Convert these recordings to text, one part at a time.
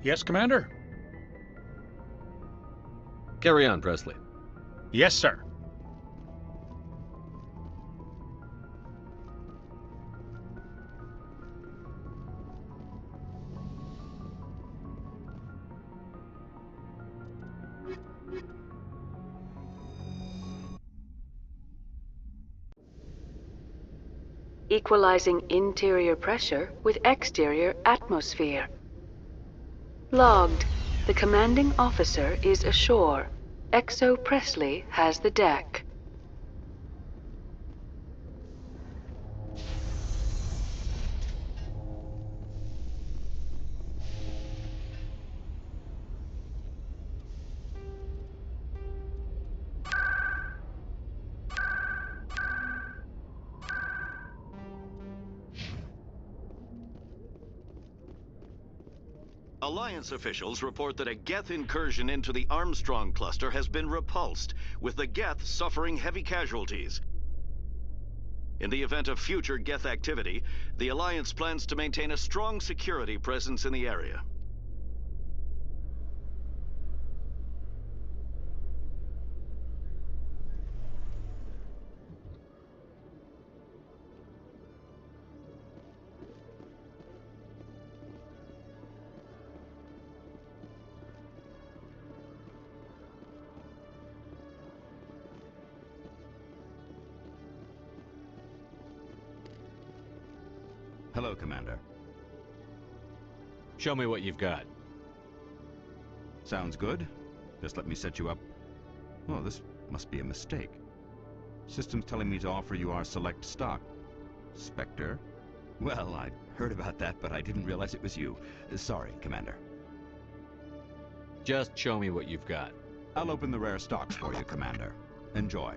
Yes, Commander? Carry on, Presley. Yes, sir. Equalizing interior pressure with exterior atmosphere. Logged. The commanding officer is ashore. XO Presley has the deck. Alliance officials report that a Geth incursion into the Armstrong cluster has been repulsed, with the Geth suffering heavy casualties. In the event of future Geth activity, the Alliance plans to maintain a strong security presence in the area. Hello, Commander. Show me what you've got. Sounds good. Just let me set you up. Oh, this must be a mistake. System's telling me to offer you our select stock. Spectre? Well, I'd heard about that, but I didn't realize it was you. Sorry, Commander. Just show me what you've got. I'll open the rare stocks for you, Commander. Enjoy.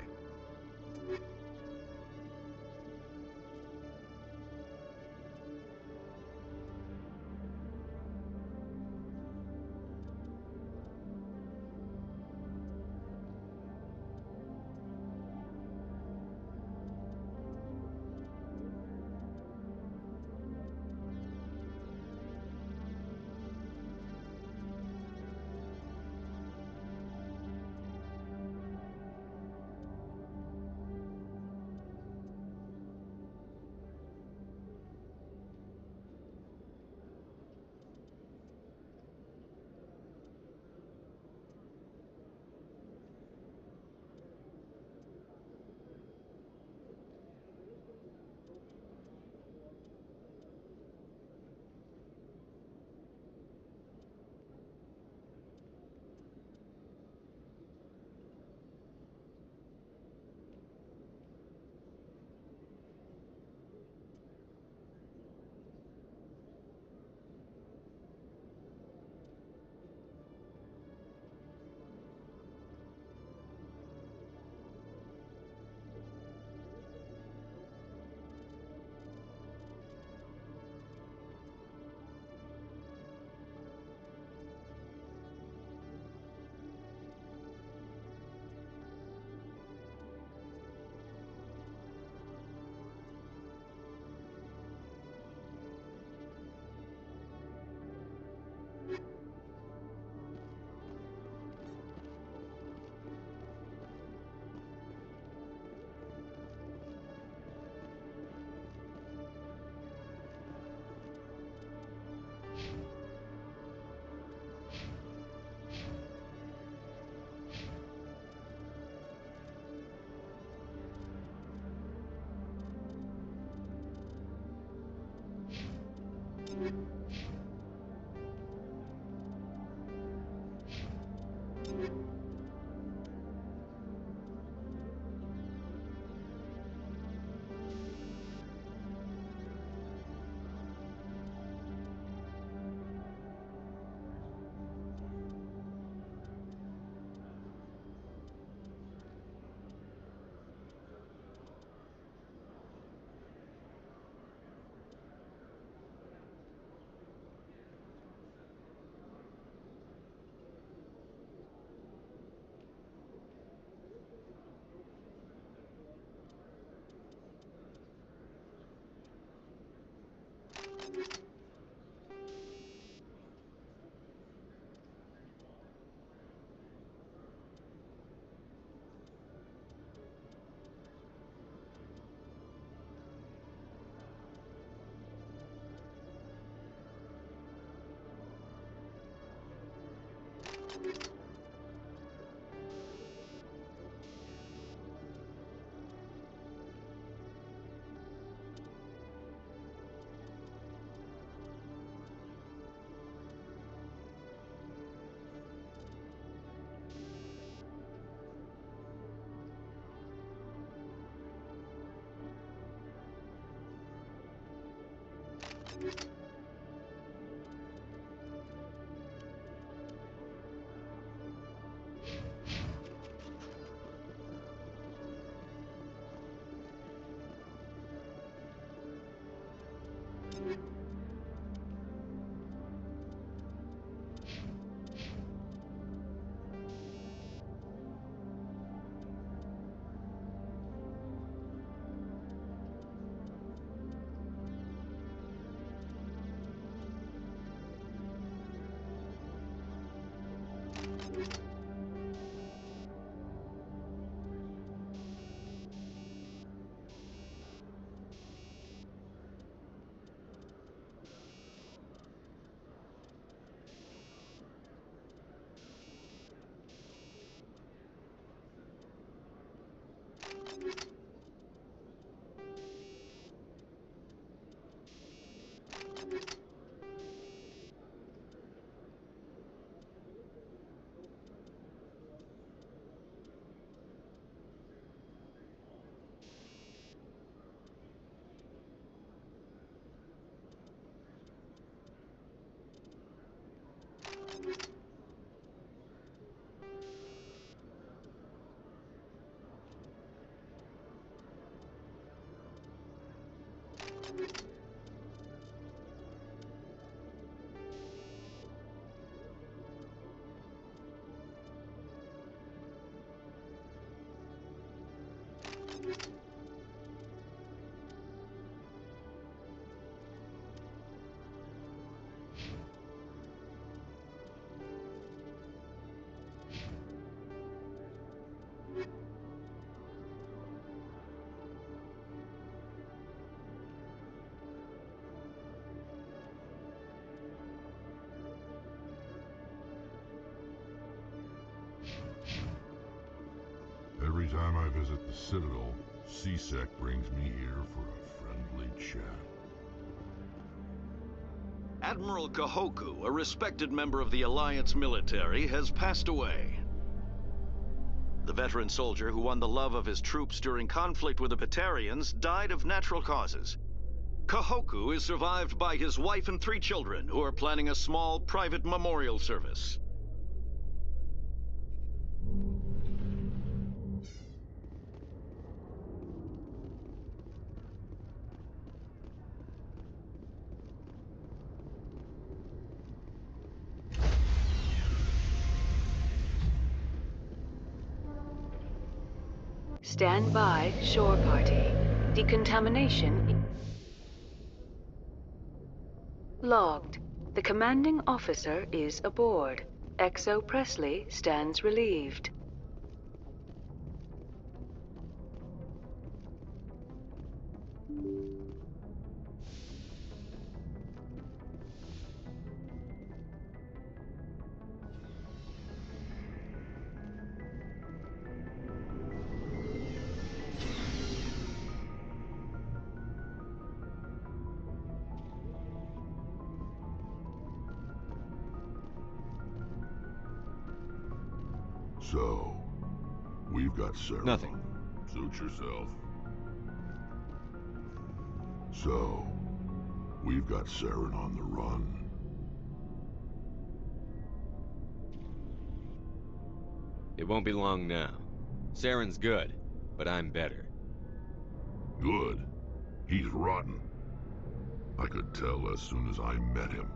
Every time I visit the Citadel, CSEC brings me here for a friendly chat. Admiral Kahoku, a respected member of the Alliance military, has passed away. The veteran soldier who won the love of his troops during conflict with the Batarians died of natural causes. Kahoku is survived by his wife and 3 children, who are planning a small private memorial service. Stand by, shore party. Decontamination logged. The commanding officer is aboard. XO Presley stands relieved. So, we've got Sarah. Nothing. Suit yourself. So, we've got Saren on the run. It won't be long now. Saren's good, but I'm better. Good. He's rotten. I could tell as soon as I met him.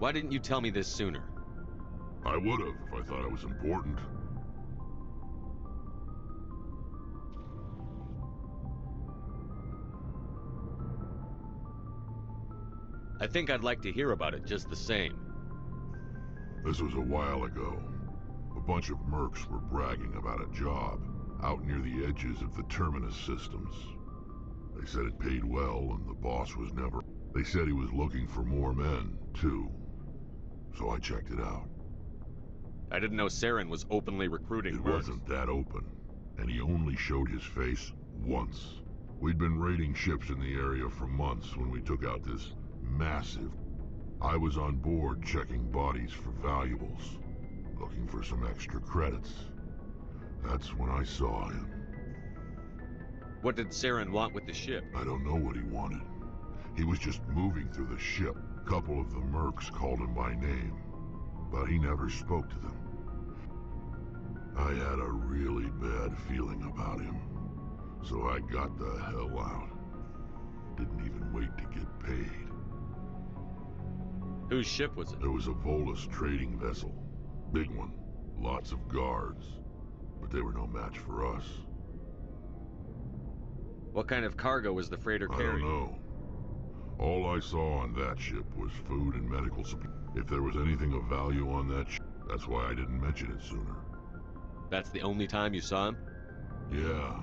Why didn't you tell me this sooner? I would have if I thought it was important. I think I'd like to hear about it just the same. This was a while ago. A bunch of mercs were bragging about a job out near the edges of the Terminus systems. They said it paid well and the boss was never... They said he was looking for more men, too. So I checked it out. I didn't know Saren was openly recruiting It mercs. wasn't that open, and he only showed his face once. We'd been raiding ships in the area for months when we took out this massive... I was on board checking bodies for valuables, looking for some extra credits. That's when I saw him. What did Saren want with the ship? I don't know what he wanted. He was just moving through the ship. A couple of the mercs called him by name, but he never spoke to them. I had a really bad feeling about him, so I got the hell out. Didn't even wait to get paid. Whose ship was it? There was a Volus trading vessel. Big one. Lots of guards. But they were no match for us. What kind of cargo was the freighter I carrying? don't know. All I saw on that ship was food and medical supplies. If there was anything of value on that ship, that's why I didn't mention it sooner. That's the only time you saw him? Yeah.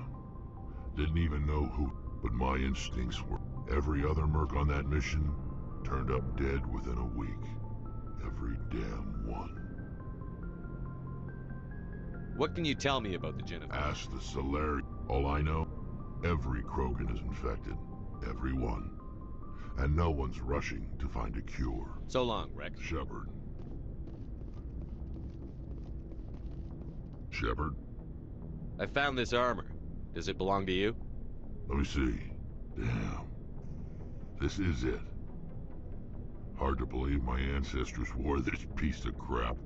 Didn't even know who, but my instincts were. Every other merc on that mission turned up dead within a week. Every damn one. What can you tell me about the Jennifer? Ask the Solari. All I know, every Krogan is infected. Every one. And no one's rushing to find a cure. So long, Rex. Shepard. Shepard? I found this armor. Does it belong to you? Let me see. Damn. This is it. Hard to believe my ancestors wore this piece of crap.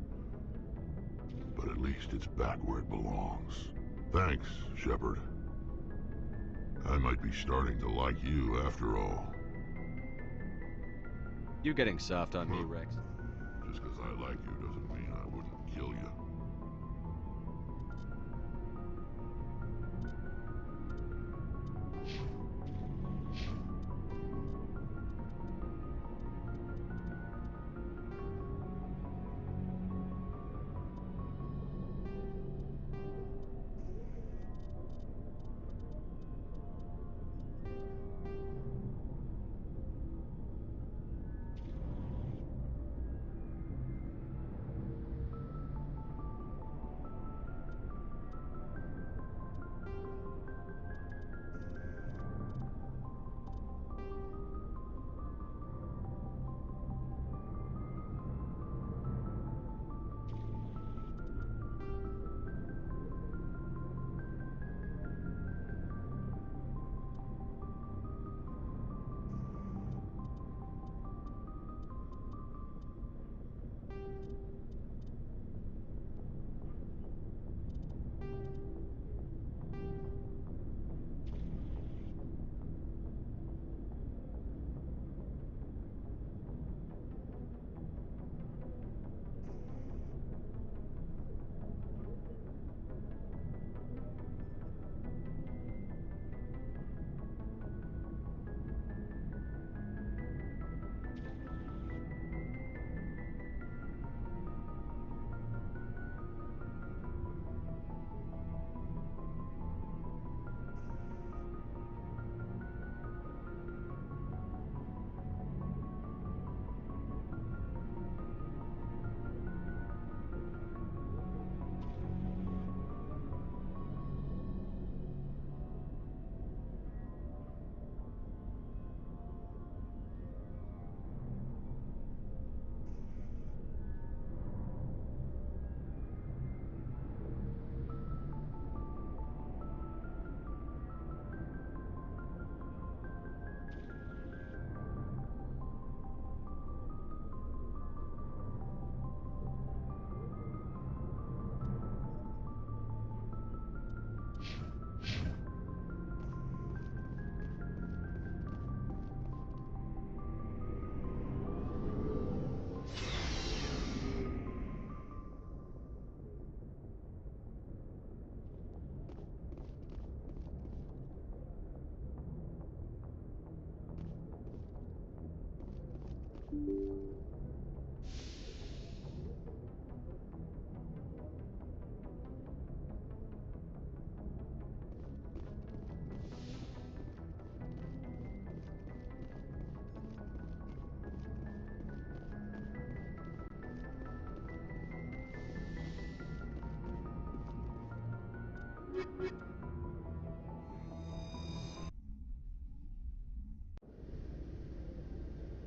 But at least it's back where it belongs. Thanks, Shepard. I'm might be starting to like you after all. You getting soft on me, Rex? Just because I like you doesn't mean I wouldn't kill you.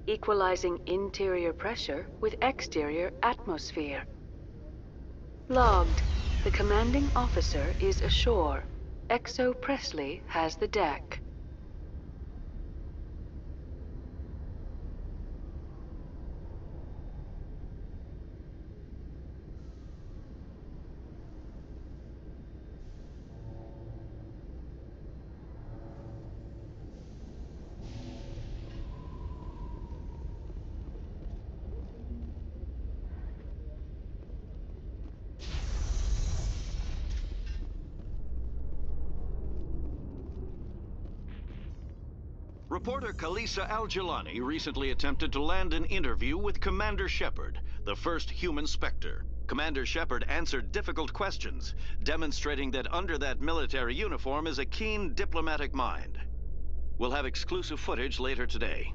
Equalizing interior pressure with exterior atmosphere. Logged. The commanding officer is ashore. XO Presley has the deck. Reporter Kalisa Al-Jilani recently attempted to land an interview with Commander Shepard, the first human Spectre. Commander Shepard answered difficult questions, demonstrating that under that military uniform is a keen diplomatic mind. We'll have exclusive footage later today.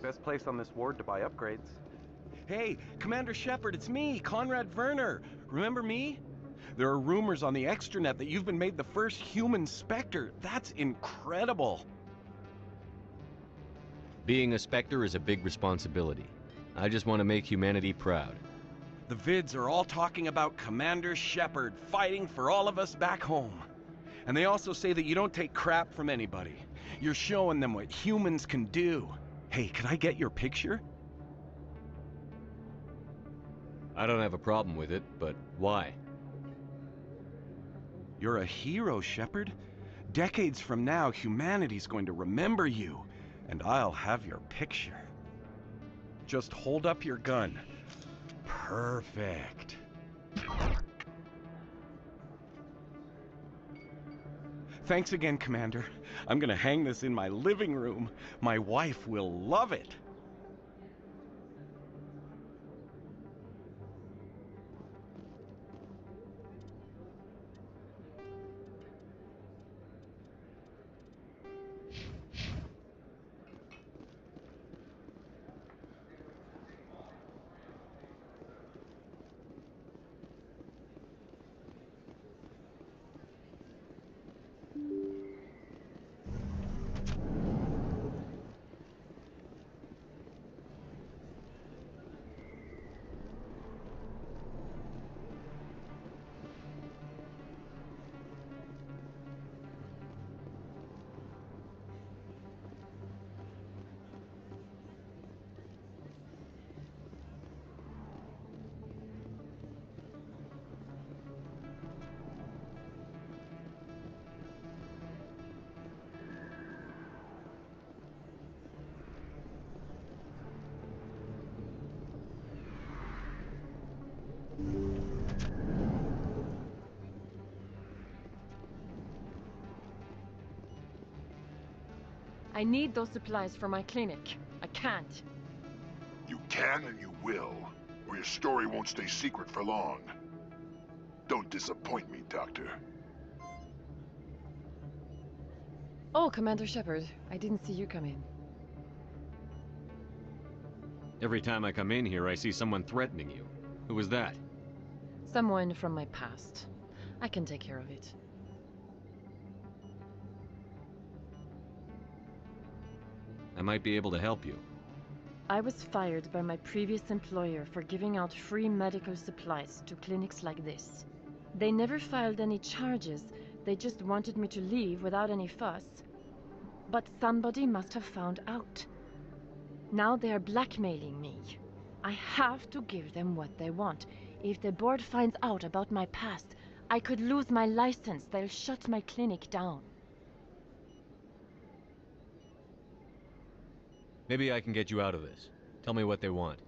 Best place on this ward to buy upgrades. Hey, Commander Shepard, it's me, Conrad Werner. Remember me? There are rumors on the extranet that you've been made the first human Spectre. That's incredible. Being a Spectre is a big responsibility. I just want to make humanity proud. The vids are all talking about Commander Shepard fighting for all of us back home. And they also say that you don't take crap from anybody. You're showing them what humans can do. Hey, can I get your picture? I don't have a problem with it, but why? You're a hero, Shepard. Decades from now, humanity's going to remember you, and I'll have your picture. Just hold up your gun. Perfect. Thanks again, Commander. I'm gonna hang this in my living room. My wife will love it. I need those supplies for my clinic. I can't. You can and you will, or your story won't stay secret for long. Don't disappoint me, Doctor. Oh, Commander Shepard, I didn't see you come in. Every time I come in here, I see someone threatening you. Who was that? Someone from my past. I can take care of it. I might be able to help you. I was fired by my previous employer for giving out free medical supplies to clinics like this. They never filed any charges, they just wanted me to leave without any fuss. But somebody must have found out. Now they are blackmailing me. I have to give them what they want. If the board finds out about my past, I could lose my license. They'll shut my clinic down. Maybe I can get you out of this. Tell me what they want.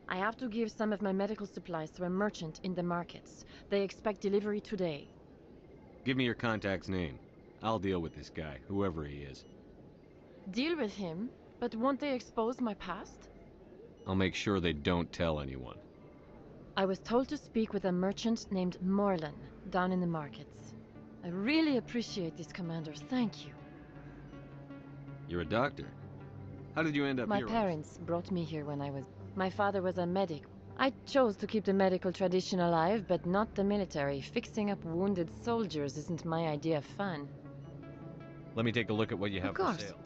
I have to give some of my medical supplies to a merchant in the markets. They expect delivery today. Give me your contact's name. I'll deal with this guy, whoever he is. Deal with him? But won't they expose my past? I'll make sure they don't tell anyone. I was told to speak with a merchant named Morlan, down in the markets. I really appreciate this, Commander. Thank you. You're a doctor. How did you end up My here? parents brought me here when I was... My father was a medic. I chose to keep the medical tradition alive, but not the military. Fixing up wounded soldiers isn't my idea of fun. Let me take a look at what you have Of for course. sale.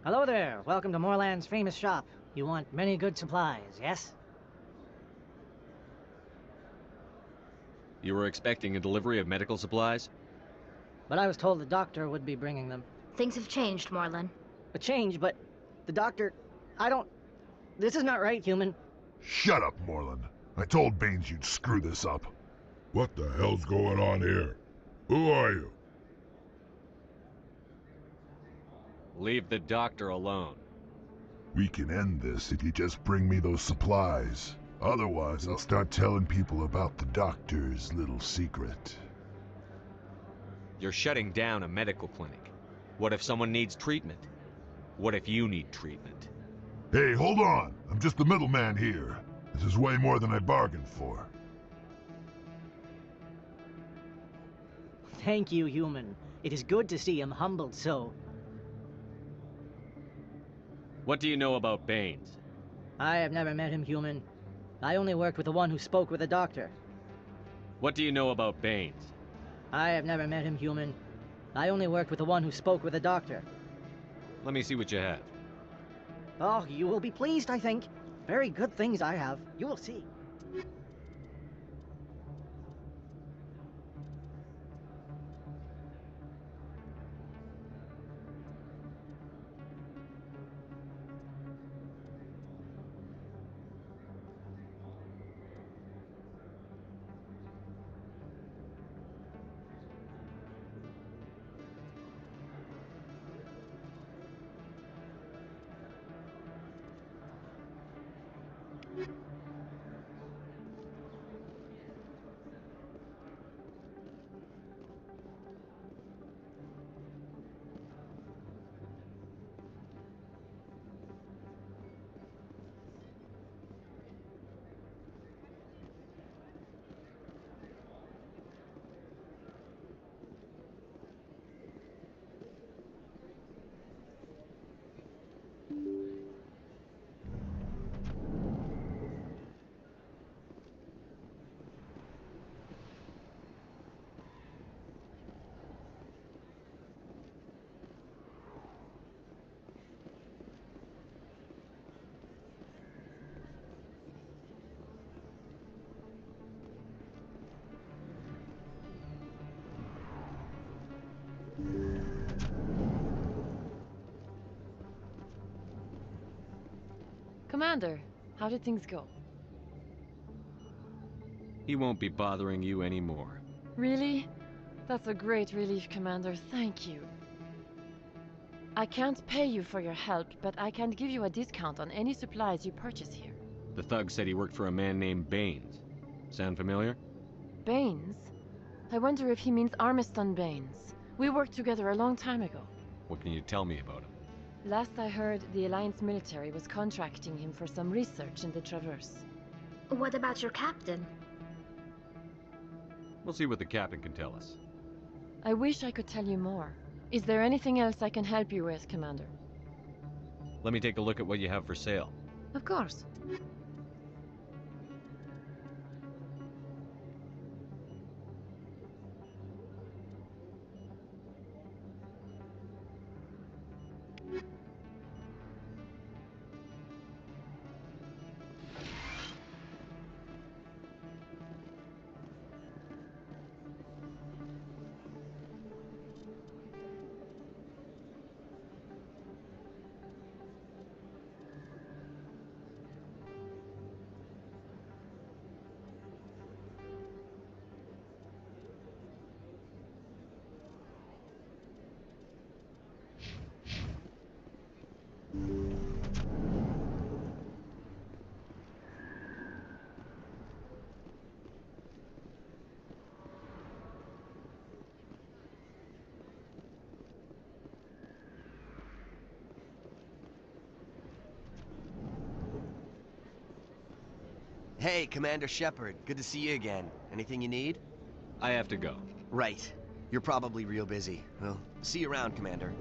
Hello there. Welcome to Moorland's famous shop. You want many good supplies, yes? You were expecting a delivery of medical supplies? But I was told the doctor would be bringing them. Things have changed, Moorland. A change, but the doctor... I don't... This is not right, human. Shut up, Moreland. I told Baines you'd screw this up. What the hell's going on here? Who are you? Leave the doctor alone. We can end this if you just bring me those supplies. Otherwise, I'll start telling people about the doctor's little secret. You're shutting down a medical clinic. What if someone needs treatment? What if you need treatment? Hey, hold on! I'm just the middleman here. This is way more than I bargained for. Thank you, human. It is good to see him humbled so. What do you know about Baines? I have never met him, human. I only worked with the one who spoke with the doctor. What do you know about Baines? I have never met him, human. I only worked with the one who spoke with the doctor. Let me see what you have. Oh, you will be pleased, I think. Very good things I have. You will see. Commander, how did things go? He won't be bothering you anymore. Really? That's a great relief, Commander. Thank you. I can't pay you for your help, but I can give you a discount on any supplies you purchase here. The thug said he worked for a man named Baines. Sound familiar? Baines? I wonder if he means Armiston Baines. We worked together a long time ago. What can you tell me about him? Last I heard, the Alliance military was contracting him for some research in the Traverse. What about your captain? We'll see what the captain can tell us. I wish I could tell you more. Is there anything else I can help you with, Commander? Let me take a look at what you have for sale. Of course. Hey, Commander Shepard. Good to see you again. Anything you need? I have to go. Right. You're probably real busy. Well, see you around, Commander.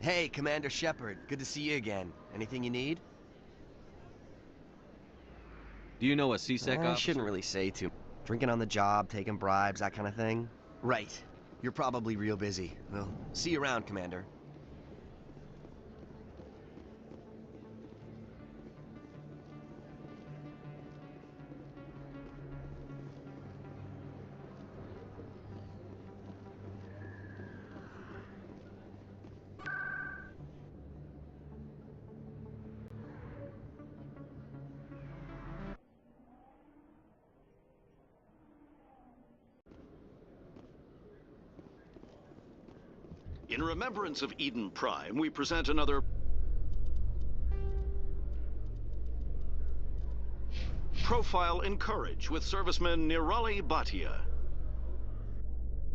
Hey, Commander Shepard. Good to see you again. Anything you need? Do you know a CSEC I officer? shouldn't really say too. Drinking on the job, taking bribes, that kind of thing? Right. You're probably real busy. Well, see you around, Commander. In remembrance of Eden Prime, we present another profile in courage with serviceman Nirali Bhatia.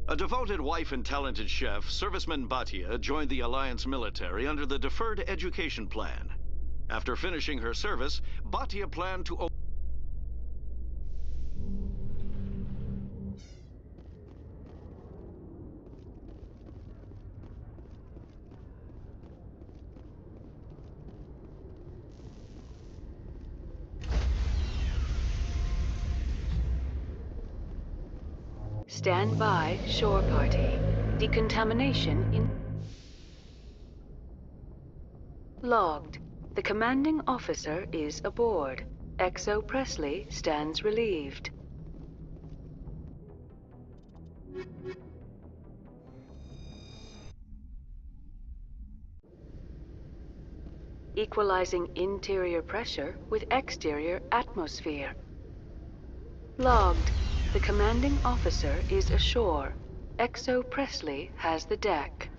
A devoted wife and talented chef, serviceman Bhatia joined the Alliance military under the Deferred Education Plan. After finishing her service, Bhatia planned to Stand by, shore party. Decontamination in... Logged. The commanding officer is aboard. XO Presley stands relieved. Equalizing interior pressure with exterior atmosphere. Logged. The commanding officer is ashore. XO Presley has the deck.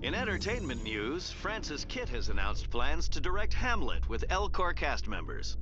In entertainment news, Francis Kitt has announced plans to direct Hamlet with Elcor cast members.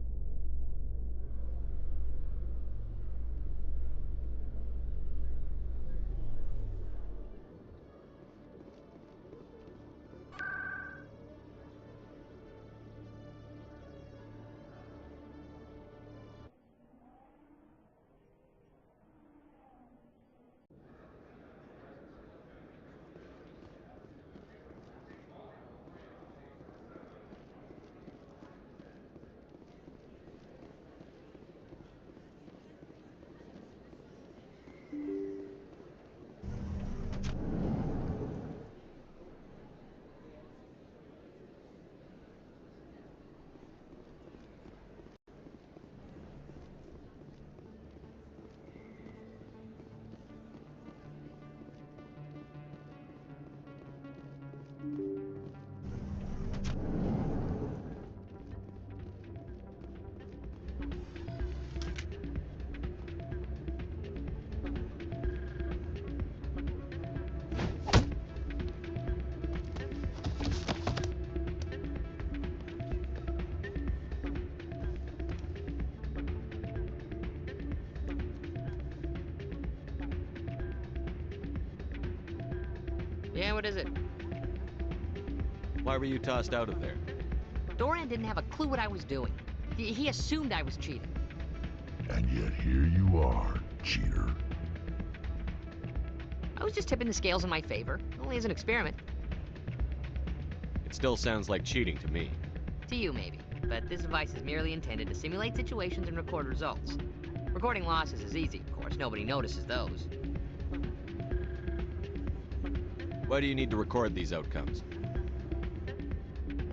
Yeah, what is it? Why were you tossed out of there? Doran didn't have a clue what I was doing. He assumed I was cheating. And yet here you are, cheater. I was just tipping the scales in my favor, only as an experiment. It still sounds like cheating to me. To you, maybe. But this device is merely intended to simulate situations and record results. Recording losses is easy, of course. Nobody notices those. Why do you need to record these outcomes?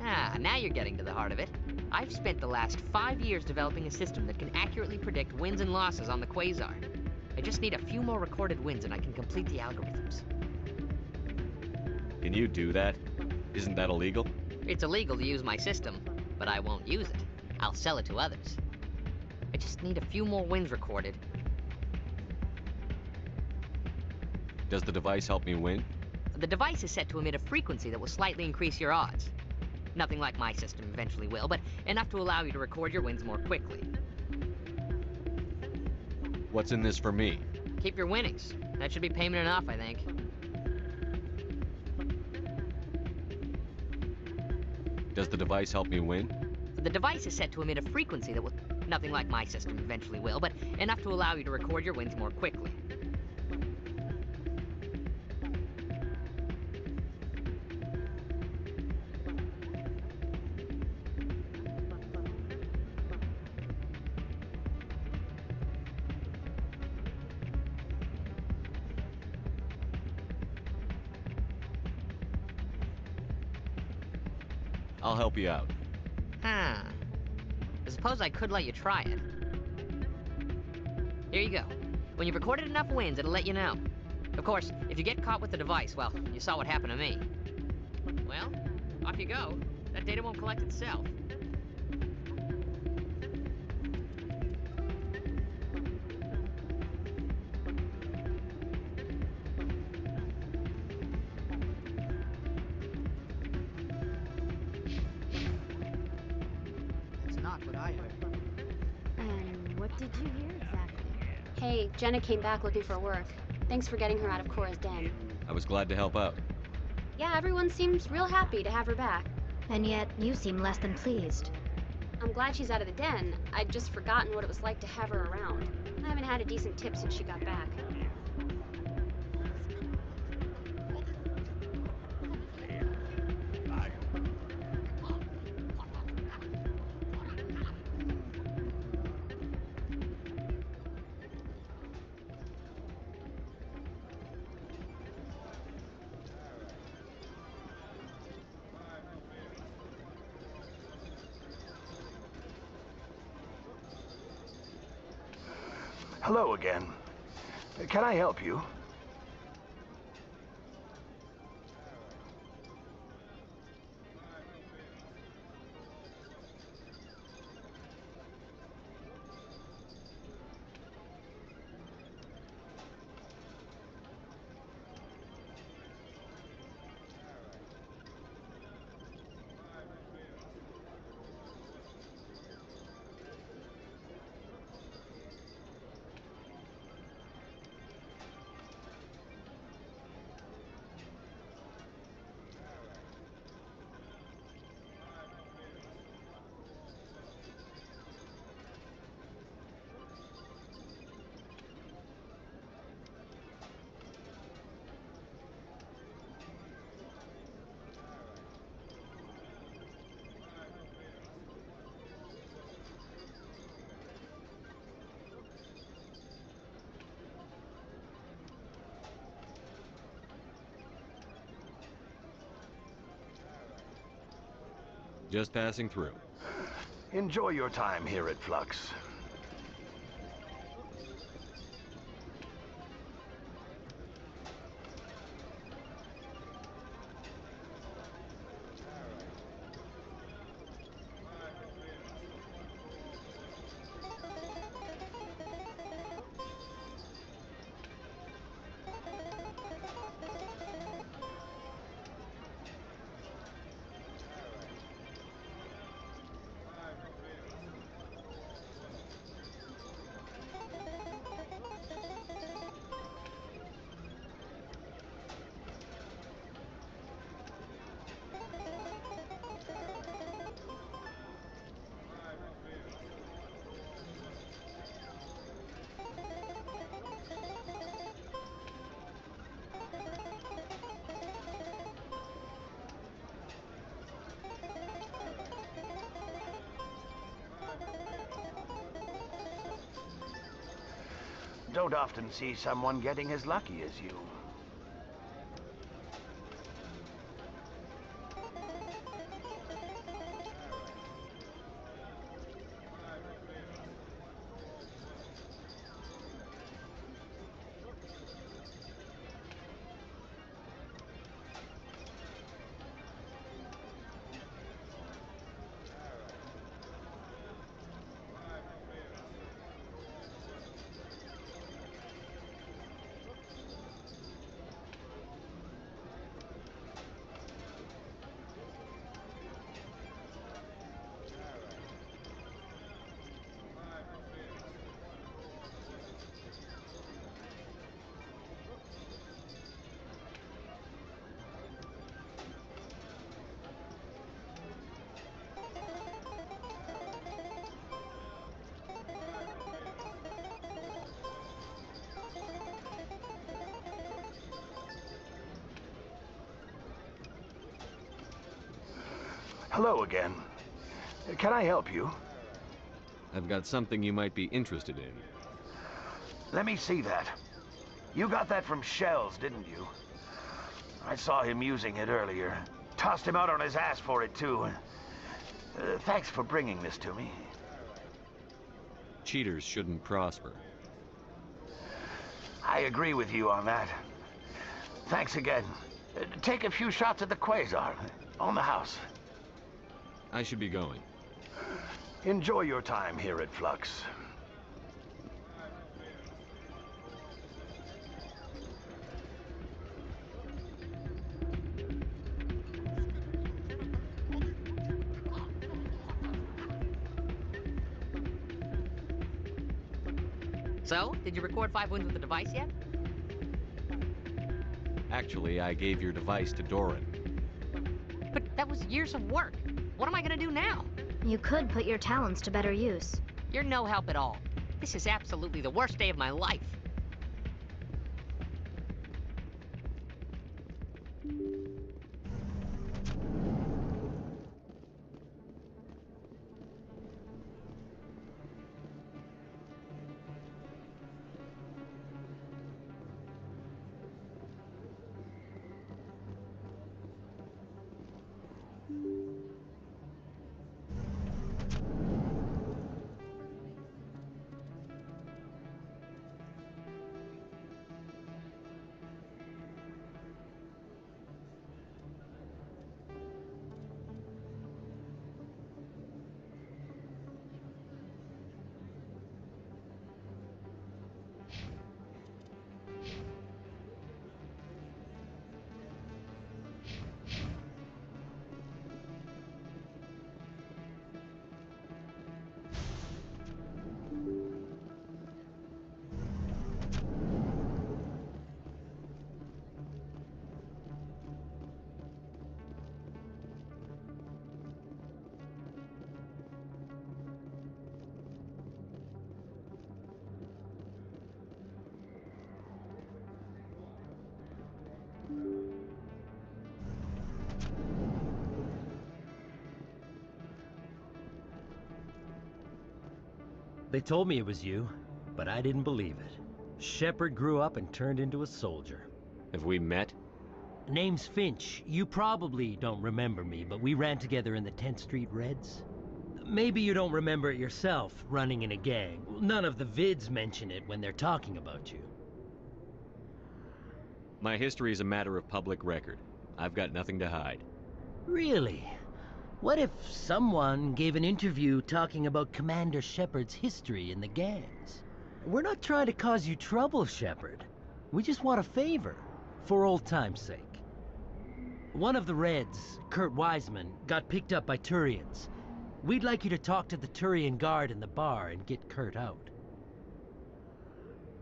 Ah, now you're getting to the heart of it. I've spent the last 5 years developing a system that can accurately predict wins and losses on the Quasar. I just need a few more recorded wins and I can complete the algorithms. Can you do that? Isn't that illegal? It's illegal to use my system, but I won't use it. I'll sell it to others. I just need a few more wins recorded. Does the device help me win? The device is set to emit a frequency that will slightly increase your odds. Nothing like my system eventually will, but enough to allow you to record your wins more quickly. What's in this for me? Keep your winnings. That should be payment enough, I think. Does the device help me win? The device is set to emit a frequency that will... Nothing like my system eventually will, but enough to allow you to record your wins more quickly. I'll help you out. Huh. I suppose I could let you try it. Here you go. When you've recorded enough wins, it'll let you know. Of course, if you get caught with the device, well, you saw what happened to me. Well, off you go. That data won't collect itself. Not what I heard. And what did you hear exactly? Hey, Jenna came back looking for work. Thanks for getting her out of Cora's den. I was glad to help out. Yeah, everyone seems real happy to have her back. And yet, you seem less than pleased. I'm glad she's out of the den. I'd just forgotten what it was like to have her around. I haven't had a decent tip since she got back. Hello again. Can I help you? Just passing through. Enjoy your time here at Flux. Don't often see someone getting as lucky as you. Hello again. Can I help you? I've got something you might be interested in. Let me see that. You got that from Shells, didn't you? I saw him using it earlier. Tossed him out on his ass for it, too. Thanks for bringing this to me. Cheaters shouldn't prosper. I agree with you on that. Thanks again. Take a few shots at the Quasar. On the house. I should be going. Enjoy your time here at Flux. So, did you record 5 wins with the device yet? Actually, I gave your device to Doran. But that was years of work. What am I gonna do now? You could put your talents to better use. You're no help at all. This is absolutely the worst day of my life. They told me it was you, but I didn't believe it. Shepard grew up and turned into a soldier. Have we met? Name's Finch. You probably don't remember me, but we ran together in the 10th Street Reds. Maybe you don't remember it yourself, running in a gang. None of the vids mention it when they're talking about you. My history is a matter of public record. I've got nothing to hide. Really? What if someone gave an interview talking about Commander Shepard's history in the gangs? We're not trying to cause you trouble, Shepard. We just want a favor, for old time's sake. One of the Reds, Kurt Wiseman, got picked up by Turians. We'd like you to talk to the Turian guard in the bar and get Kurt out.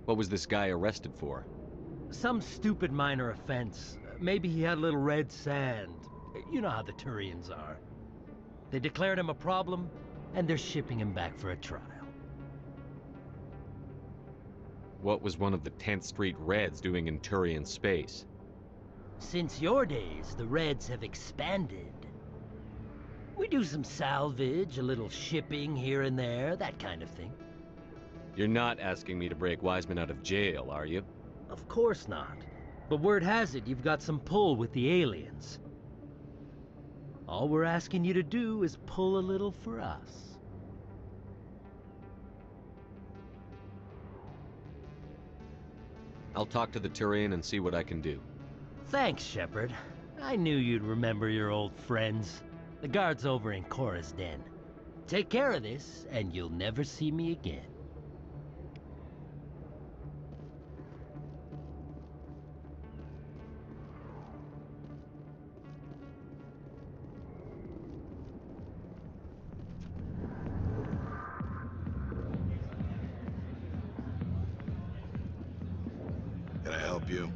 What was this guy arrested for? Some stupid minor offense. Maybe he had a little red sand. You know how the Turians are. They declared him a problem, and they're shipping him back for a trial. What was one of the 10th Street Reds doing in Turian space? Since your days, the Reds have expanded. We do some salvage, a little shipping here and there, that kind of thing. You're not asking me to break Wiseman out of jail, are you? Of course not. But word has it you've got some pull with the aliens. All we're asking you to do is pull a little for us. I'll talk to the Turian and see what I can do. Thanks, Shepard. I knew you'd remember your old friends. The guard's over in Cora's den. Take care of this, and you'll never see me again. Can I help you?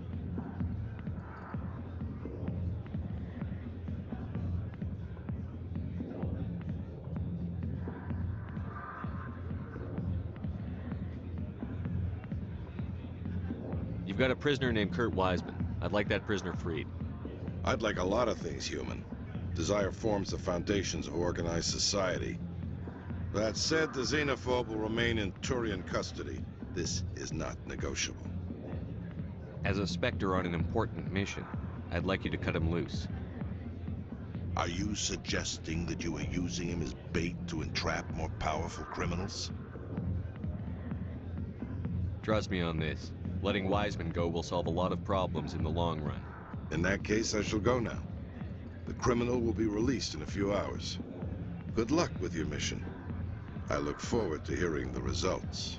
You've got a prisoner named Kurt Wiseman. I'd like that prisoner freed. I'd like a lot of things, human. Desire forms the foundations of organized society. That said, the xenophobe will remain in Turian custody. This is not negotiable. As a Spectre on an important mission, I'd like you to cut him loose. Are you suggesting that you are using him as bait to entrap more powerful criminals? Trust me on this. Letting Wiseman go will solve a lot of problems in the long run. In that case, I shall go now. The criminal will be released in a few hours. Good luck with your mission. I look forward to hearing the results.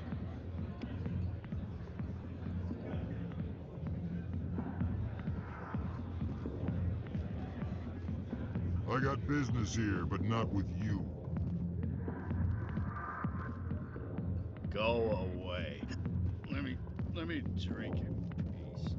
I got business here, but not with you. Go away. Let me drink in peace.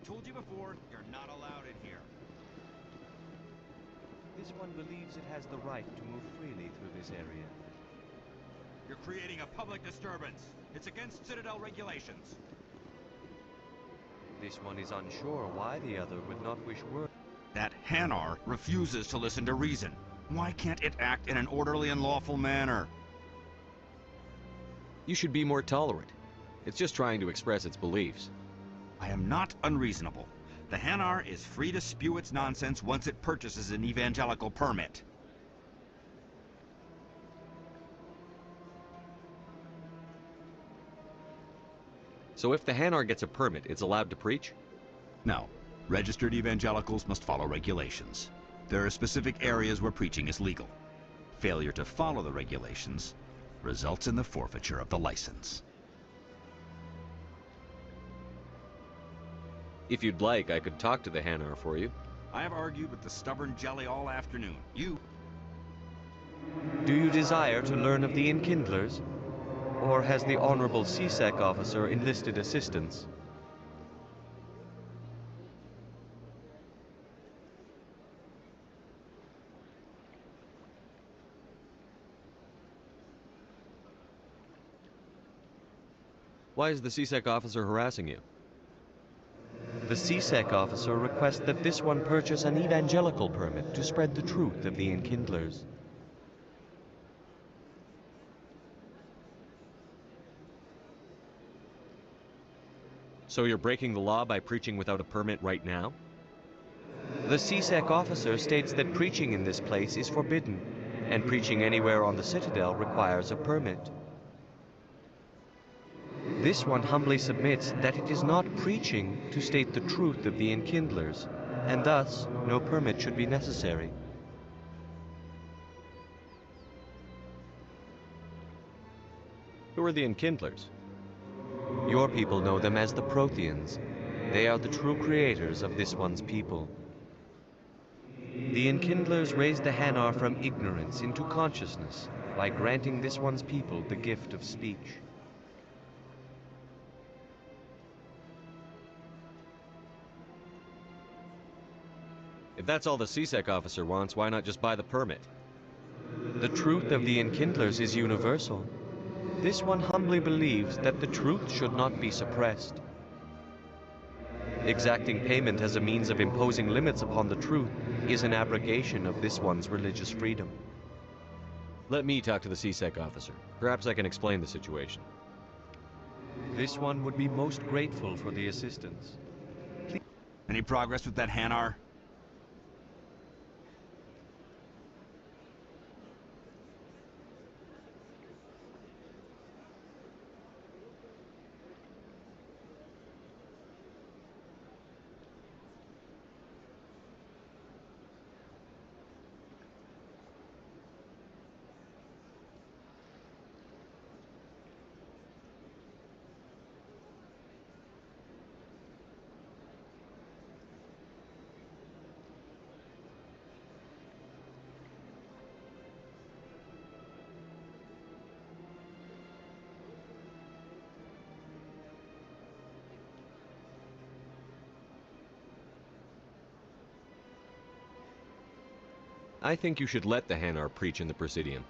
Told you before, you're not allowed in here. This one believes it has the right to move freely through this area. You're creating a public disturbance. It's against Citadel regulations. This one is unsure why the other would not wish word. That Hanar refuses to listen to reason. Why can't it act in an orderly and lawful manner? You should be more tolerant. It's just trying to express its beliefs. I am not unreasonable. The Hanar is free to spew its nonsense once it purchases an evangelical permit. So if the Hanar gets a permit, it's allowed to preach? No. Registered evangelicals must follow regulations. There are specific areas where preaching is legal. Failure to follow the regulations results in the forfeiture of the license. If you'd like, I could talk to the Hanar for you. I have argued with the stubborn jelly all afternoon. Do you desire to learn of the Enkindlers? Or has the Honorable CSEC officer enlisted assistance? Why is the CSEC officer harassing you? The CSEC officer requests that this one purchase an evangelical permit to spread the truth of the Enkindlers. So you're breaking the law by preaching without a permit right now? The CSEC officer states that preaching in this place is forbidden, and preaching anywhere on the Citadel requires a permit. This one humbly submits that it is not preaching to state the truth of the Enkindlers, and thus no permit should be necessary. Who are the Enkindlers? Your people know them as the Protheans. They are the true creators of this one's people. The Enkindlers raised the Hanar from ignorance into consciousness by granting this one's people the gift of speech. If that's all the CSEC officer wants, why not just buy the permit? The truth of the Enkindlers is universal. This one humbly believes that the truth should not be suppressed. Exacting payment as a means of imposing limits upon the truth is an abrogation of this one's religious freedom. Let me talk to the CSEC officer. Perhaps I can explain the situation. This one would be most grateful for the assistance. Any progress with that Hanar? I think you should let the Hanar preach in the Presidium.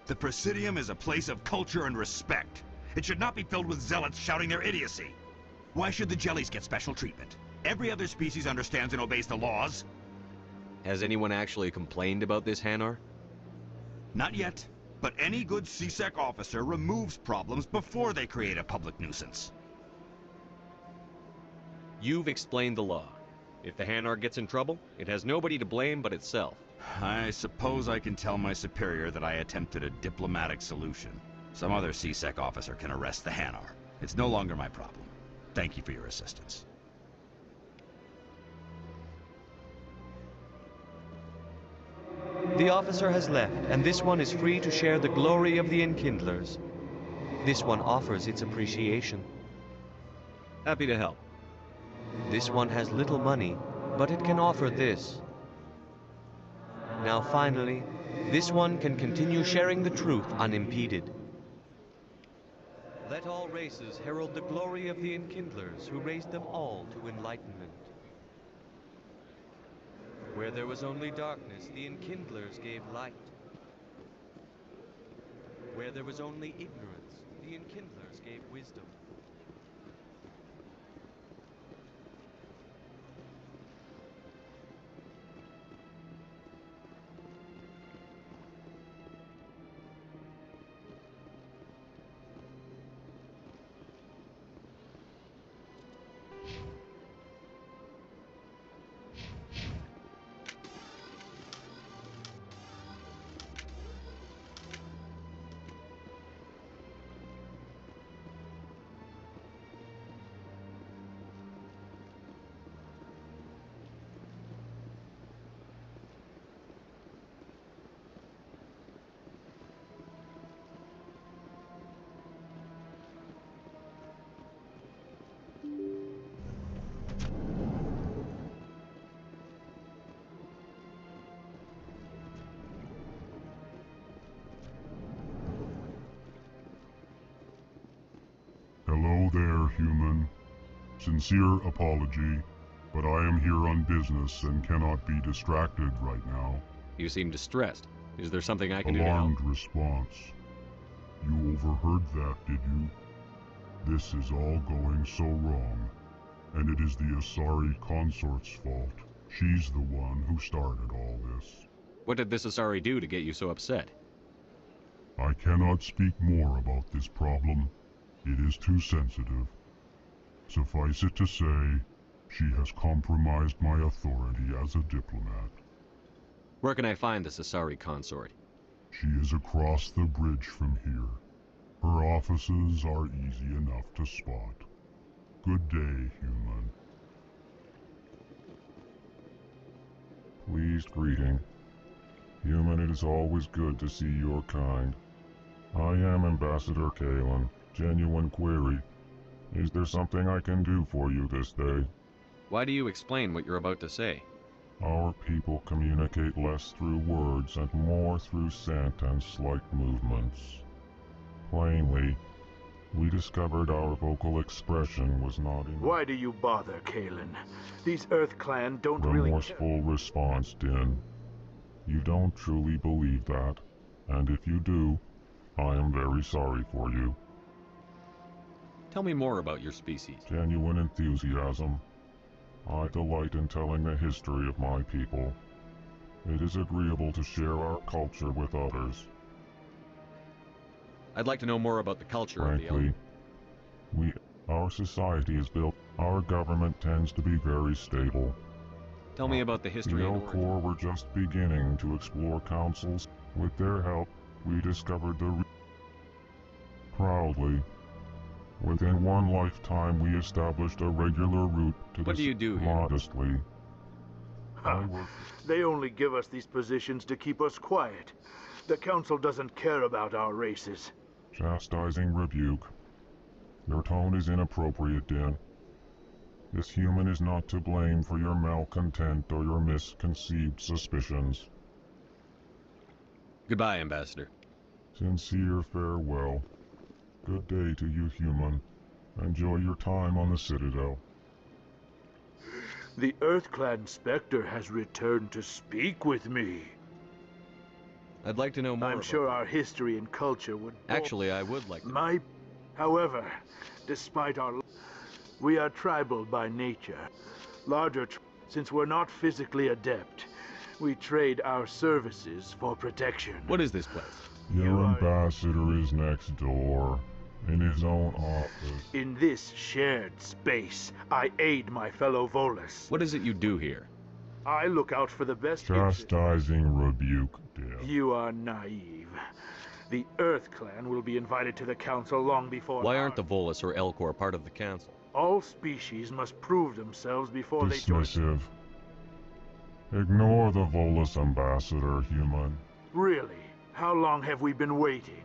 The Presidium is a place of culture and respect. It should not be filled with zealots shouting their idiocy. Why should the jellies get special treatment? Every other species understands and obeys the laws. Has anyone actually complained about this Hanar? Not yet, but any good CSEC officer removes problems before they create a public nuisance. You've explained the law. If the Hanar gets in trouble, it has nobody to blame but itself. I suppose I can tell my superior that I attempted a diplomatic solution. Some other CSEC officer can arrest the Hanar. It's no longer my problem. Thank you for your assistance. The officer has left, and this one is free to share the glory of the Enkindlers. This one offers its appreciation. Happy to help. This one has little money, but it can offer this. Now finally, this one can continue sharing the truth unimpeded. Let all races herald the glory of the Enkindlers who raised them all to enlightenment. Where there was only darkness, the Enkindlers gave light. Where there was only ignorance, the Enkindlers gave wisdom. Hello there, human. Sincere apology, but I am here on business and cannot be distracted right now. You seem distressed. Is there something I can do to help? Alarmed response. You overheard that, did you? This is all going so wrong, and it is the Asari consort's fault. She's the one who started all this. What did this Asari do to get you so upset? I cannot speak more about this problem. It is too sensitive. Suffice it to say, she has compromised my authority as a diplomat. Where can I find this Asari consort? She is across the bridge from here. Her offices are easy enough to spot. Good day, human. Pleased greeting. Human, it is always good to see your kind. I am Ambassador Kalen. Genuine query. Is there something I can do for you this day? Why do you explain what you're about to say? Our people communicate less through words and more through scent and slight movements. Plainly, we discovered our vocal expression was not enough. Why do you bother, Kalen? These Earth Clan don't really care. Remorseful response, Din. You don't truly believe that, and if you do, I am very sorry for you. Tell me more about your species. Genuine enthusiasm. I delight in telling the history of my people. It is agreeable to share our culture with others. I'd like to know more about the culture of the Frankly, our society is built. Our government tends to be very stable. Tell me about the history The and L Corps were just beginning to explore councils. With their help, we discovered the proudly. Within one lifetime, we established a regular route to What do you do here? Modestly. They only give us these positions to keep us quiet. The Council doesn't care about our races. Chastising rebuke. Your tone is inappropriate, Din. This human is not to blame for your malcontent or your misconceived suspicions. Goodbye, Ambassador. Sincere farewell. Good day to you, human. Enjoy your time on the Citadel. The Earth Clan Spectre has returned to speak with me. I'd like to know more. I'm sure our history and culture would... Actually, I would like to. However, despite our... We are tribal by nature. Since we're not physically adept, we trade our services for protection. What is this place? Your ambassador is next door, in his own office. In this shared space, I aid my fellow Volus. What is it you do here? I look out for the best Chastising rebuke, Din. You are naive. The Earth Clan will be invited to the Council long before... Why aren't the Volus or L Corps part of the Council? All species must prove themselves before they join... Dismissive. Ignore the Volus ambassador, human. Really? How long have we been waiting?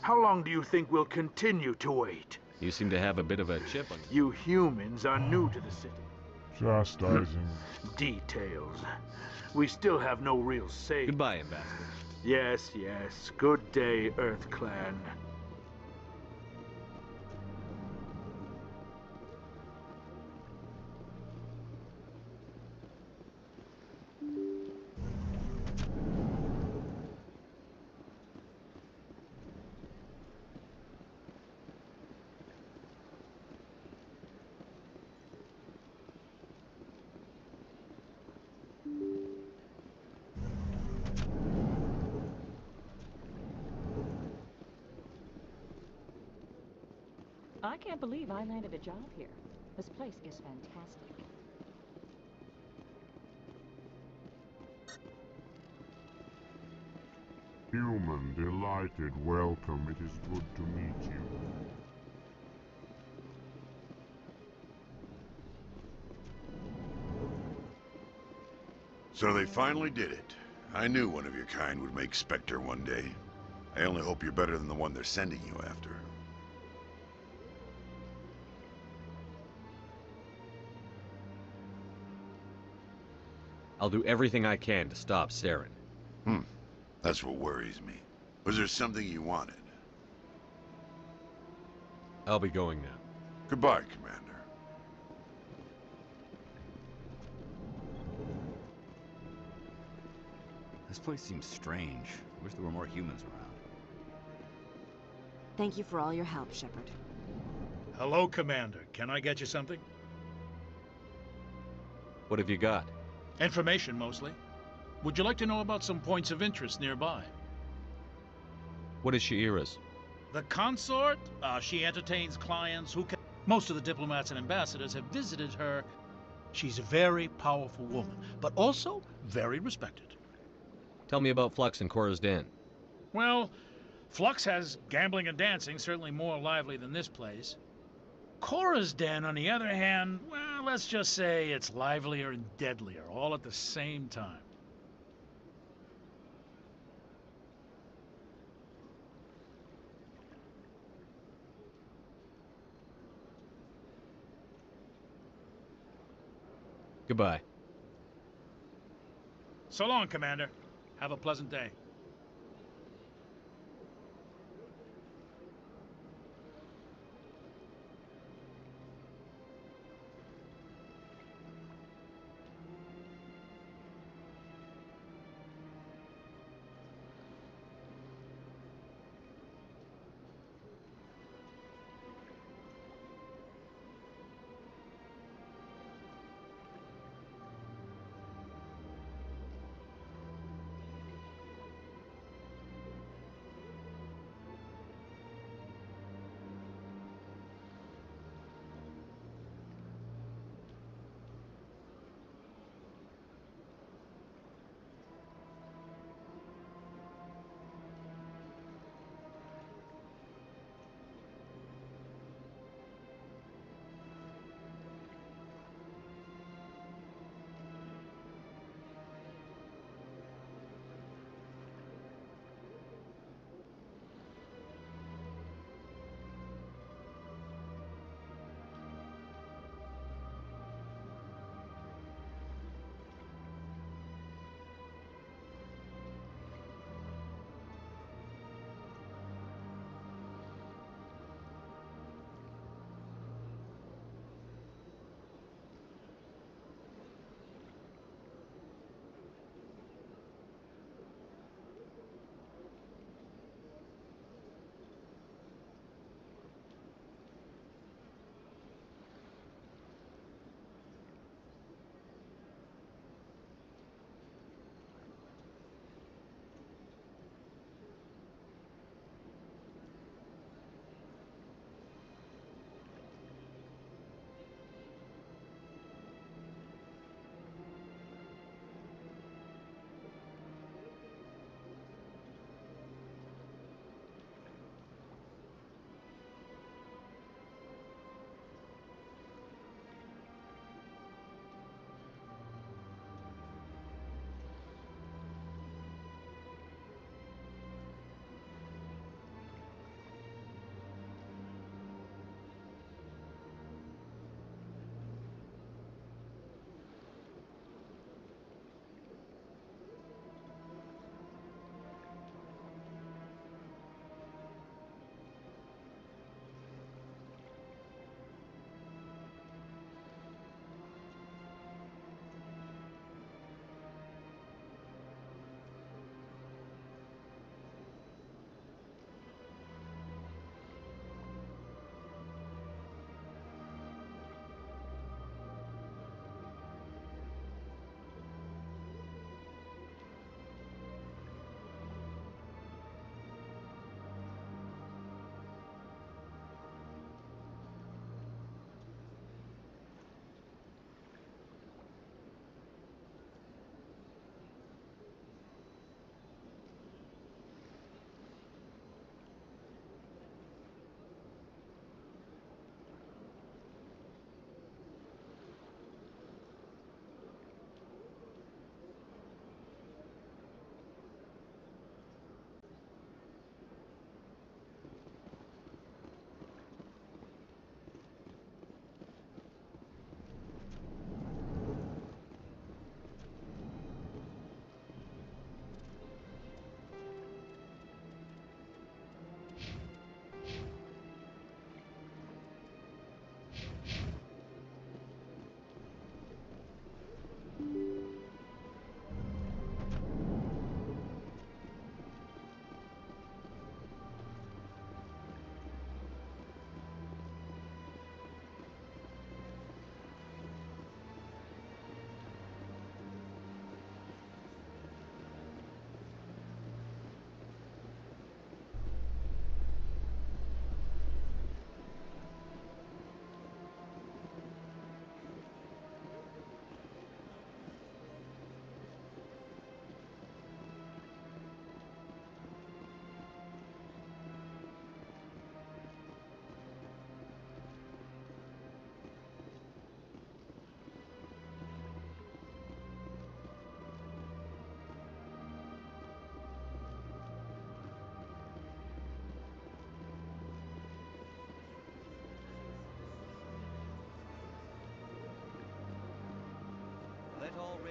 How long do you think we'll continue to wait? You seem to have a bit of a chip on you. You humans are new to the city. Chastising. Details. We still have no real say. Goodbye, Ambassador. Yes, yes. Good day, Earth Clan. I can't believe I landed a job here. This place is fantastic. Human, delighted, welcome. It is good to meet you. So they finally did it. I knew one of your kind would make Spectre one day. I only hope you're better than the one they're sending you after. I'll do everything I can to stop Saren. That's what worries me. Was there something you wanted? I'll be going now. Goodbye, Commander. This place seems strange. Wish there were more humans around. Thank you for all your help, Shepard. Hello, Commander. Can I get you something? What have you got? Information, mostly. Would you like to know about some points of interest nearby? What is Sha'ira's? The consort? She entertains clients who can... Most of the diplomats and ambassadors have visited her. She's a very powerful woman, but also very respected. Tell me about Flux and Cora's Den. Well, Flux has gambling and dancing, certainly more lively than this place. Cora's Den, on the other hand, well, let's just say it's livelier and deadlier, all at the same time. Goodbye. So long, Commander. Have a pleasant day.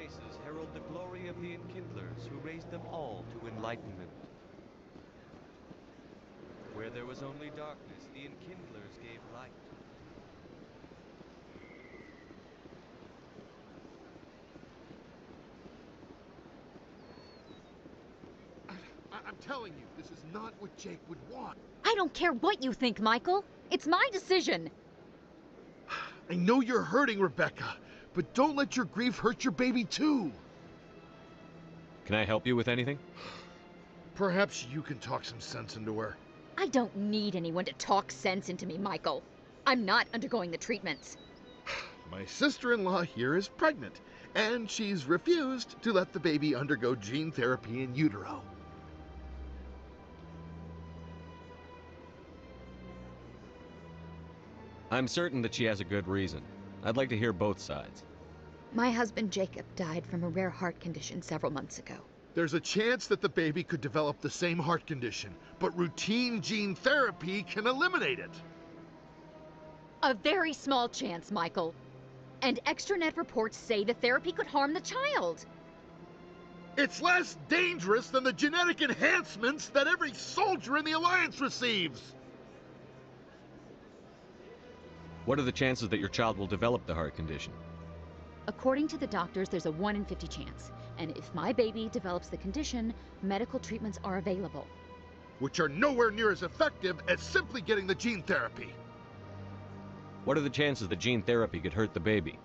places herald the glory of the Enkindlers who raised them all to enlightenment. Where there was only darkness, the Enkindlers gave light. I'm telling you, this is not what Jake would want. I don't care what you think, Michael. It's my decision. I know you're hurting, Rebecca, but don't let your grief hurt your baby too. Can I help you with anything? Perhaps you can talk some sense into her. I don't need anyone to talk sense into me, Michael. I'm not undergoing the treatments. My sister-in-law here is pregnant, and she's refused to let the baby undergo gene therapy in utero. I'm certain that she has a good reason. I'd like to hear both sides. My husband Jacob died from a rare heart condition several months ago. There's a chance that the baby could develop the same heart condition, but routine gene therapy can eliminate it. A very small chance, Michael. And extranet reports say the therapy could harm the child. It's less dangerous than the genetic enhancements that every soldier in the Alliance receives. What are the chances that your child will develop the heart condition? According to the doctors, there's a 1 in 50 chance. And if my baby develops the condition, medical treatments are available. Which are nowhere near as effective as simply getting the gene therapy. What are the chances that gene therapy could hurt the baby?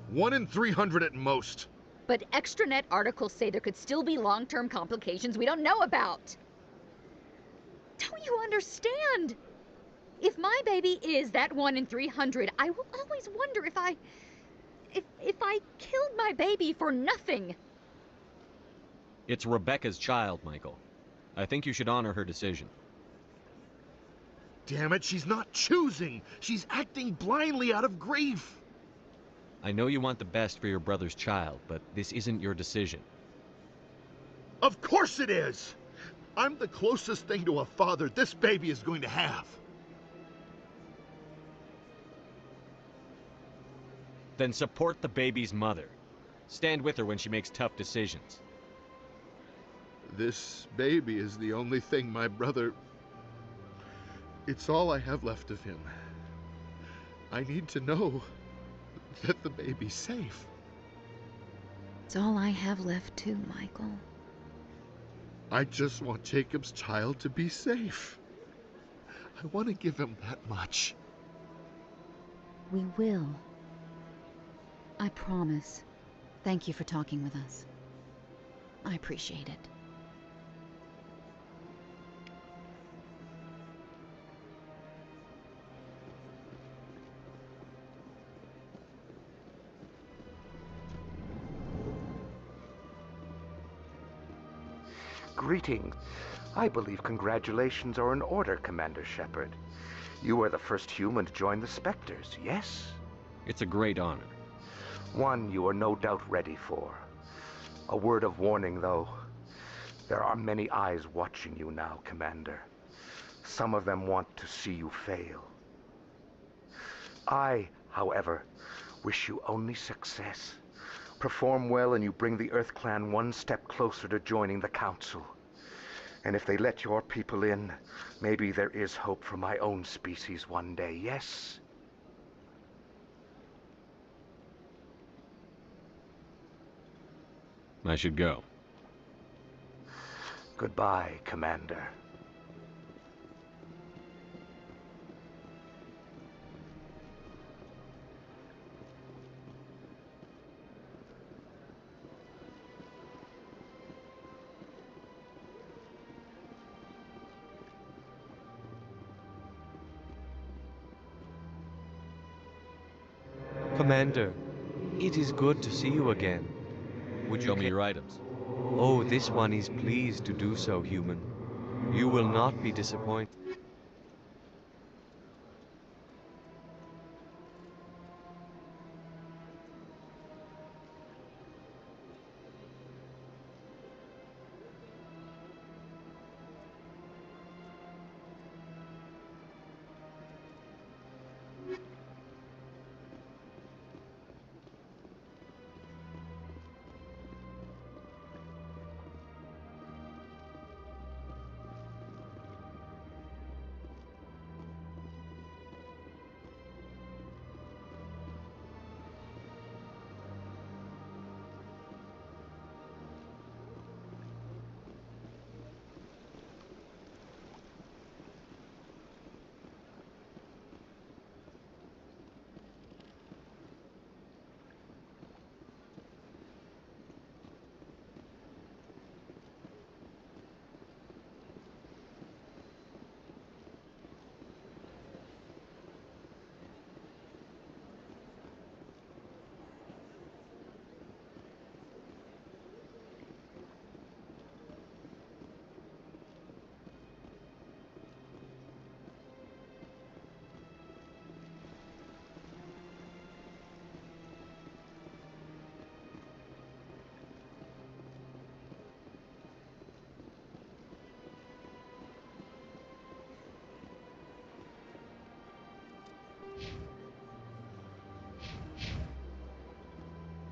1 in 300 at most. But extranet articles say there could still be long-term complications we don't know about. Don't you understand? If my baby is that 1 in 300, I will always wonder if I killed my baby for nothing. It's Rebecca's child, Michael. I think you should honor her decision. Damn it, she's not choosing. She's acting blindly out of grief. I know you want the best for your brother's child, but this isn't your decision. Of course it is! I'm the closest thing to a father this baby is going to have. Then support the baby's mother. Stand with her when she makes tough decisions. This baby is the only thing my brother... It's all I have left of him. I need to know that the baby's safe. It's all I have left too, Michael. I just want Jacob's child to be safe. I want to give him that much. We will. I promise. Thank you for talking with us. I appreciate it. Greetings. I believe congratulations are in order, Commander Shepard. You are the first human to join the Spectres, yes? It's a great honor. One you are no doubt ready for. A word of warning, though. There are many eyes watching you now, Commander. Some of them want to see you fail. I, however, wish you only success. Perform well and you bring the Earth Clan one step closer to joining the Council. And if they let your people in, maybe there is hope for my own species one day, yes? I should go. Goodbye, Commander. Commander, it is good to see you again. Would you show me your items? Oh, this one is pleased to do so, human. You will not be disappointed.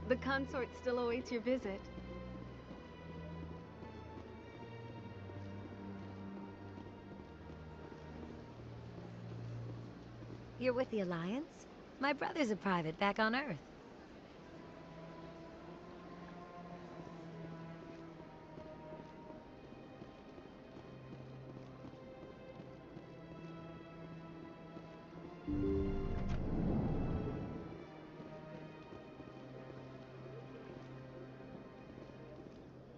The consort still awaits your visit. You're with the Alliance? My brother's a private back on Earth.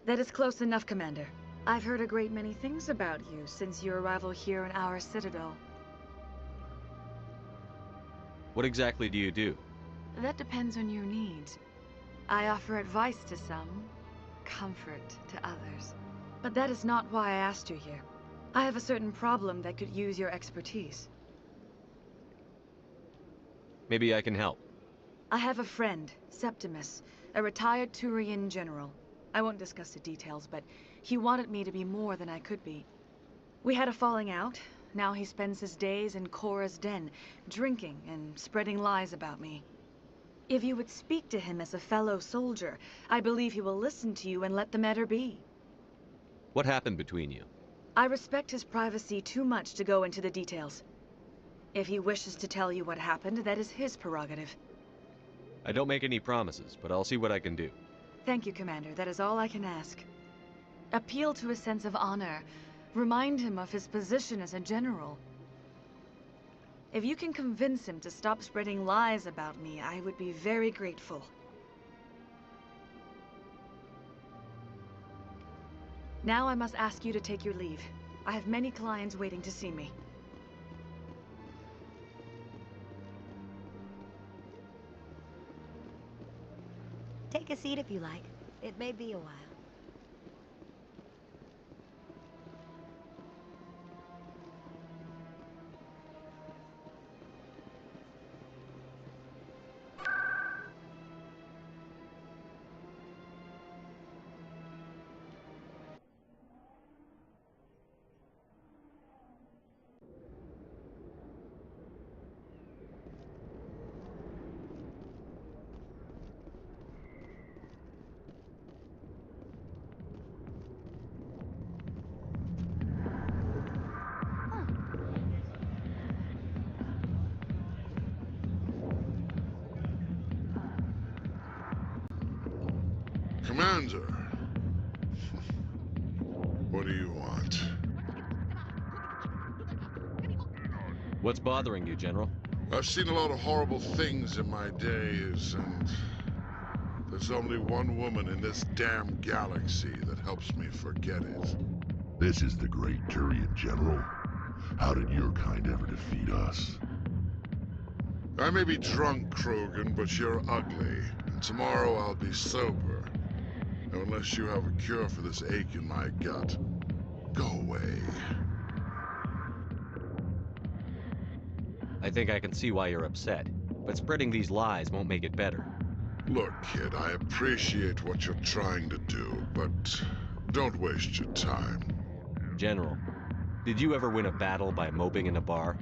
That is close enough, Commander. I've heard a great many things about you since your arrival here in our Citadel. What exactly do you do? That depends on your needs. I offer advice to some, comfort to others. But that is not why I asked you here. I have a certain problem that could use your expertise. Maybe I can help. I have a friend, Septimus, a retired Turian general. I won't discuss the details, but he wanted me to be more than I could be. We had a falling out. Now he spends his days in Korra's den, drinking and spreading lies about me. If you would speak to him as a fellow soldier, I believe he will listen to you and let the matter be. What happened between you? I respect his privacy too much to go into the details. If he wishes to tell you what happened, that is his prerogative. I don't make any promises, but I'll see what I can do. Thank you, Commander. That is all I can ask. Appeal to his sense of honor. Remind him of his position as a general. If you can convince him to stop spreading lies about me, I would be very grateful. Now I must ask you to take your leave. I have many clients waiting to see me. Take a seat if you like. It may be a while. Commander, what do you want? What's bothering you, General? I've seen a lot of horrible things in my days, and there's only one woman in this damn galaxy that helps me forget it. This is the great Turian General. How did your kind ever defeat us? I may be drunk, Krogan, but you're ugly. And tomorrow I'll be sober. Unless you have a cure for this ache in my gut. Go away. I think I can see why you're upset, but spreading these lies won't make it better. Look, kid, I appreciate what you're trying to do, but don't waste your time. General, did you ever win a battle by moping in a bar?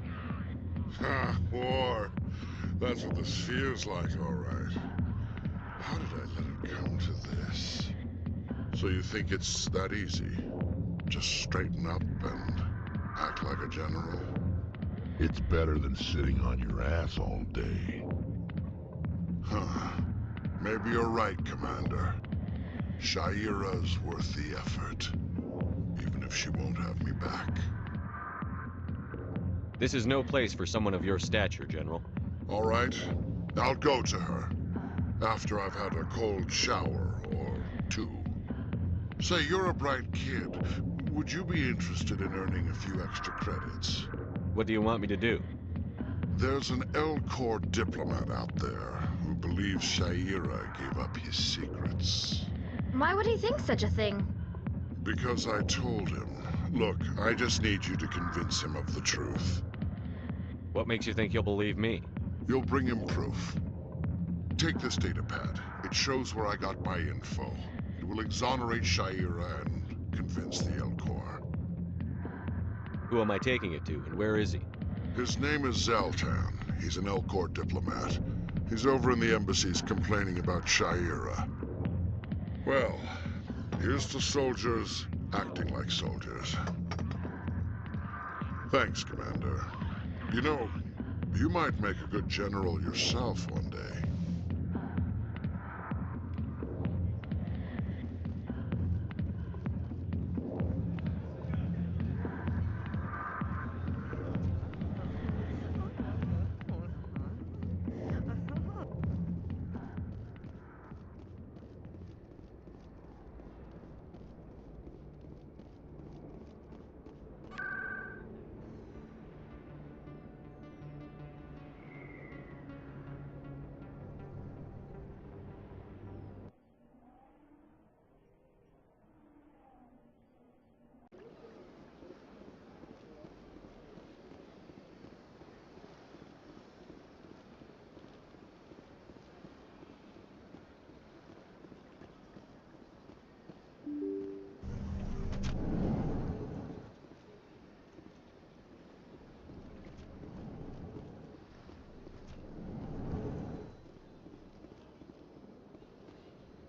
Ha, war. That's what this feels like, all right. How did I let it come to this? So you think it's that easy? Just straighten up and act like a general? It's better than sitting on your ass all day. Huh. Maybe you're right, Commander. Shaira's worth the effort. Even if she won't have me back. This is no place for someone of your stature, General. All right. I'll go to her. After I've had a cold shower, or two. Say, you're a bright kid. Would you be interested in earning a few extra credits? What do you want me to do? There's an L-Corps diplomat out there who believes Shaira gave up his secrets. Why would he think such a thing? Because I told him. Look, I just need you to convince him of the truth. What makes you think he'll believe me? You'll bring him proof. Take this datapad. It shows where I got my info. It will exonerate Shaira and convince the L-Corps. Who am I taking it to, and where is he? His name is Zoltan. He's an Elcor diplomat. He's over in the embassies complaining about Sha'ira. Well, here's to soldiers acting like soldiers. Thanks, Commander. You know, you might make a good general yourself one day.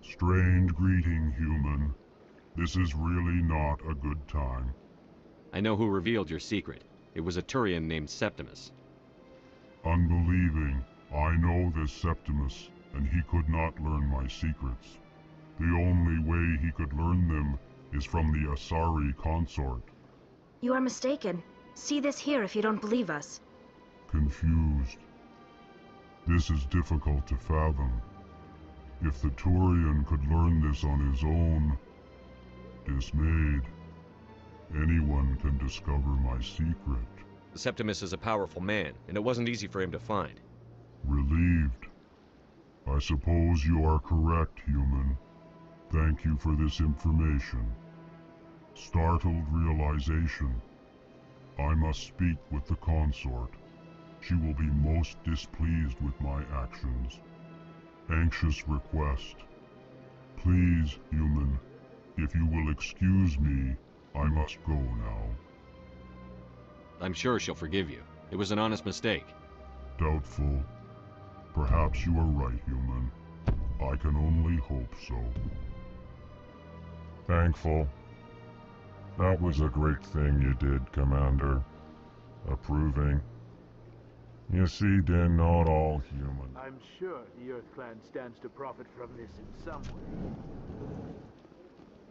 Strange greeting, human. This is really not a good time. I know who revealed your secret. It was a Turian named Septimus. Unbelieving, I know this Septimus, and he could not learn my secrets. The only way he could learn them is from the Asari consort. You are mistaken. See this here if you don't believe us. Confused. This is difficult to fathom. If the Turian could learn this on his own, dismayed, anyone can discover my secret. Septimus is a powerful man, and it wasn't easy for him to find. Relieved. I suppose you are correct, human. Thank you for this information. Startled realization. I must speak with the consort. She will be most displeased with my actions. Anxious request. Please, human, if you will excuse me, I must go now. I'm sure she'll forgive you. It was an honest mistake. Doubtful. Perhaps you are right, human. I can only hope so. Thankful. That was a great thing you did, Commander. Approving. You see, they're not all human. I'm sure the Earth Clan stands to profit from this in some way.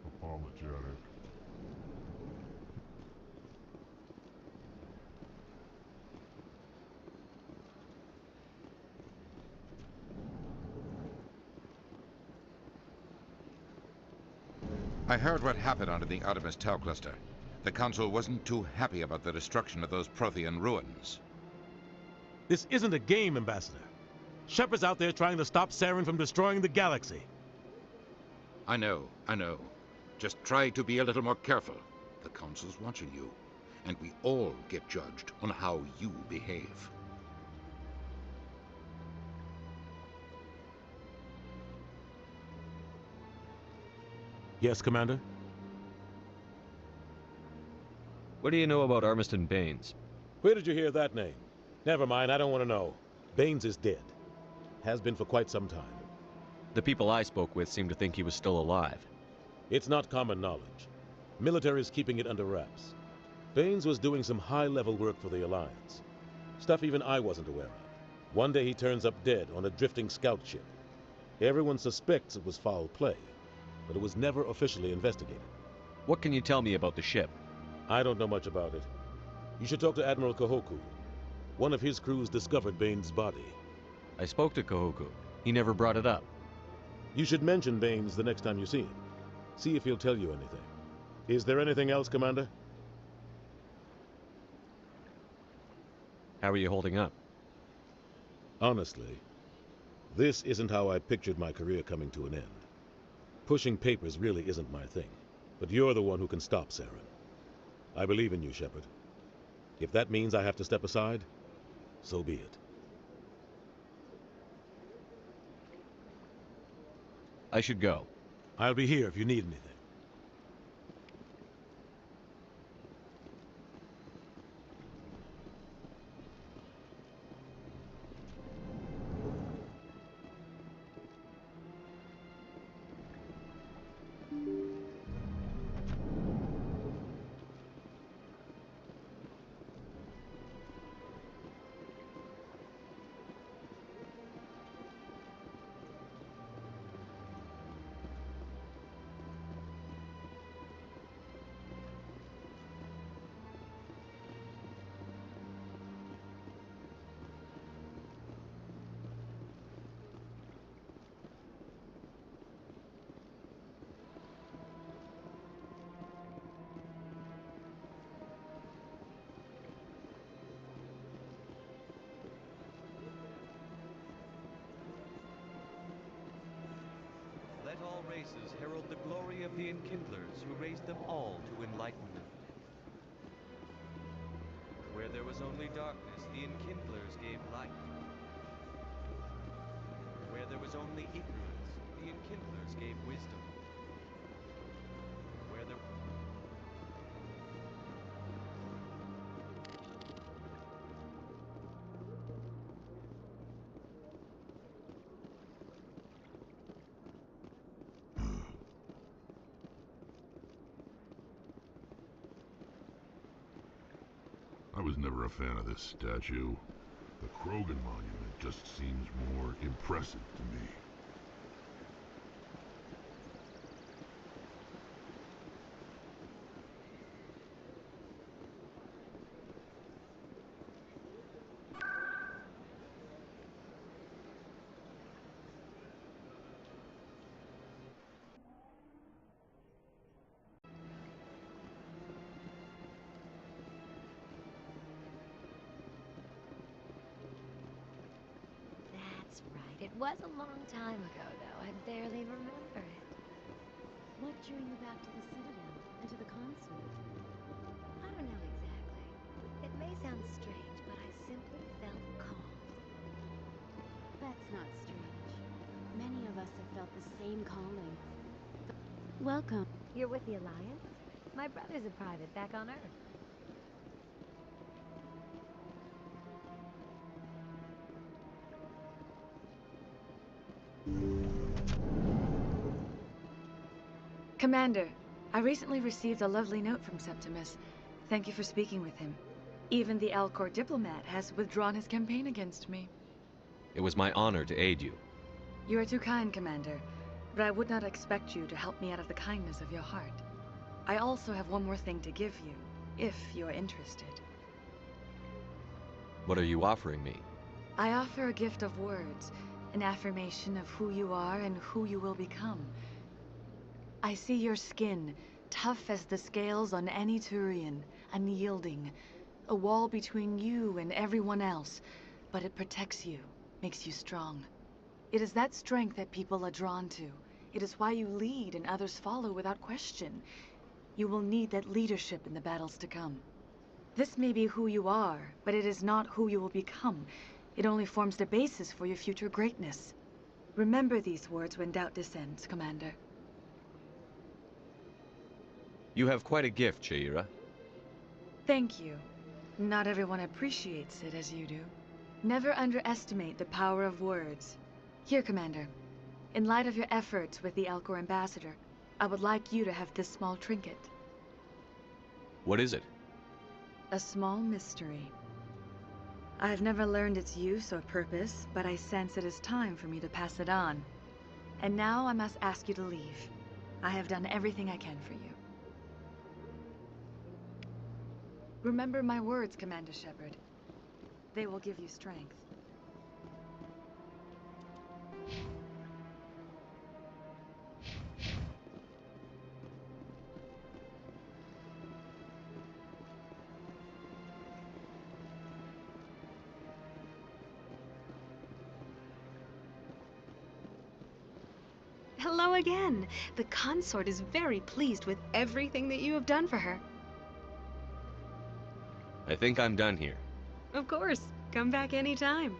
Apologetic. I heard what happened under the Artemis Tau cluster. The Council wasn't too happy about the destruction of those Prothean ruins. This isn't a game, Ambassador. Shepard's out there trying to stop Saren from destroying the galaxy. I know. Just try to be a little more careful. The Council's watching you, and we all get judged on how you behave. Yes, Commander? What do you know about Armiston Baines? Where did you hear that name? Never mind, I don't want to know. Baines is dead. Has been for quite some time. The people I spoke with seem to think he was still alive. It's not common knowledge. Military's keeping it under wraps. Baines was doing some high-level work for the Alliance. Stuff even I wasn't aware of. One day he turns up dead on a drifting scout ship. Everyone suspects it was foul play, but it was never officially investigated. What can you tell me about the ship? I don't know much about it. You should talk to Admiral Kahoku. One of his crews discovered Baines' body. I spoke to Kahoku. He never brought it up. You should mention Baines the next time you see him. See if he'll tell you anything. Is there anything else, Commander? How are you holding up? Honestly, this isn't how I pictured my career coming to an end. Pushing papers really isn't my thing, but you're the one who can stop Saren. I believe in you, Shepard. If that means I have to step aside, so be it. I should go. I'll be here if you need anything. races herald the glory of the Enkindlers who raised them all to enlightenment. Where there was only darkness, the Enkindlers gave light. Where there was only ignorance, the Enkindlers gave wisdom. Where there... I was never a fan of this statue. The Krogan monument just seems more impressive to me. That's right. It was a long time ago, though. I barely remember it. What drew you back to the Citadel and to the console? I don't know exactly. It may sound strange, but I simply felt called. That's not strange. Many of us have felt the same calling. Welcome. You're with the Alliance? My brother's a private back on Earth. Commander, I recently received a lovely note from Septimus. Thank you for speaking with him. Even the Alcor diplomat has withdrawn his campaign against me. It was my honor to aid you. You are too kind, Commander, but I would not expect you to help me out of the kindness of your heart. I also have one more thing to give you, if you are interested. What are you offering me? I offer a gift of words, an affirmation of who you are and who you will become. I see your skin, tough as the scales on any Turian, unyielding, a wall between you and everyone else, but it protects you, makes you strong. It is that strength that people are drawn to. It is why you lead and others follow without question. You will need that leadership in the battles to come. This may be who you are, but it is not who you will become. It only forms the basis for your future greatness. Remember these words when doubt descends, Commander. You have quite a gift, Shaira. Thank you. Not everyone appreciates it as you do. Never underestimate the power of words. Here, Commander. In light of your efforts with the Alcor ambassador, I would like you to have this small trinket. What is it? A small mystery. I have never learned its use or purpose, but I sense it is time for me to pass it on. And now I must ask you to leave. I have done everything I can for you. Remember my words, Commander Shepard. They will give you strength. Hello again. The consort is very pleased with everything that you have done for her. I think I'm done here. Of course. Come back anytime.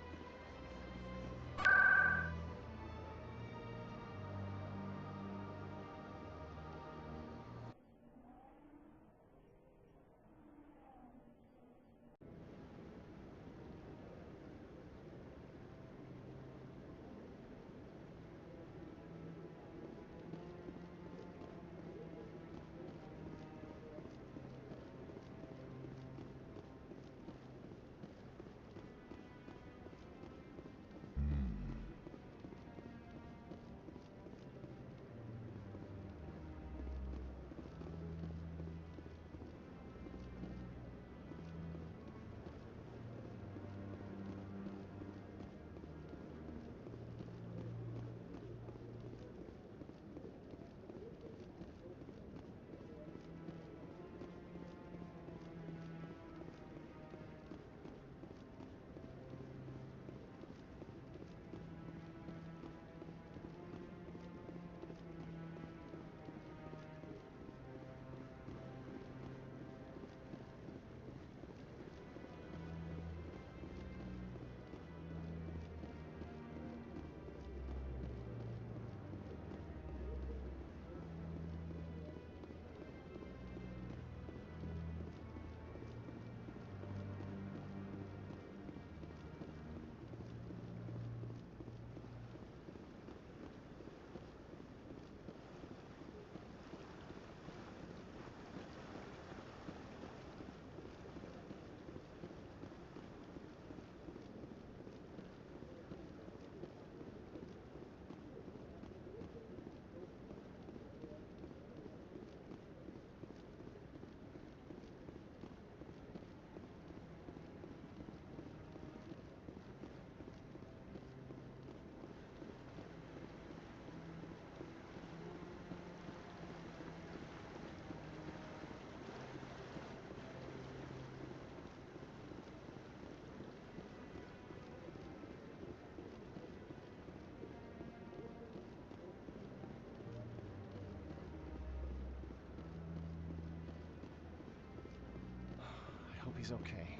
Everything's okay.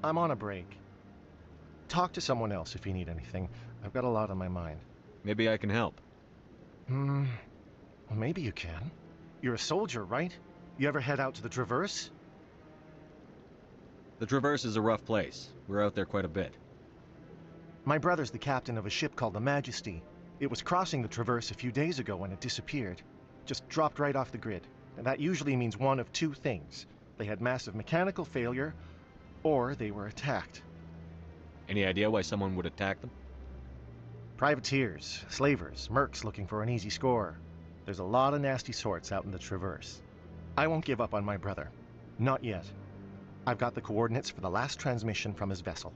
I'm on a break. Talk to someone else if you need anything. I've got a lot on my mind. Maybe I can help. Well, maybe you can. You're a soldier, right? You ever head out to the Traverse? The Traverse is a rough place. We're out there quite a bit. My brother's the captain of a ship called the Majesty. It was crossing the Traverse a few days ago when it disappeared. Just dropped right off the grid. And that usually means one of two things. They had massive mechanical failure, or they were attacked. Any idea why someone would attack them? Privateers, slavers, mercs looking for an easy score. There's a lot of nasty sorts out in the Traverse. I won't give up on my brother. Not yet. I've got the coordinates for the last transmission from his vessel.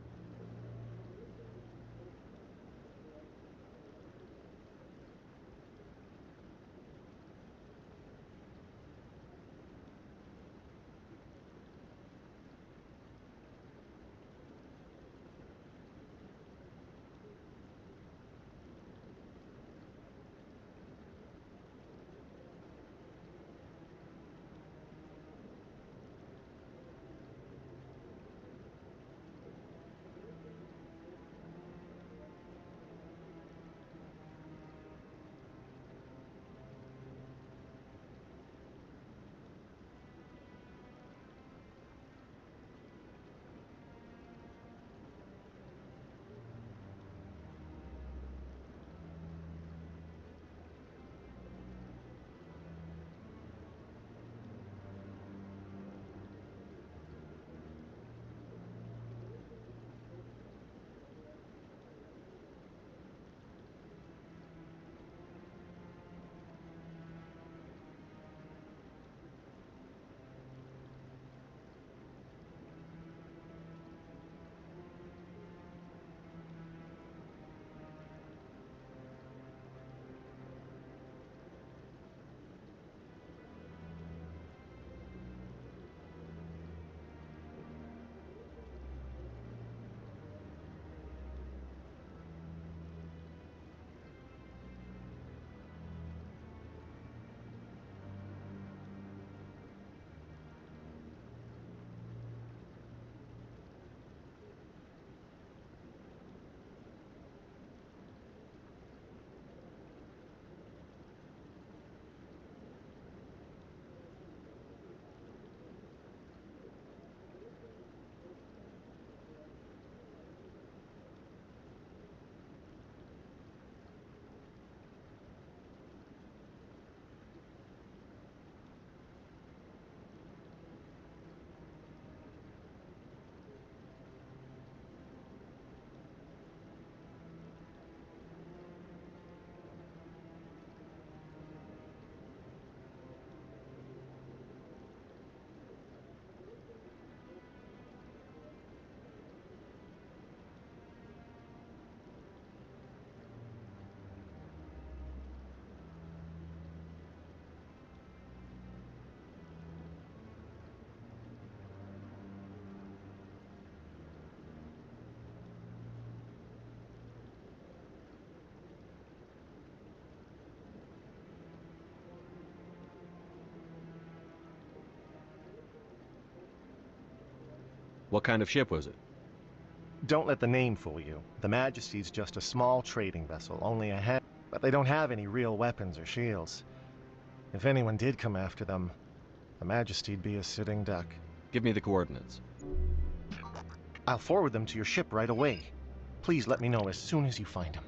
What kind of ship was it? Don't let the name fool you. The Majesty's just a small trading vessel, only a head, but they don't have any real weapons or shields. If anyone did come after them, the Majesty'd be a sitting duck. Give me the coordinates. I'll forward them to your ship right away. Please let me know as soon as you find them.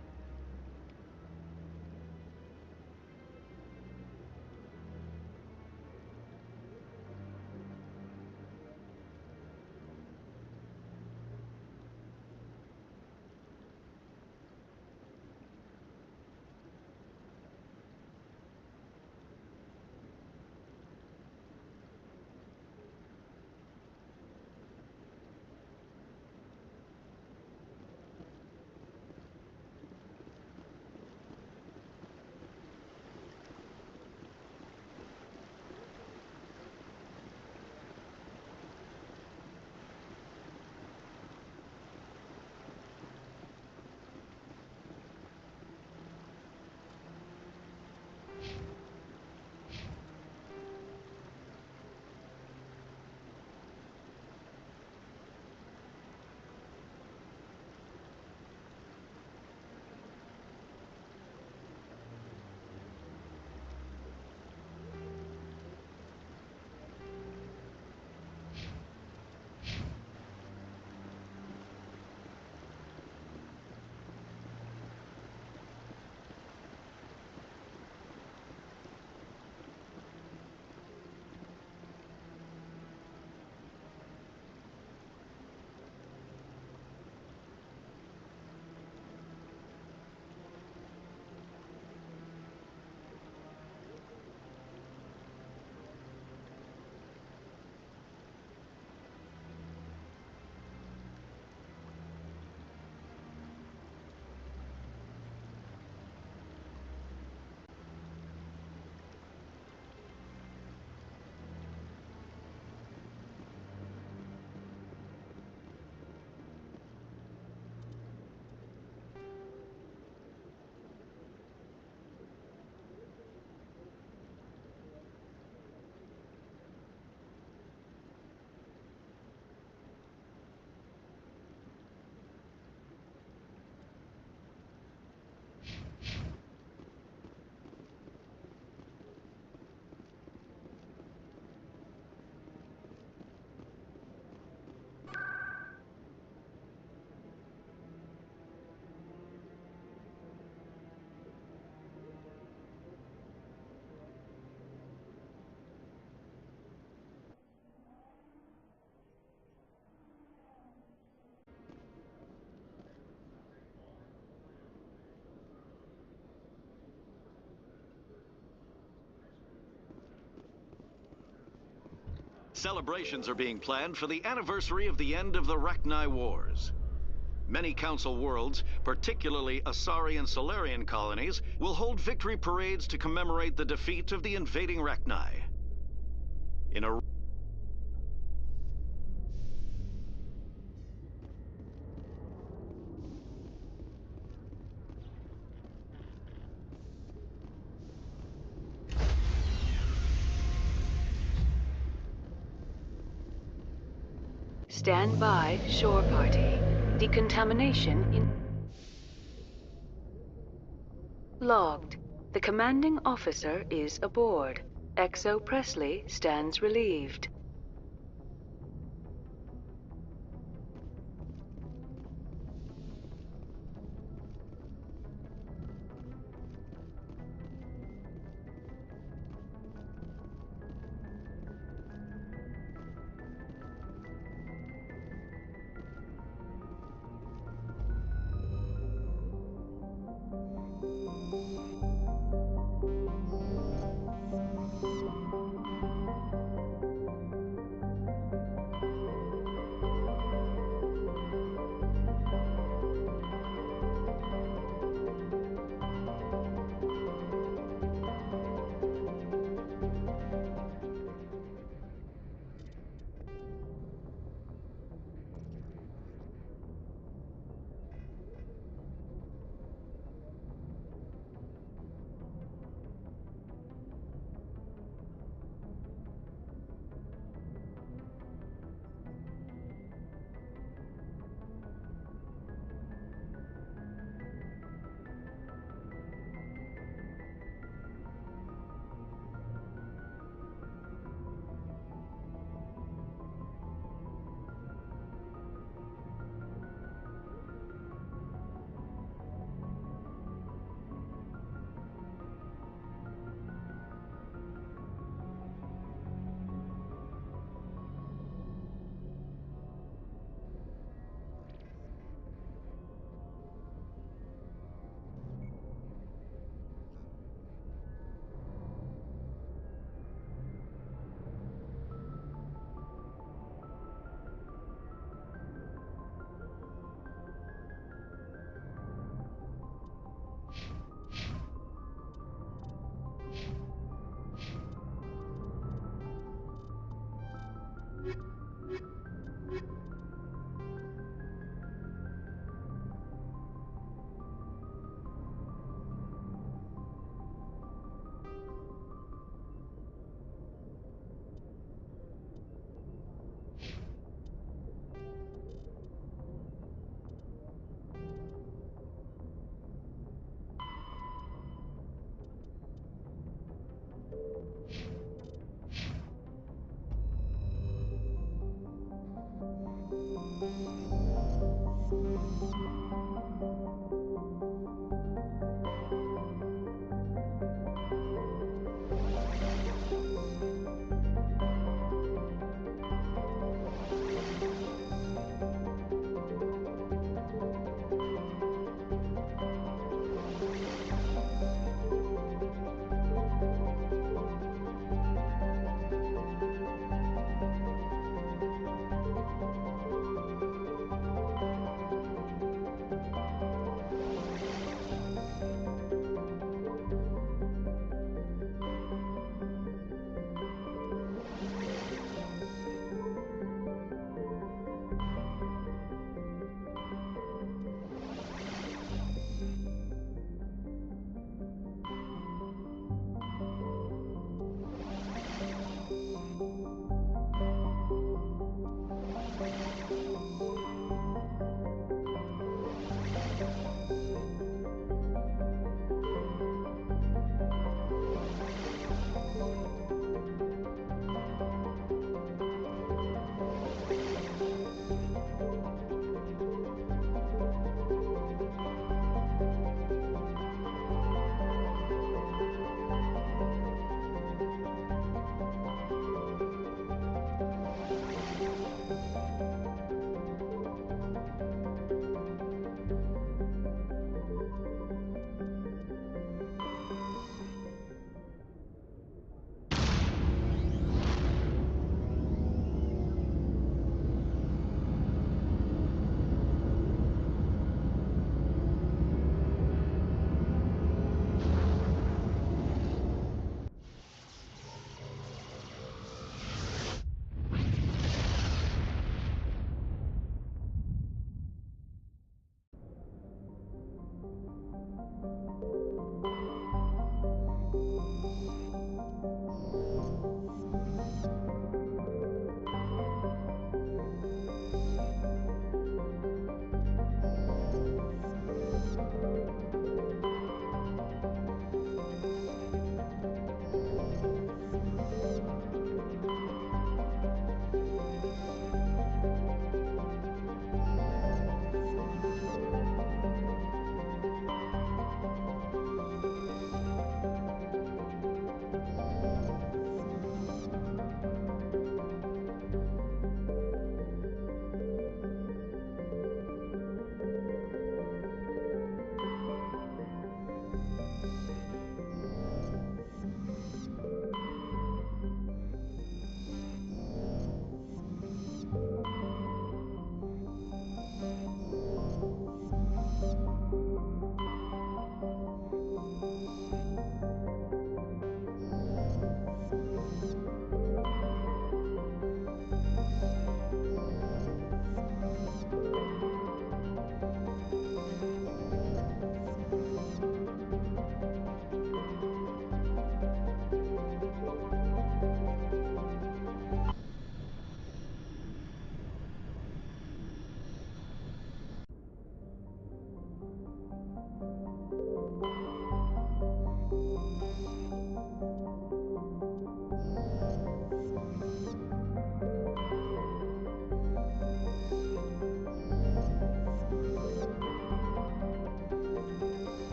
Celebrations are being planned for the anniversary of the end of the Rachni Wars. Many Council worlds, particularly Asari and Solarian colonies, will hold victory parades to commemorate the defeat of the invading Rachni. In a Stand by, shore party. Decontamination in... Logged. The commanding officer is aboard. XO Presley stands relieved.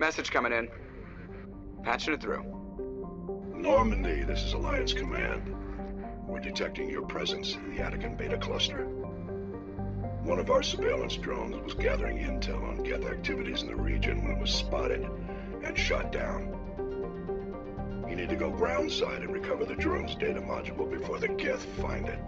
Message coming in. Patching it through. Normandy, this is Alliance Command. We're detecting your presence in the Attican Beta Cluster. One of our surveillance drones was gathering intel on Geth activities in the region when it was spotted and shot down. You need to go groundside and recover the drone's data module before the Geth find it.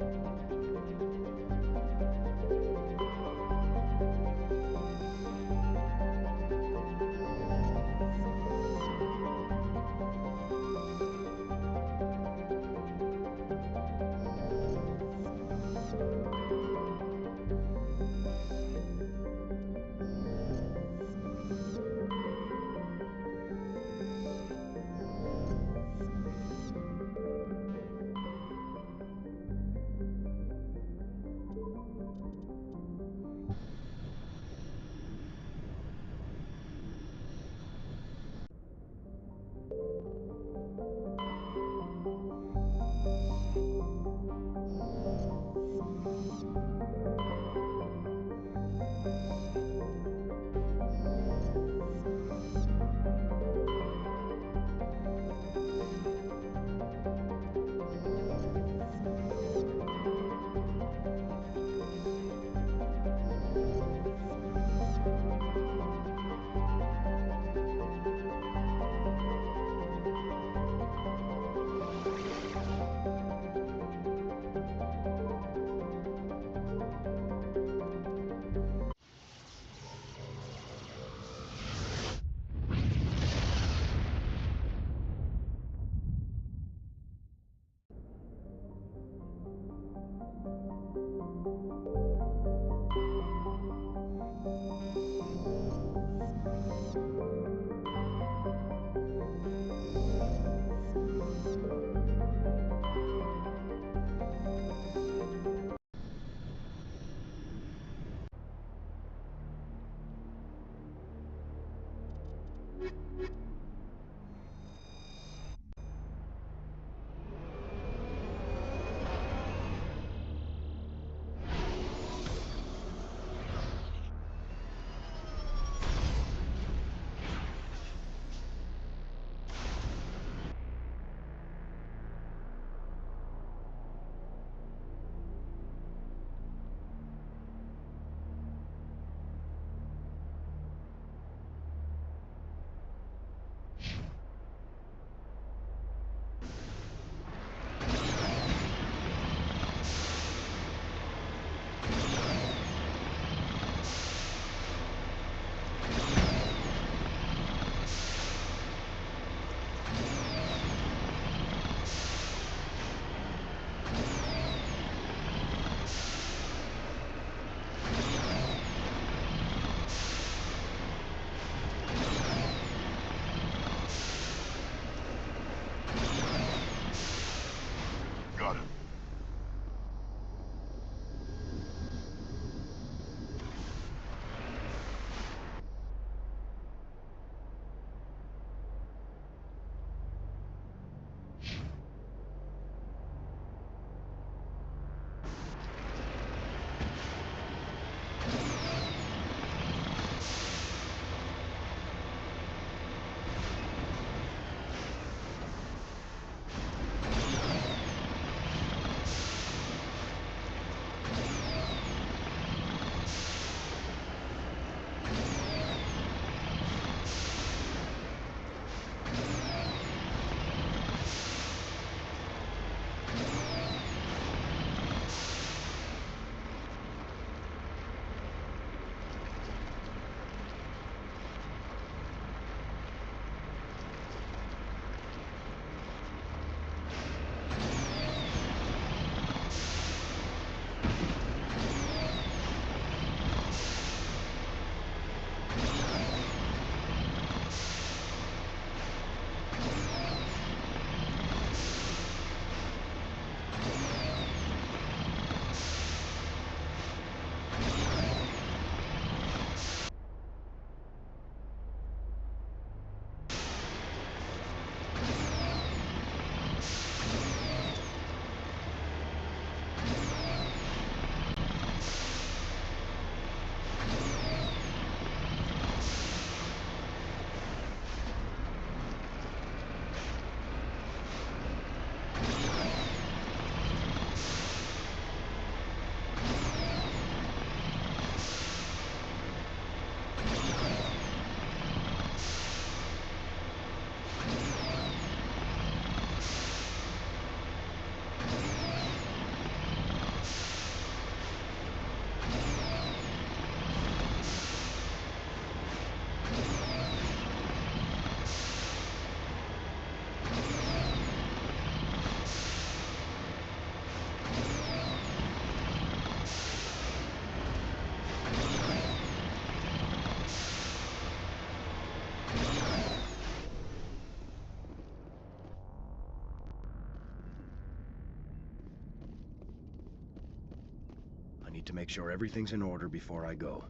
need to make sure everything's in order before I go.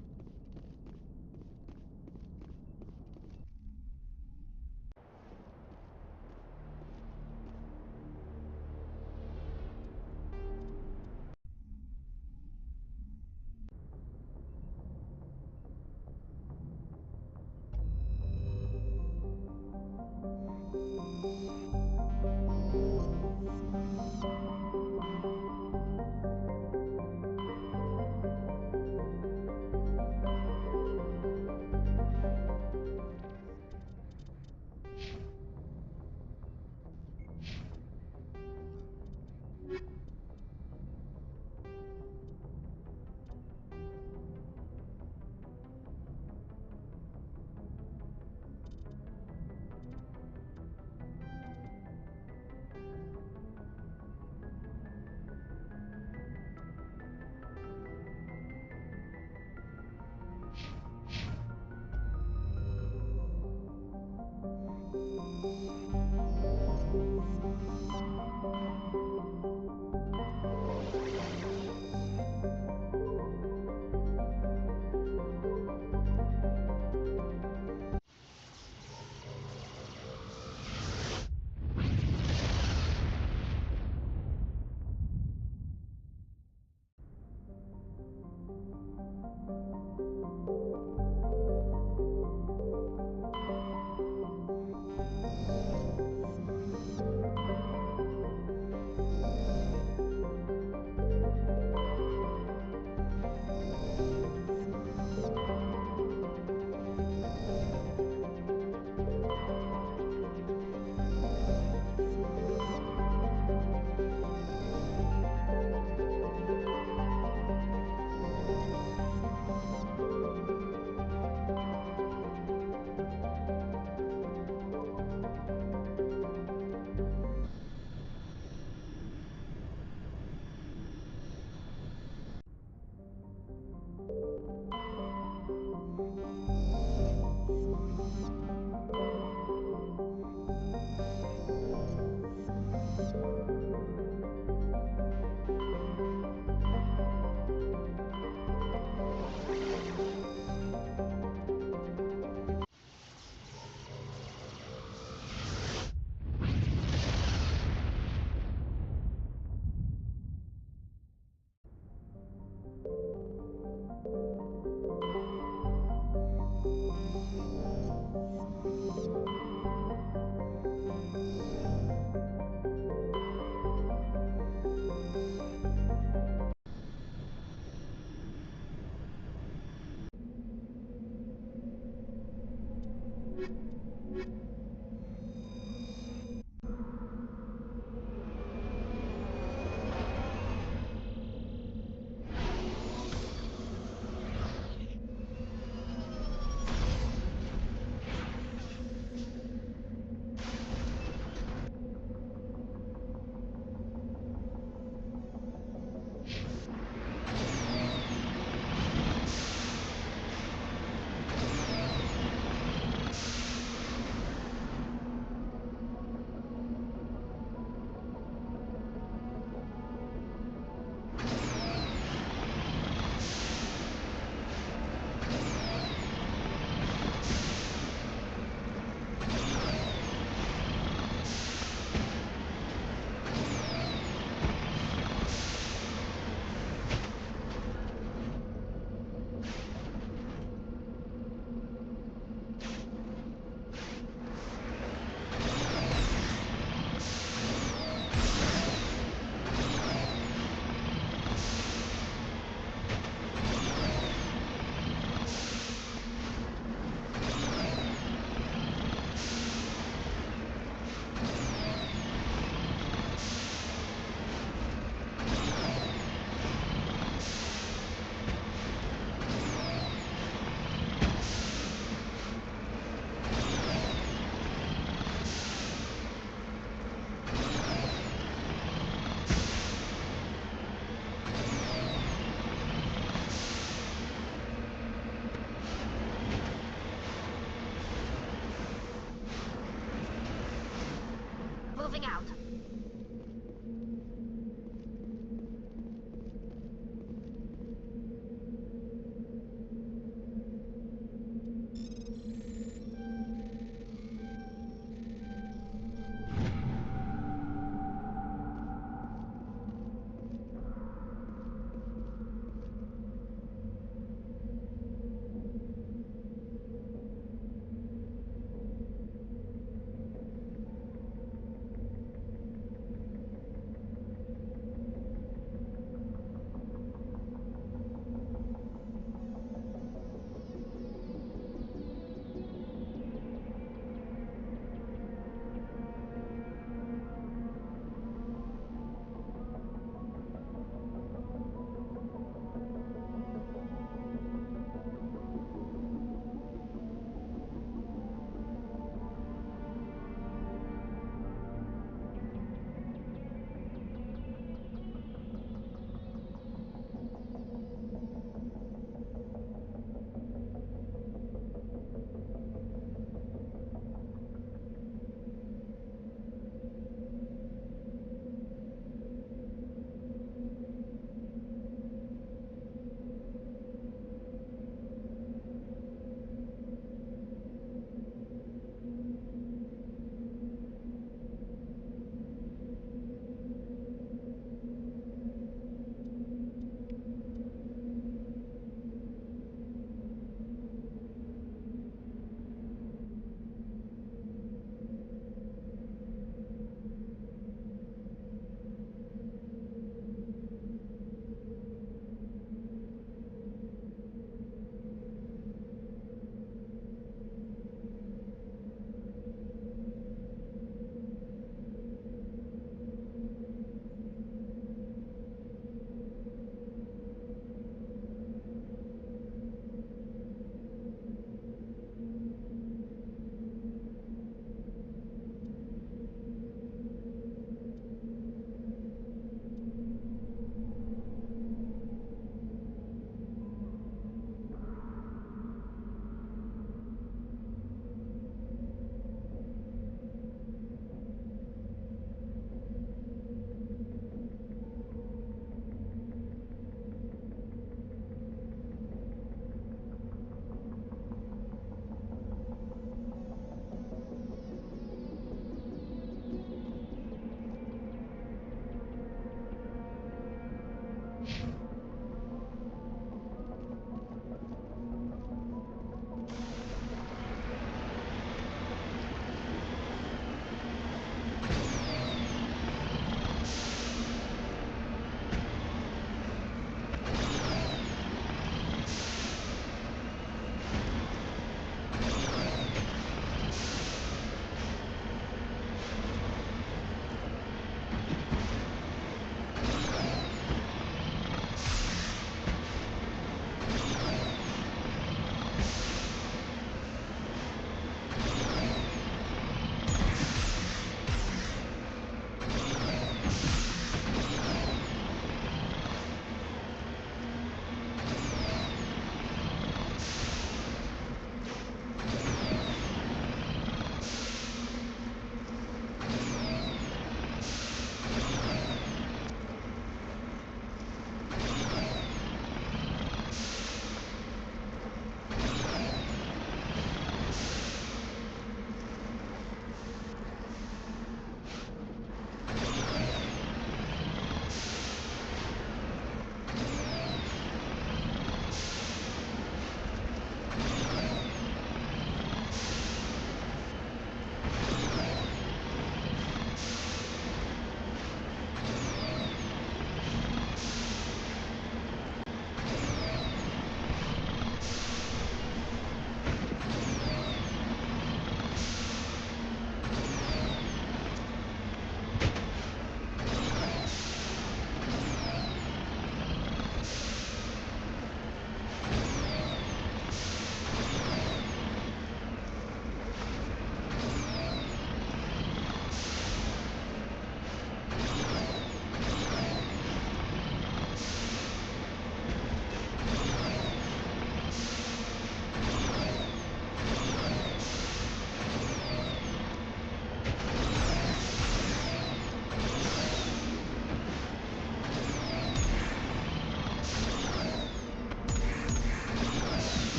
Moving out.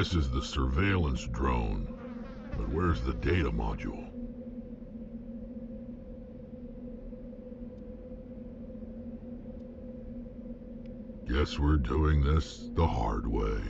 This is the surveillance drone, but where's the data module? Guess we're doing this the hard way.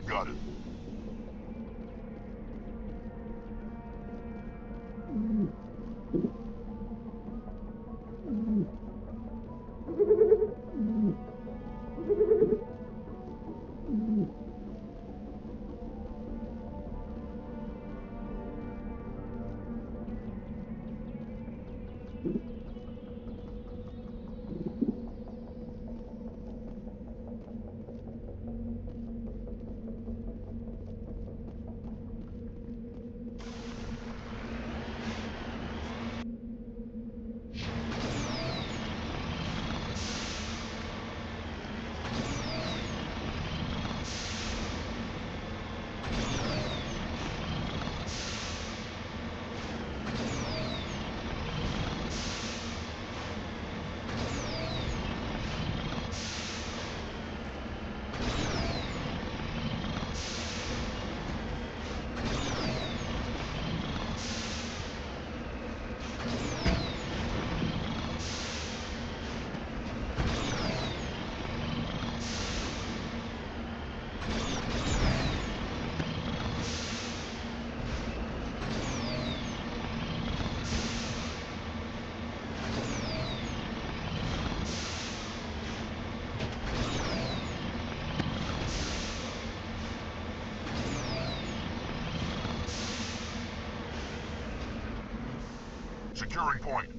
Got it. Securing point.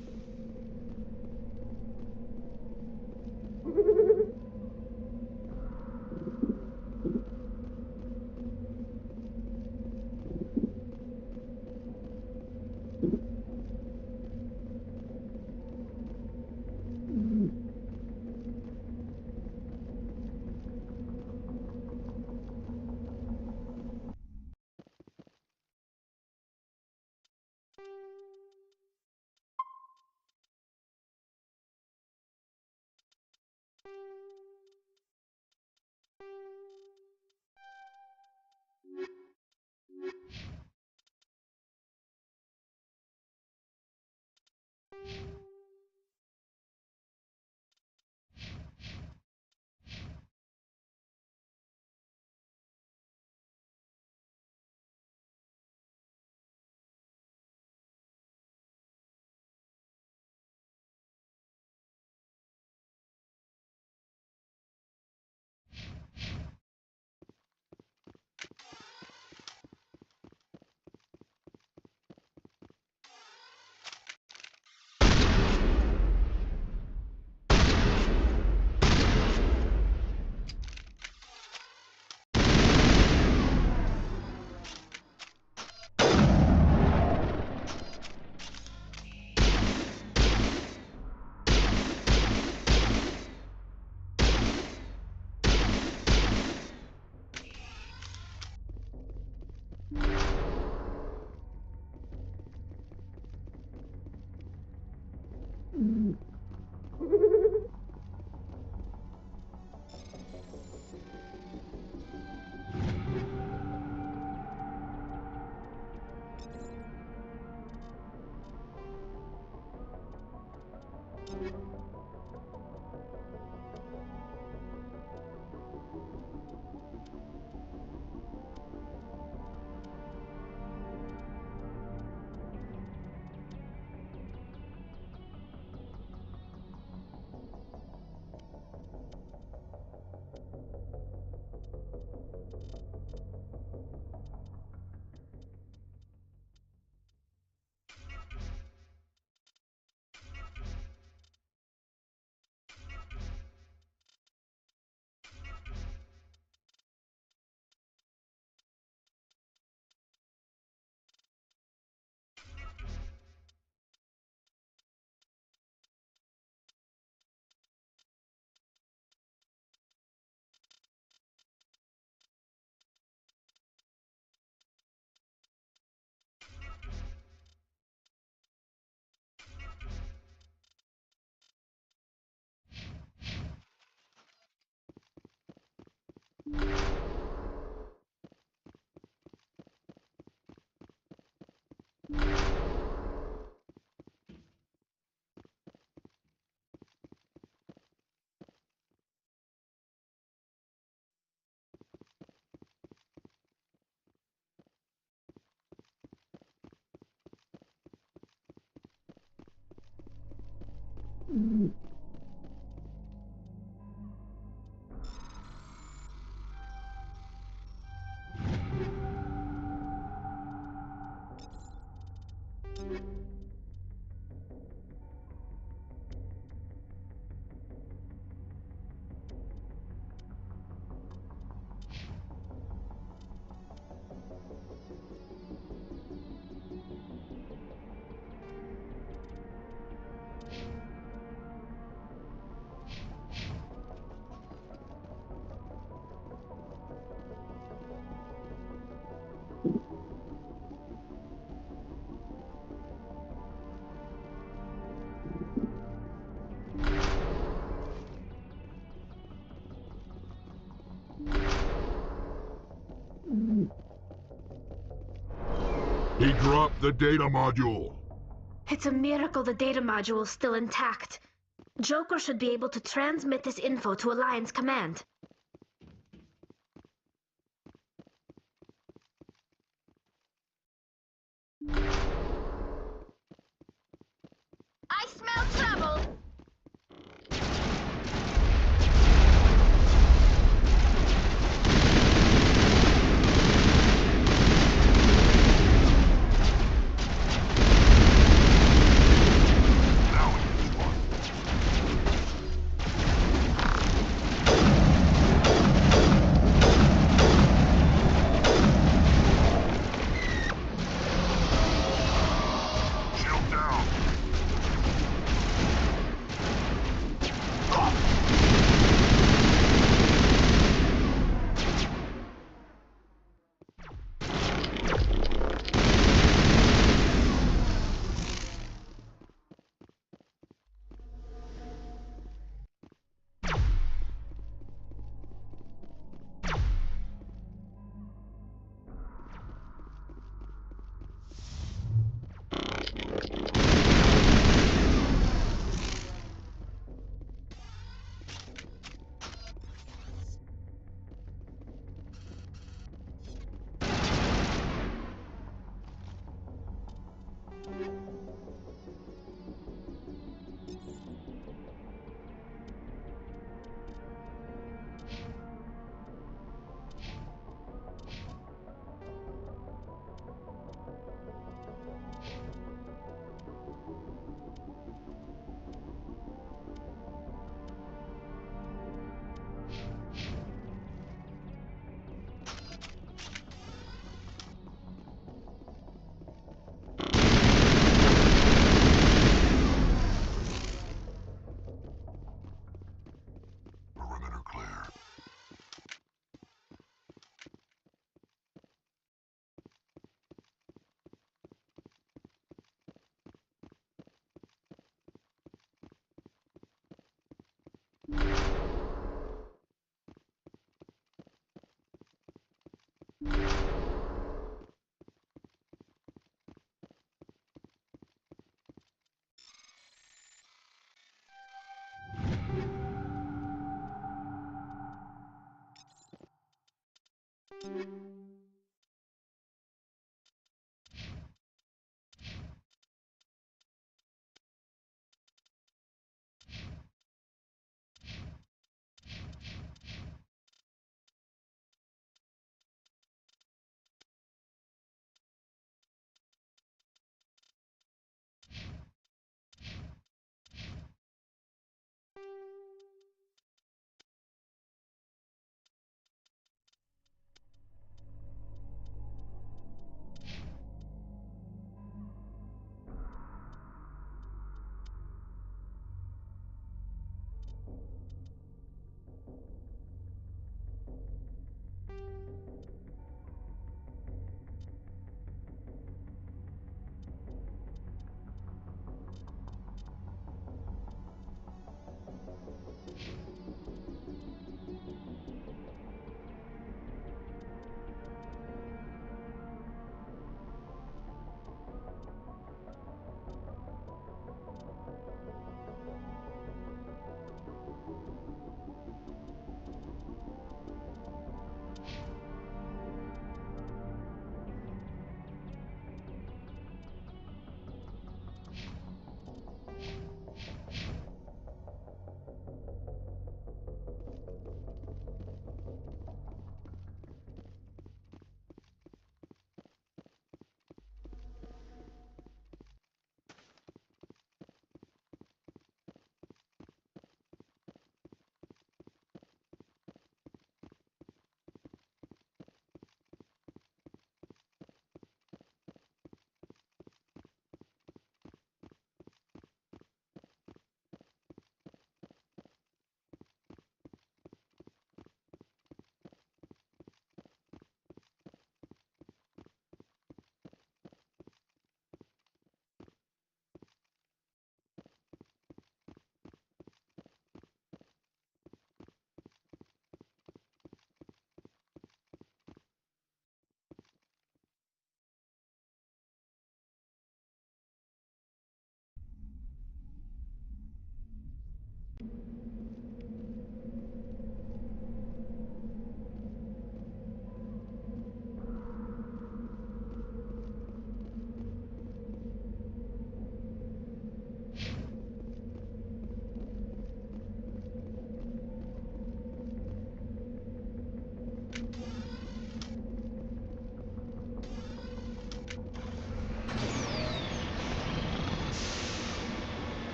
He dropped the data module. It's a miracle the data module is still intact. Joker should be able to transmit this info to Alliance Command. I smell trouble!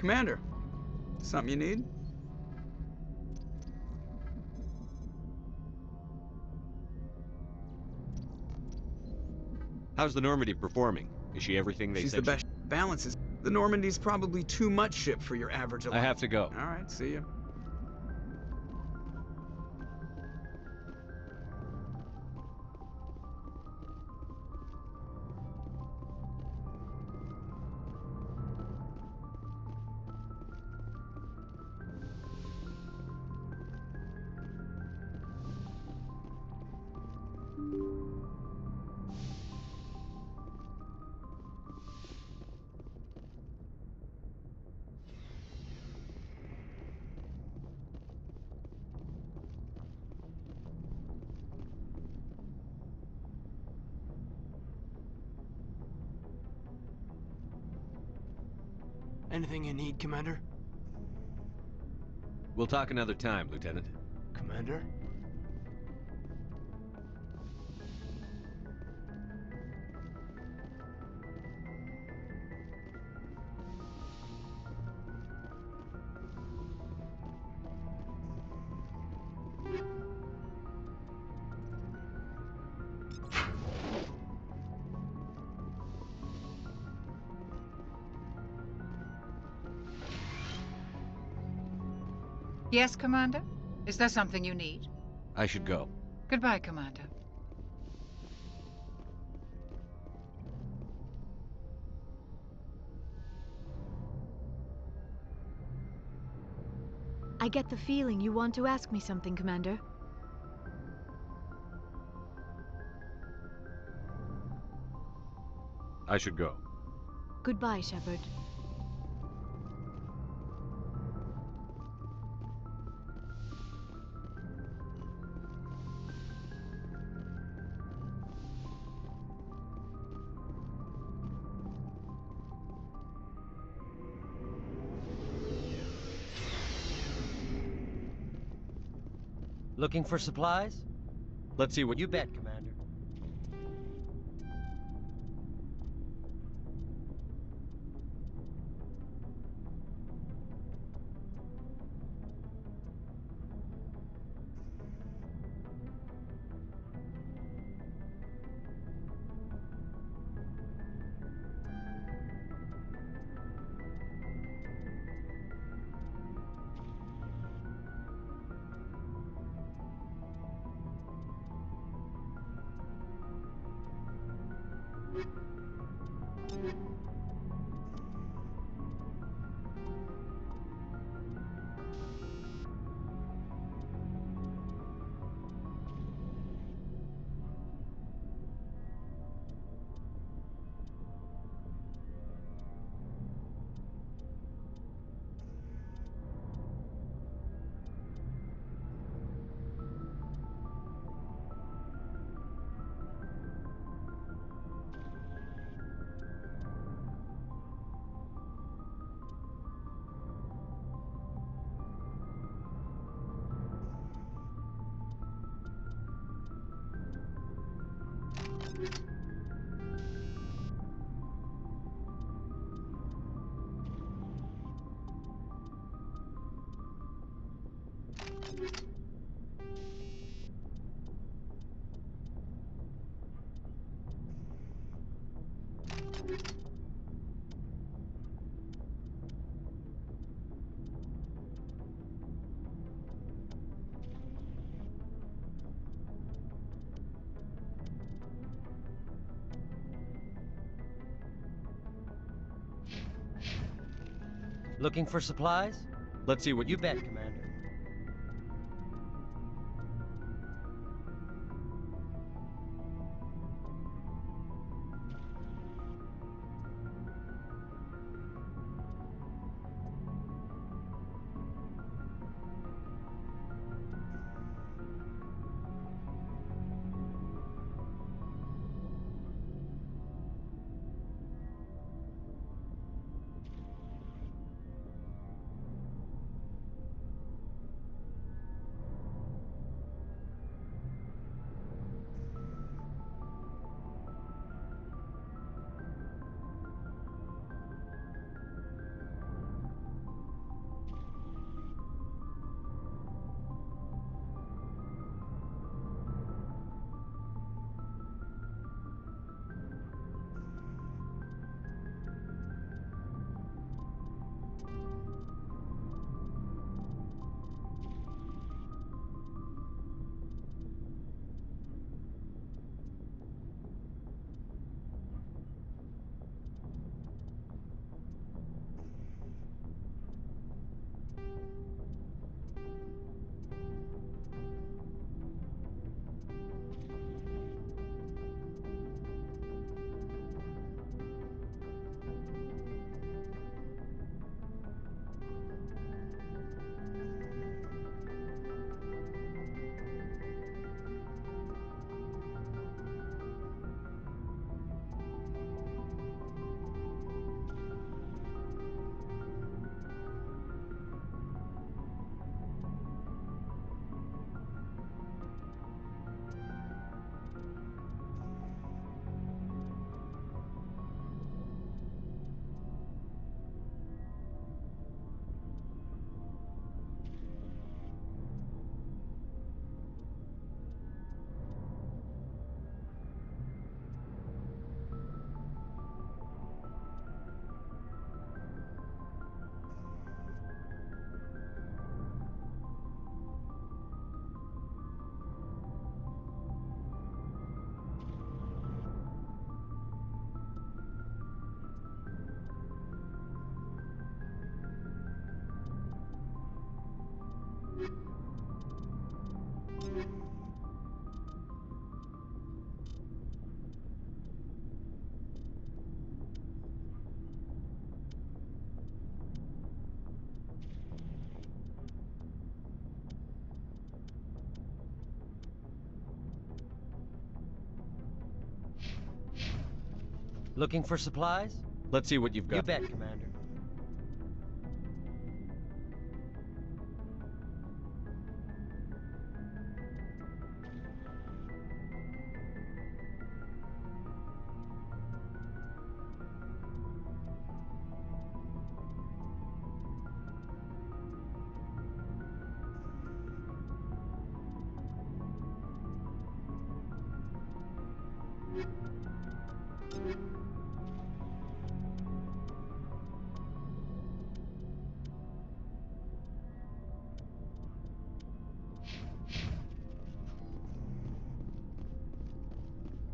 Commander, something you need? How's the Normandy performing? Is she everything they She's said the best. Balances. The Normandy's probably too much ship for your average I have to go. All right, see ya. Anything you need, Commander? We'll talk another time, Lieutenant. Commander? Yes, Commander? Is there something you need? I should go. Goodbye, Commander. I get the feeling you want to ask me something, Commander. I should go. Goodbye, Shepard. Looking for supplies? Let's see what you bet, Commander. Looking for supplies? Let's see what you bet, Commander. Looking for supplies? Let's see what you've got. You bet, Commander.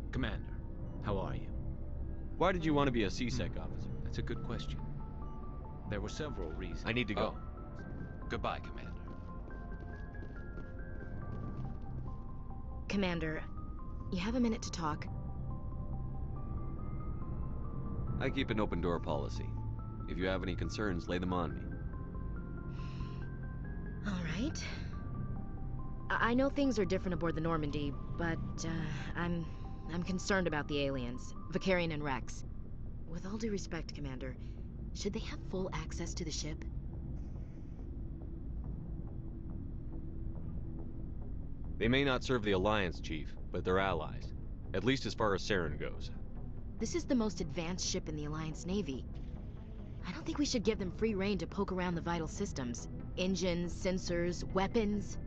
Commander, how are you? Why did you want to be a C-Sec officer? That's a good question. There were several reasons. I need to go. Goodbye, Commander. Commander, you have a minute to talk? I keep an open door policy. If you have any concerns, lay them on me. All right. I know things are different aboard the Normandy, but I'm concerned about the aliens, Vicarian and Rex. With all due respect, Commander, should they have full access to the ship? They may not serve the Alliance, Chief, but they're allies. At least as far as Saren goes. This is the most advanced ship in the Alliance Navy. I don't think we should give them free rein to poke around the vital systems. Engines, sensors, weapons.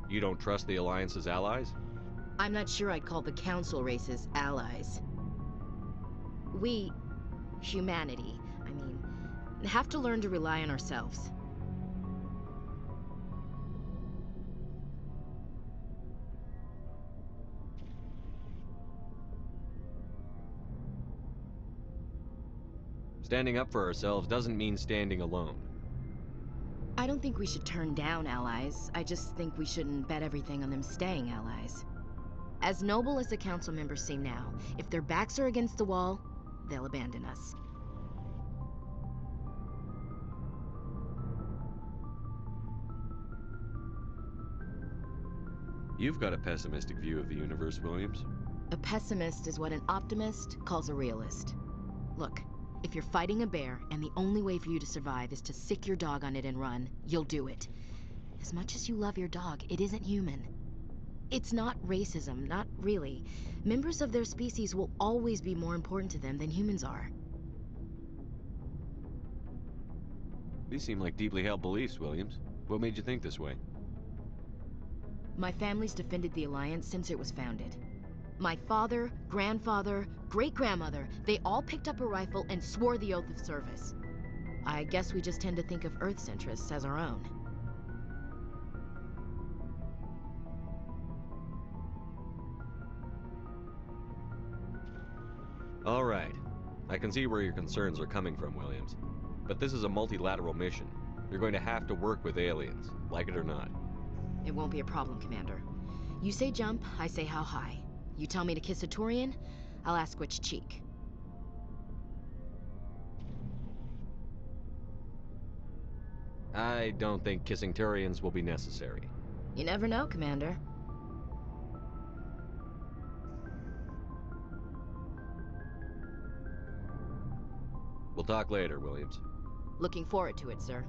You don't trust the Alliance's allies? I'm not sure I'd call the Council races allies. We, humanity, have to learn to rely on ourselves. Standing up for ourselves doesn't mean standing alone. I don't think we should turn down allies. I just think we shouldn't bet everything on them staying allies. As noble as the Council members seem now, if their backs are against the wall, they'll abandon us. You've got a pessimistic view of the universe, Williams. A pessimist is what an optimist calls a realist. Look, if you're fighting a bear and the only way for you to survive is to sick your dog on it and run, you'll do it. As much as you love your dog, it isn't human. It's not racism, not really. Members of their species will always be more important to them than humans are. These seem like deeply held beliefs, Williams. What made you think this way? My family's defended the Alliance since it was founded. My father, grandfather, great-grandmother, they all picked up a rifle and swore the oath of service. I guess we just tend to think of Earth's interests as our own. All right. I can see where your concerns are coming from, Williams. But this is a multilateral mission. You're going to have to work with aliens, like it or not. It won't be a problem, Commander. You say jump, I say how high. You tell me to kiss a Turian, I'll ask which cheek. I don't think kissing Turians will be necessary. You never know, Commander. We'll talk later, Williams. Looking forward to it, sir.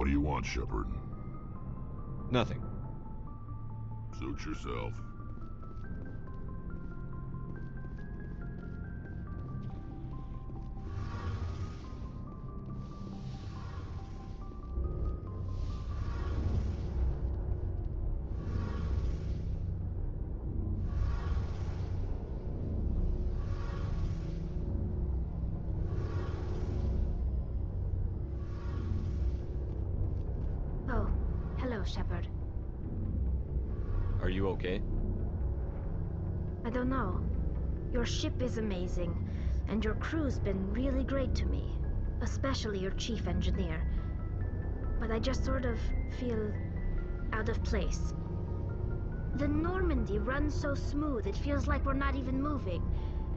What do you want, Shepard? Nothing. Suit yourself. Oh, hello, Shepard. Are you okay? I don't know. Your ship is amazing, and your crew's been really great to me, especially your chief engineer. But I just sort of feel out of place. The Normandy runs so smooth, it feels like we're not even moving.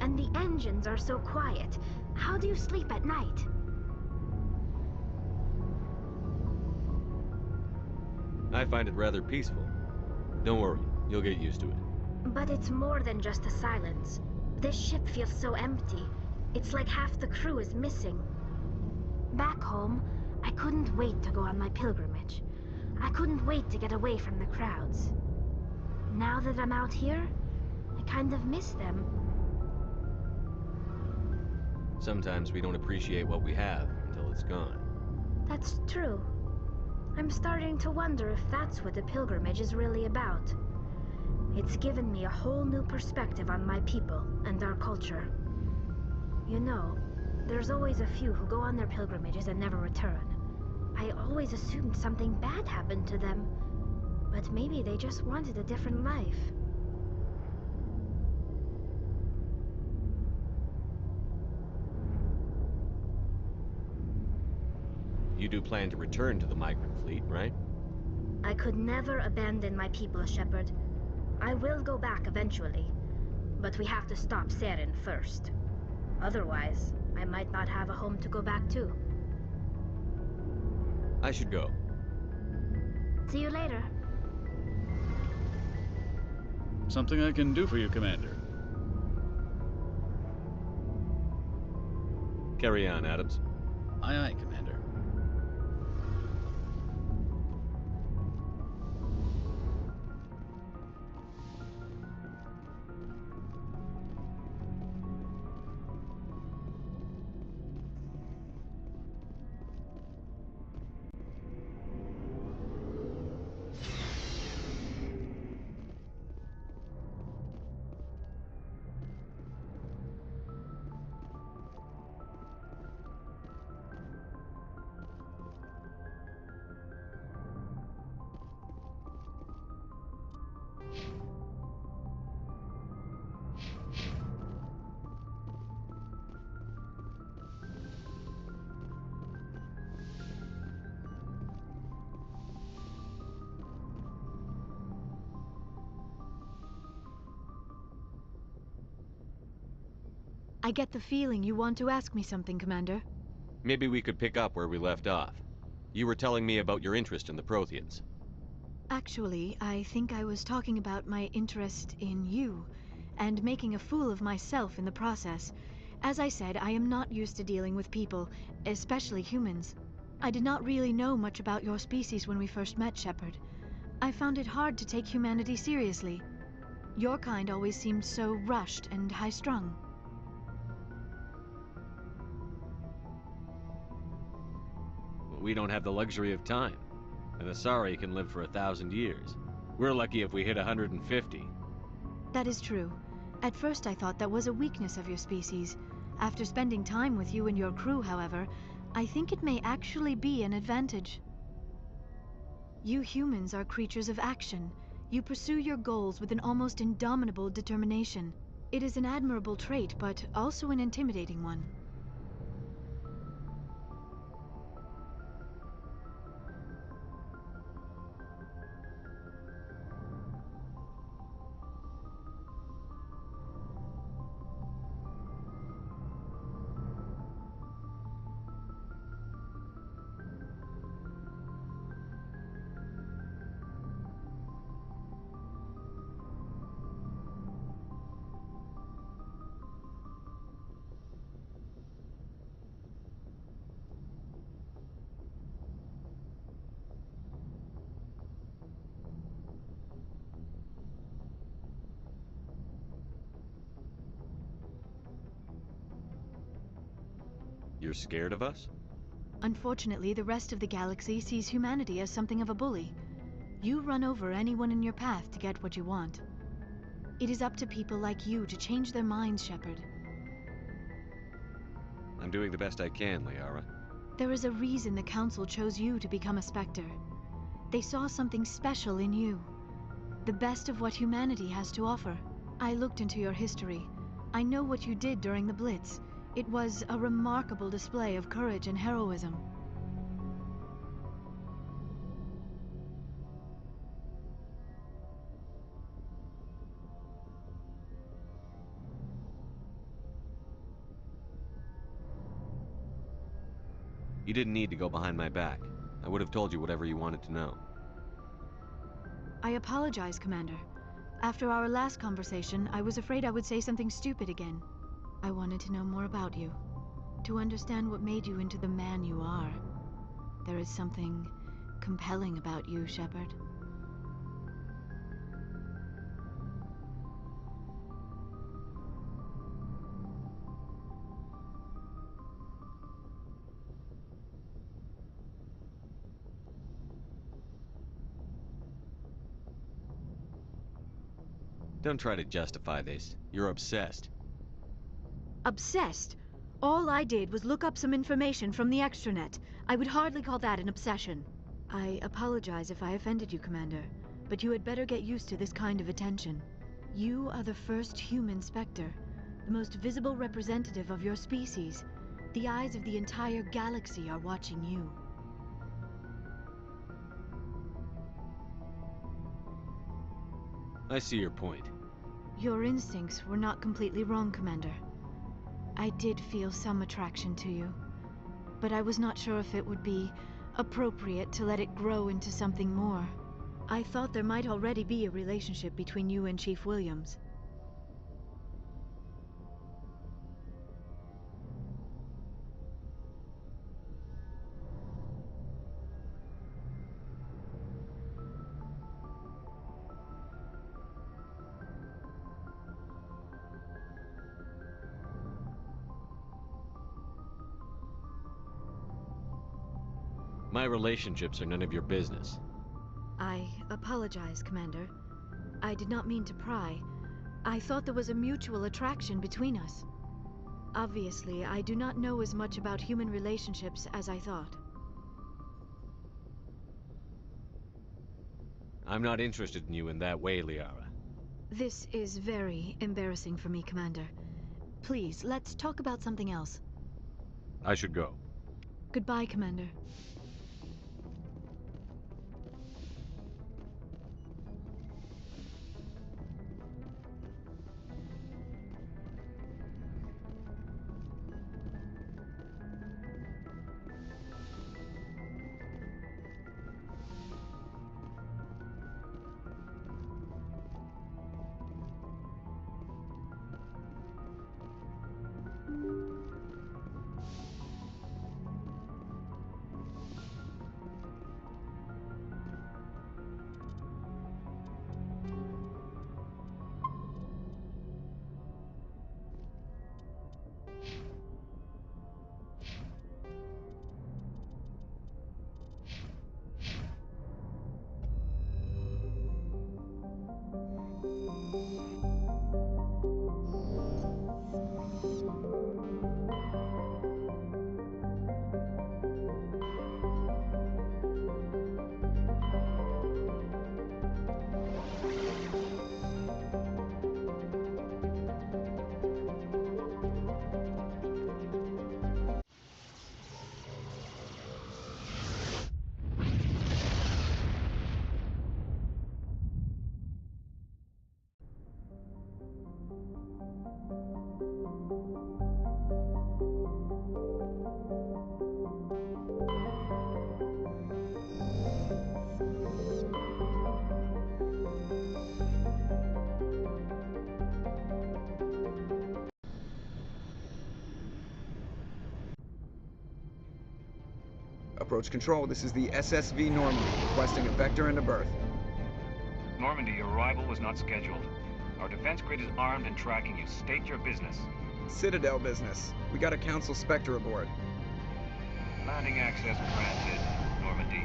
And the engines are so quiet. How do you sleep at night? I find it rather peaceful. Don't worry, you'll get used to it. But it's more than just the silence. This ship feels so empty. It's like half the crew is missing. Back home, I couldn't wait to go on my pilgrimage. I couldn't wait to get away from the crowds. Now that I'm out here, I kind of miss them. Sometimes we don't appreciate what we have until it's gone. That's true. I'm starting to wonder if that's what the pilgrimage is really about. It's given me a whole new perspective on my people and our culture. You know, there's always a few who go on their pilgrimages and never return. I always assumed something bad happened to them, but maybe they just wanted a different life. You do plan to return to the migrant fleet, right? I could never abandon my people, Shepard. I will go back eventually, but we have to stop Saren first. Otherwise, I might not have a home to go back to. I should go. See you later. Something I can do for you, Commander. Carry on, Adams. Aye, aye, Commander. I get the feeling you want to ask me something, Commander. Maybe we could pick up where we left off. You were telling me about your interest in the Protheans. Actually, I think I was talking about my interest in you, and making a fool of myself in the process. As I said, I am not used to dealing with people, especially humans. I did not really know much about your species when we first met, Shepard. I found it hard to take humanity seriously. Your kind always seemed so rushed and high-strung. We don't have the luxury of time. An Asari can live for 1,000 years. We're lucky if we hit 150. That is true. At first I thought that was a weakness of your species. After spending time with you and your crew, however, I think it may actually be an advantage. You humans are creatures of action. You pursue your goals with an almost indomitable determination. It is an admirable trait, but also an intimidating one. You're scared of us? Unfortunately, the rest of the galaxy sees humanity as something of a bully. You run over anyone in your path to get what you want. It is up to people like you to change their minds, Shepard. I'm doing the best I can, Liara. There is a reason the Council chose you to become a Spectre. They saw something special in you. The best of what humanity has to offer. I looked into your history. I know what you did during the Blitz. It was a remarkable display of courage and heroism. You didn't need to go behind my back. I would have told you whatever you wanted to know. I apologize, Commander. After our last conversation, I was afraid I would say something stupid again. I wanted to know more about you, to understand what made you into the man you are. There is something compelling about you, Shepard. Don't try to justify this. You're obsessed. Obsessed? All I did was look up some information from the extranet. I would hardly call that an obsession. I apologize if I offended you, Commander, but you had better get used to this kind of attention. You are the first human Spectre, the most visible representative of your species. The eyes of the entire galaxy are watching you. I see your point. Your instincts were not completely wrong, Commander. I did feel some attraction to you, but I was not sure if it would be appropriate to let it grow into something more. I thought there might already be a relationship between you and Chief Williams. My relationships are none of your business. I apologize, Commander. I did not mean to pry. I thought there was a mutual attraction between us. Obviously, I do not know as much about human relationships as I thought. I'm not interested in you in that way, Liara. This is very embarrassing for me, Commander. Please, let's talk about something else. I should go. Goodbye, Commander. Approach control, this is the SSV Normandy, requesting a vector and a berth. Normandy, your arrival was not scheduled. Our defense grid is armed and tracking you. State your business. Citadel business. We got a Council Spectre aboard. Landing access granted, Normandy.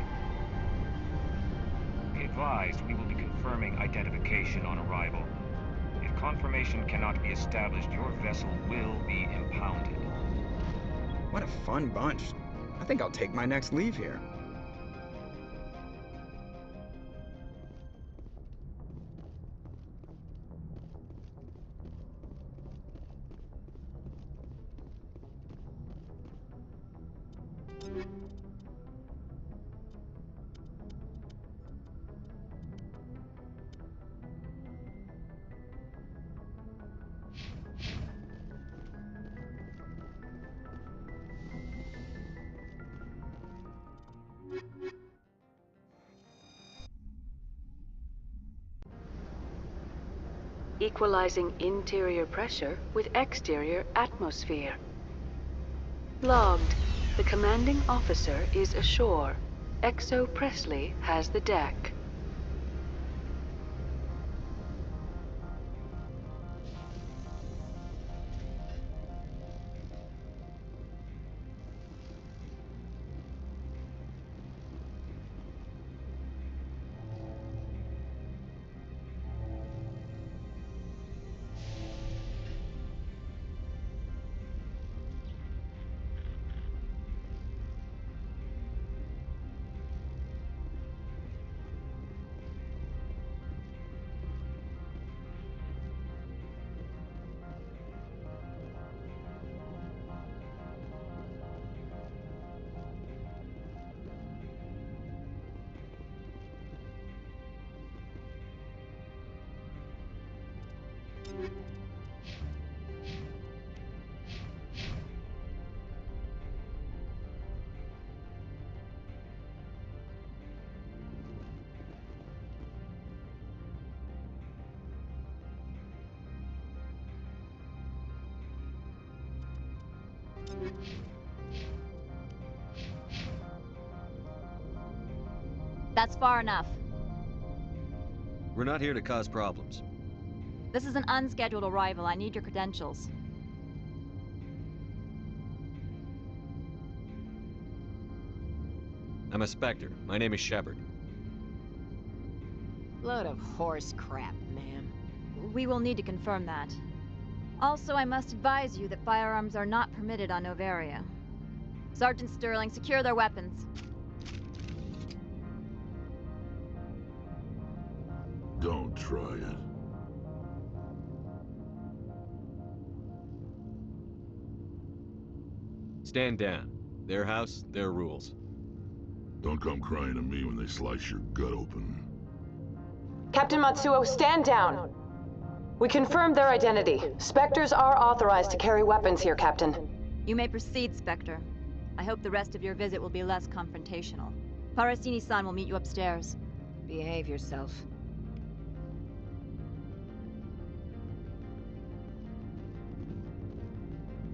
Be advised, we will be confirming identification on arrival. If confirmation cannot be established, your vessel will be impounded. What a fun bunch. I think I'll take my next leave here. equalizing interior pressure with exterior atmosphere. Logged. The commanding officer is ashore. XO Presley has the deck. That's far enough. We're not here to cause problems. This is an unscheduled arrival. I need your credentials. I'm a Spectre. My name is Shepard. Load of horse crap, ma'am. We will need to confirm that. Also, I must advise you that firearms are not permitted on Novaria. Sergeant Sterling, secure their weapons. Don't try it. Stand down. Their house, their rules. Don't come crying to me when they slice your gut open. Captain Matsuo, stand down! We confirmed their identity. Spectres are authorized to carry weapons here, Captain. You may proceed, Spectre. I hope the rest of your visit will be less confrontational. Parasini-san will meet you upstairs. Behave yourself.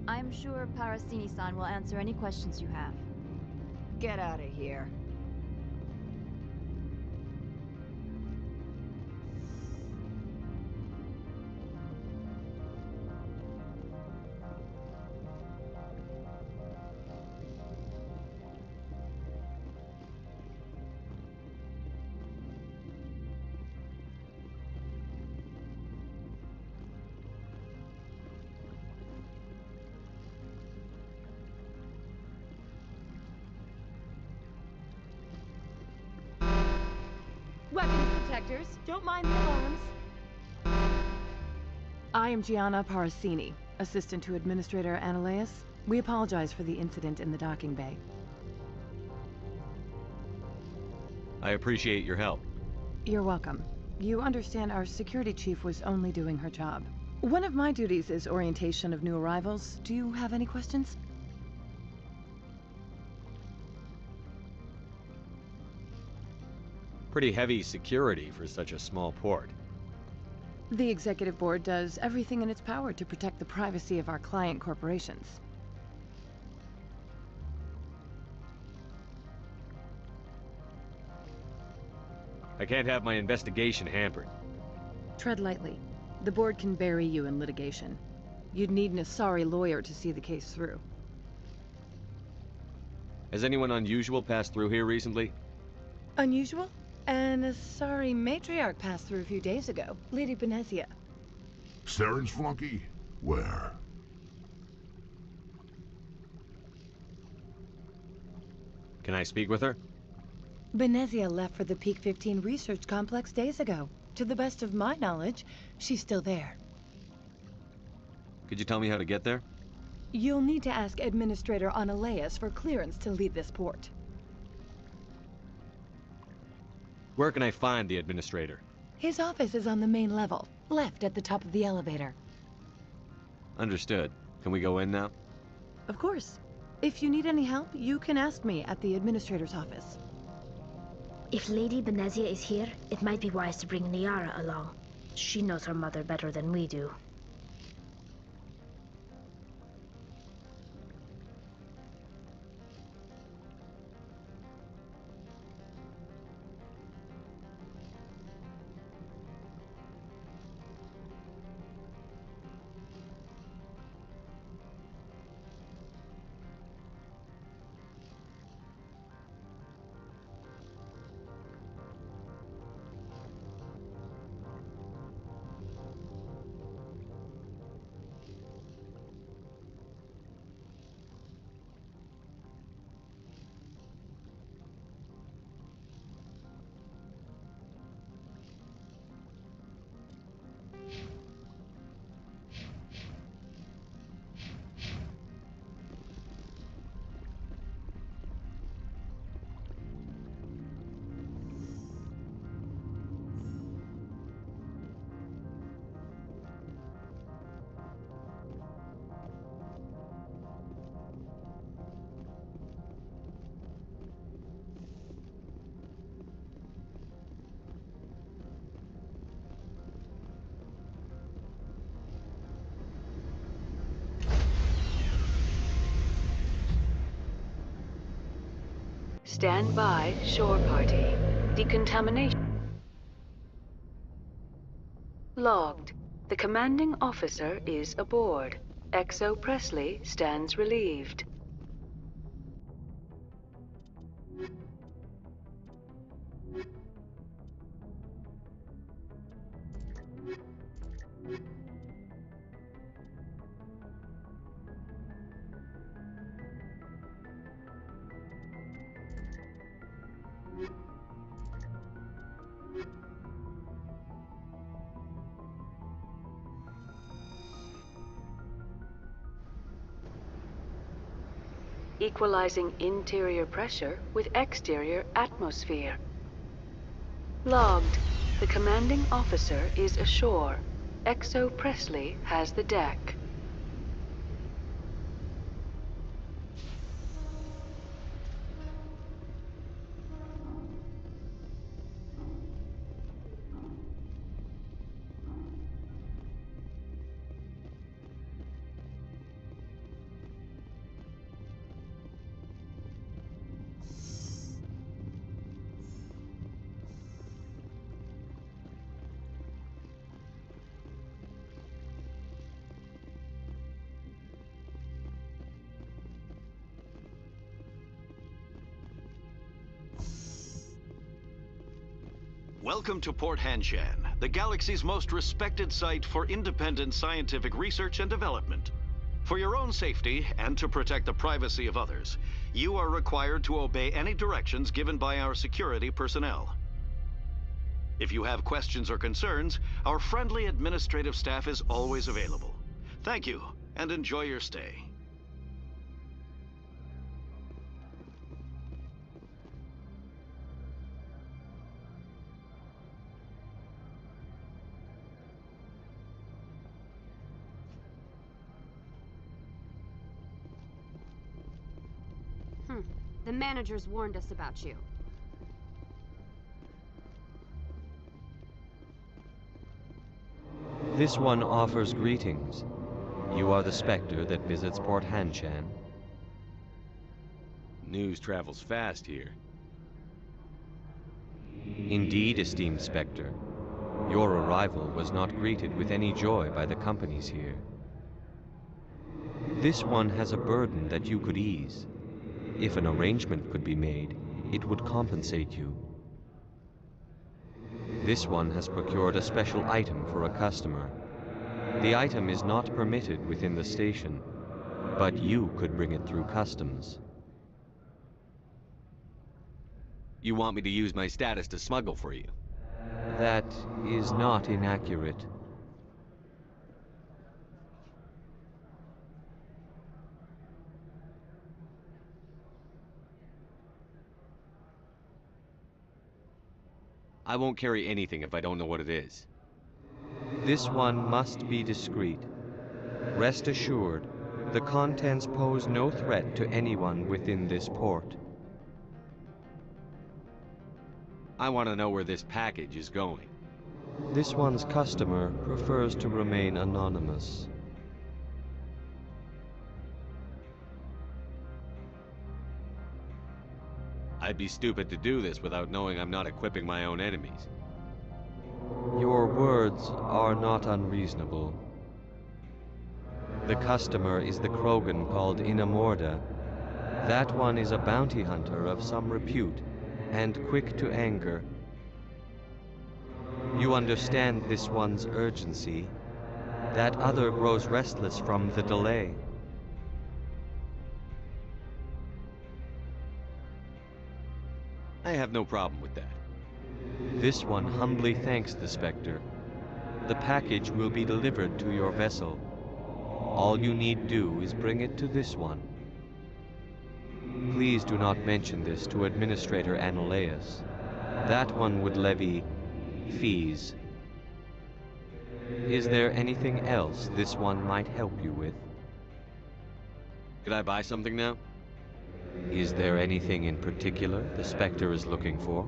I'm sure Parasini-san will answer any questions you have. Get out of here. Weapons detectors, don't mind the alarms. I am Gianna Parasini, assistant to Administrator Ananias. We apologize for the incident in the docking bay. I appreciate your help. You're welcome. You understand our security chief was only doing her job. One of my duties is orientation of new arrivals. Do you have any questions? Pretty heavy security for such a small port. The executive board does everything in its power to protect the privacy of our client corporations. I can't have my investigation hampered. Tread lightly. The board can bury you in litigation. You'd need an Asari lawyer to see the case through. Has anyone unusual passed through here recently? Unusual? An Asari matriarch passed through a few days ago. Lady Benezia. Saren's flunky? Where? Can I speak with her? Benezia left for the Peak 15 research complex days ago. To the best of my knowledge, she's still there. Could you tell me how to get there? You'll need to ask Administrator Ananias for clearance to leave this port. Where can I find the administrator? His office is on the main level, left at the top of the elevator. Understood. Can we go in now? Of course. If you need any help, you can ask me at the administrator's office. If Lady Benezia is here, it might be wise to bring Niara along. She knows her mother better than we do. Stand by, shore party. Decontamination. Logged. The commanding officer is aboard. XO Presley stands relieved. Equalizing interior pressure with exterior atmosphere. Logged. The commanding officer is ashore. XO Presley has the deck. Welcome to Port Hanshan, the galaxy's most respected site for independent scientific research and development. For your own safety and to protect the privacy of others, you are required to obey any directions given by our security personnel. If you have questions or concerns, our friendly administrative staff is always available. Thank you, and enjoy your stay. The managers warned us about you. This one offers greetings. You are the Spectre that visits Port Hanshan. News travels fast here. Indeed, esteemed Spectre. Your arrival was not greeted with any joy by the companies here. This one has a burden that you could ease. If an arrangement could be made, it would compensate you. This one has procured a special item for a customer. The item is not permitted within the station, but you could bring it through customs. You want me to use my status to smuggle for you? That is not inaccurate. I won't carry anything if I don't know what it is. This one must be discreet. Rest assured, the contents pose no threat to anyone within this port. I want to know where this package is going. This one's customer prefers to remain anonymous. I'd be stupid to do this without knowing I'm not equipping my own enemies. Your words are not unreasonable. The customer is the Krogan called Inamorda. That one is a bounty hunter of some repute, and quick to anger. You understand this one's urgency. That other grows restless from the delay. I have no problem with that. This one humbly thanks the Spectre. The package will be delivered to your vessel. All you need do is bring it to this one. Please do not mention this to Administrator Analeus. That one would levy fees. Is there anything else this one might help you with? Could I buy something now? Is there anything in particular the Spectre is looking for?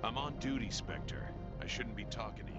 I'm on duty, Spectre. I shouldn't be talking to you.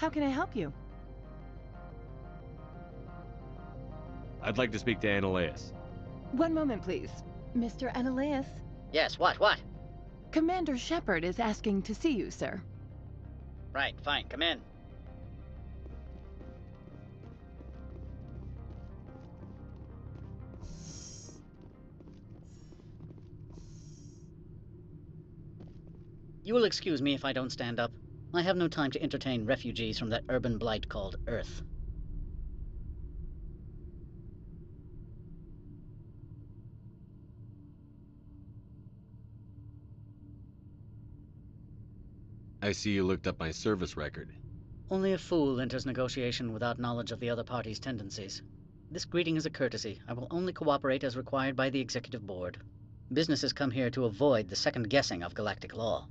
How can I help you? I'd like to speak to Annaleus. One moment, please. Mr. Annaleus? Yes, what? Commander Shepard is asking to see you, sir. Right, fine, come in. You will excuse me if I don't stand up. I have no time to entertain refugees from that urban blight called Earth. I see you looked up my service record. Only a fool enters negotiation without knowledge of the other party's tendencies. This greeting is a courtesy. I will only cooperate as required by the Executive Board. Businesses come here to avoid the second guessing of galactic law.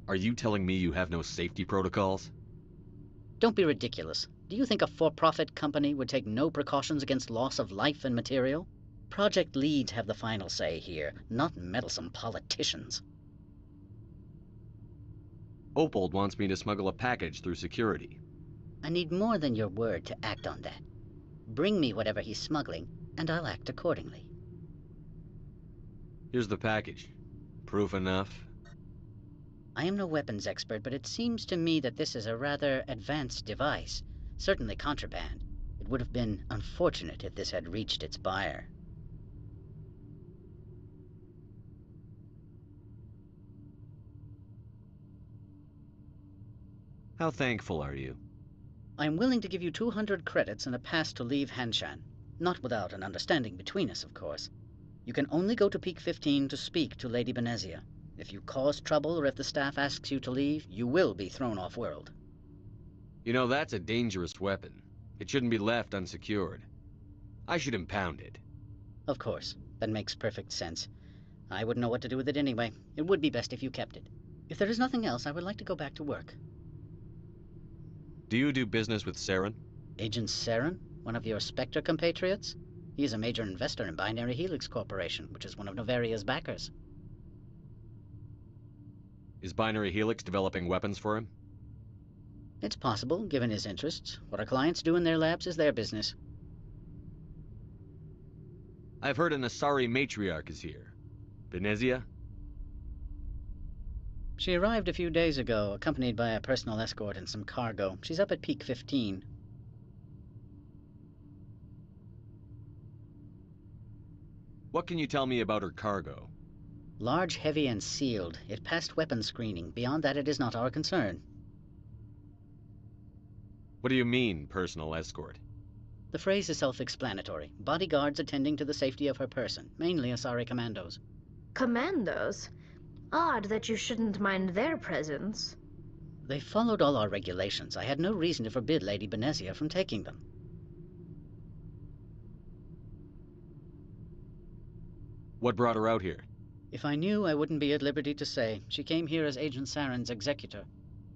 Are you telling me you have no safety protocols? Don't be ridiculous. Do you think a for-profit company would take no precautions against loss of life and material? Project leads have the final say here, not meddlesome politicians. Opold wants me to smuggle a package through security. I need more than your word to act on that. Bring me whatever he's smuggling, and I'll act accordingly. Here's the package. Proof enough? I am no weapons expert, but it seems to me that this is a rather advanced device. Certainly contraband. It would have been unfortunate if this had reached its buyer. How thankful are you? I am willing to give you 200 credits and a pass to leave Hanshan. Not without an understanding between us, of course. You can only go to Peak 15 to speak to Lady Benezia. If you cause trouble or if the staff asks you to leave, you will be thrown off-world. You know, that's a dangerous weapon. It shouldn't be left unsecured. I should impound it. Of course. That makes perfect sense. I wouldn't know what to do with it anyway. It would be best if you kept it. If there is nothing else, I would like to go back to work. Do you do business with Saren? Agent Saren? One of your Spectre compatriots? He is a major investor in Binary Helix Corporation, which is one of Novaria's backers. Is Binary Helix developing weapons for him? It's possible, given his interests. What our clients do in their labs is their business. I've heard an Asari matriarch is here. Benezia? She arrived a few days ago, accompanied by a personal escort and some cargo. She's up at Peak 15. What can you tell me about her cargo? Large, heavy, and sealed. It passed weapons screening. Beyond that, it is not our concern. What do you mean, personal escort? The phrase is self-explanatory. Bodyguards attending to the safety of her person, mainly Asari commandos. Commandos? Odd that you shouldn't mind their presence. They followed all our regulations. I had no reason to forbid Lady Benezia from taking them. What brought her out here? If I knew, I wouldn't be at liberty to say. She came here as Agent Saren's executor.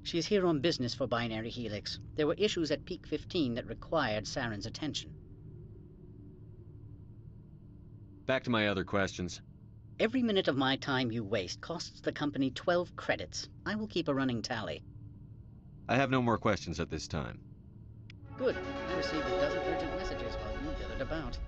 She is here on business for Binary Helix. There were issues at Peak 15 that required Saren's attention. Back to my other questions. Every minute of my time you waste costs the company 12 credits. I will keep a running tally. I have no more questions at this time. Good. I received a dozen urgent messages while you gathered about.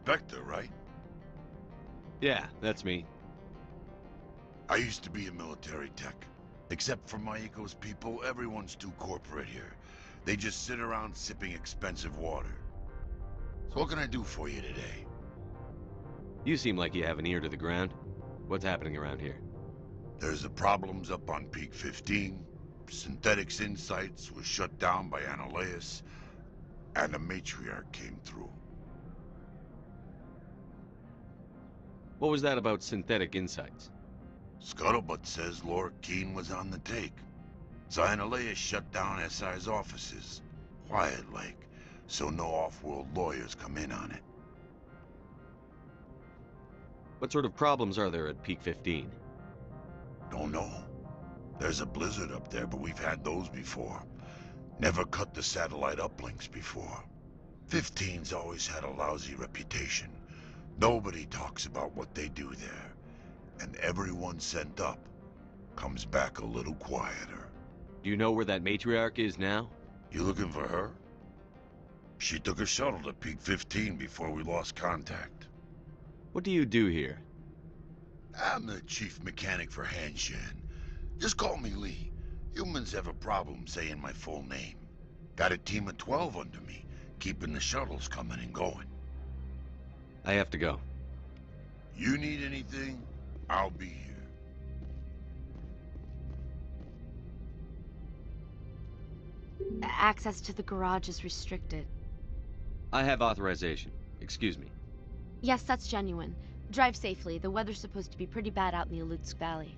Spectre, right? Yeah, that's me. I used to be a military tech. Except for my Ecos people, everyone's too corporate here. They just sit around sipping expensive water. So what can I do for you today? You seem like you have an ear to the ground. What's happening around here? There's the problems up on Peak 15. Synthetics Insights was shut down by Ananias, and the Matriarch came through. What was that about Synthetic Insights? Scuttlebutt says Lord Keene was on the take. So Ananias shut down SI's offices. Quiet-like, so no off-world lawyers come in on it. What sort of problems are there at Peak 15? Don't know. There's a blizzard up there, but we've had those before. Never cut the satellite uplinks before. 15's always had a lousy reputation. Nobody talks about what they do there. And everyone sent up comes back a little quieter. Do you know where that Matriarch is now? You looking for her? She took a shuttle to Peak 15 before we lost contact. What do you do here? I'm the chief mechanic for Hanshan. Just call me Lee. Humans have a problem saying my full name. Got a team of 12 under me, keeping the shuttles coming and going. I have to go. You need anything, I'll be here. Access to the garage is restricted. I have authorization. Excuse me. Yes, that's genuine. Drive safely. The weather's supposed to be pretty bad out in the Alutsk Valley.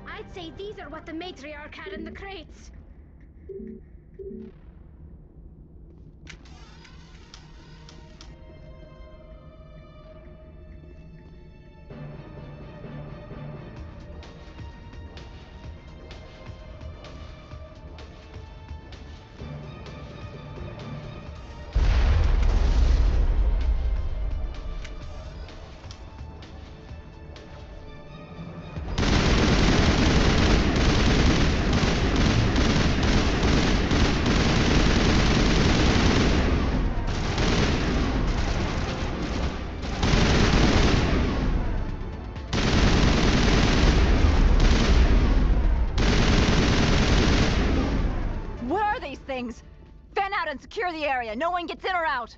I'd say these are what the Matriarch had in the crates. Things. Fan out and secure the area. No one gets in or out.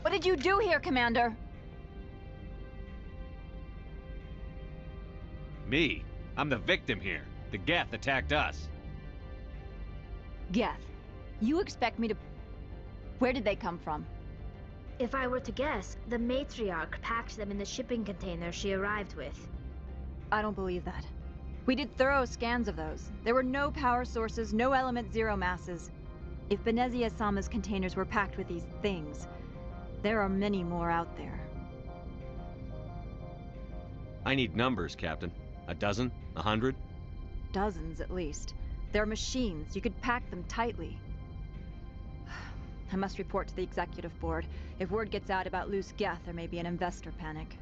What did you do here, Commander? Me? I'm the victim here. The Geth attacked us. Geth. You expect me to... Where did they come from? If I were to guess, the matriarch packed them in the shipping container she arrived with. I don't believe that. We did thorough scans of those. There were no power sources, no element zero masses. If Benezia-sama's containers were packed with these things, there are many more out there. I need numbers, Captain. A dozen? 100? Dozens, at least. They're machines. You could pack them tightly. I must report to the executive board. If word gets out about loose geth, there may be an investor panic.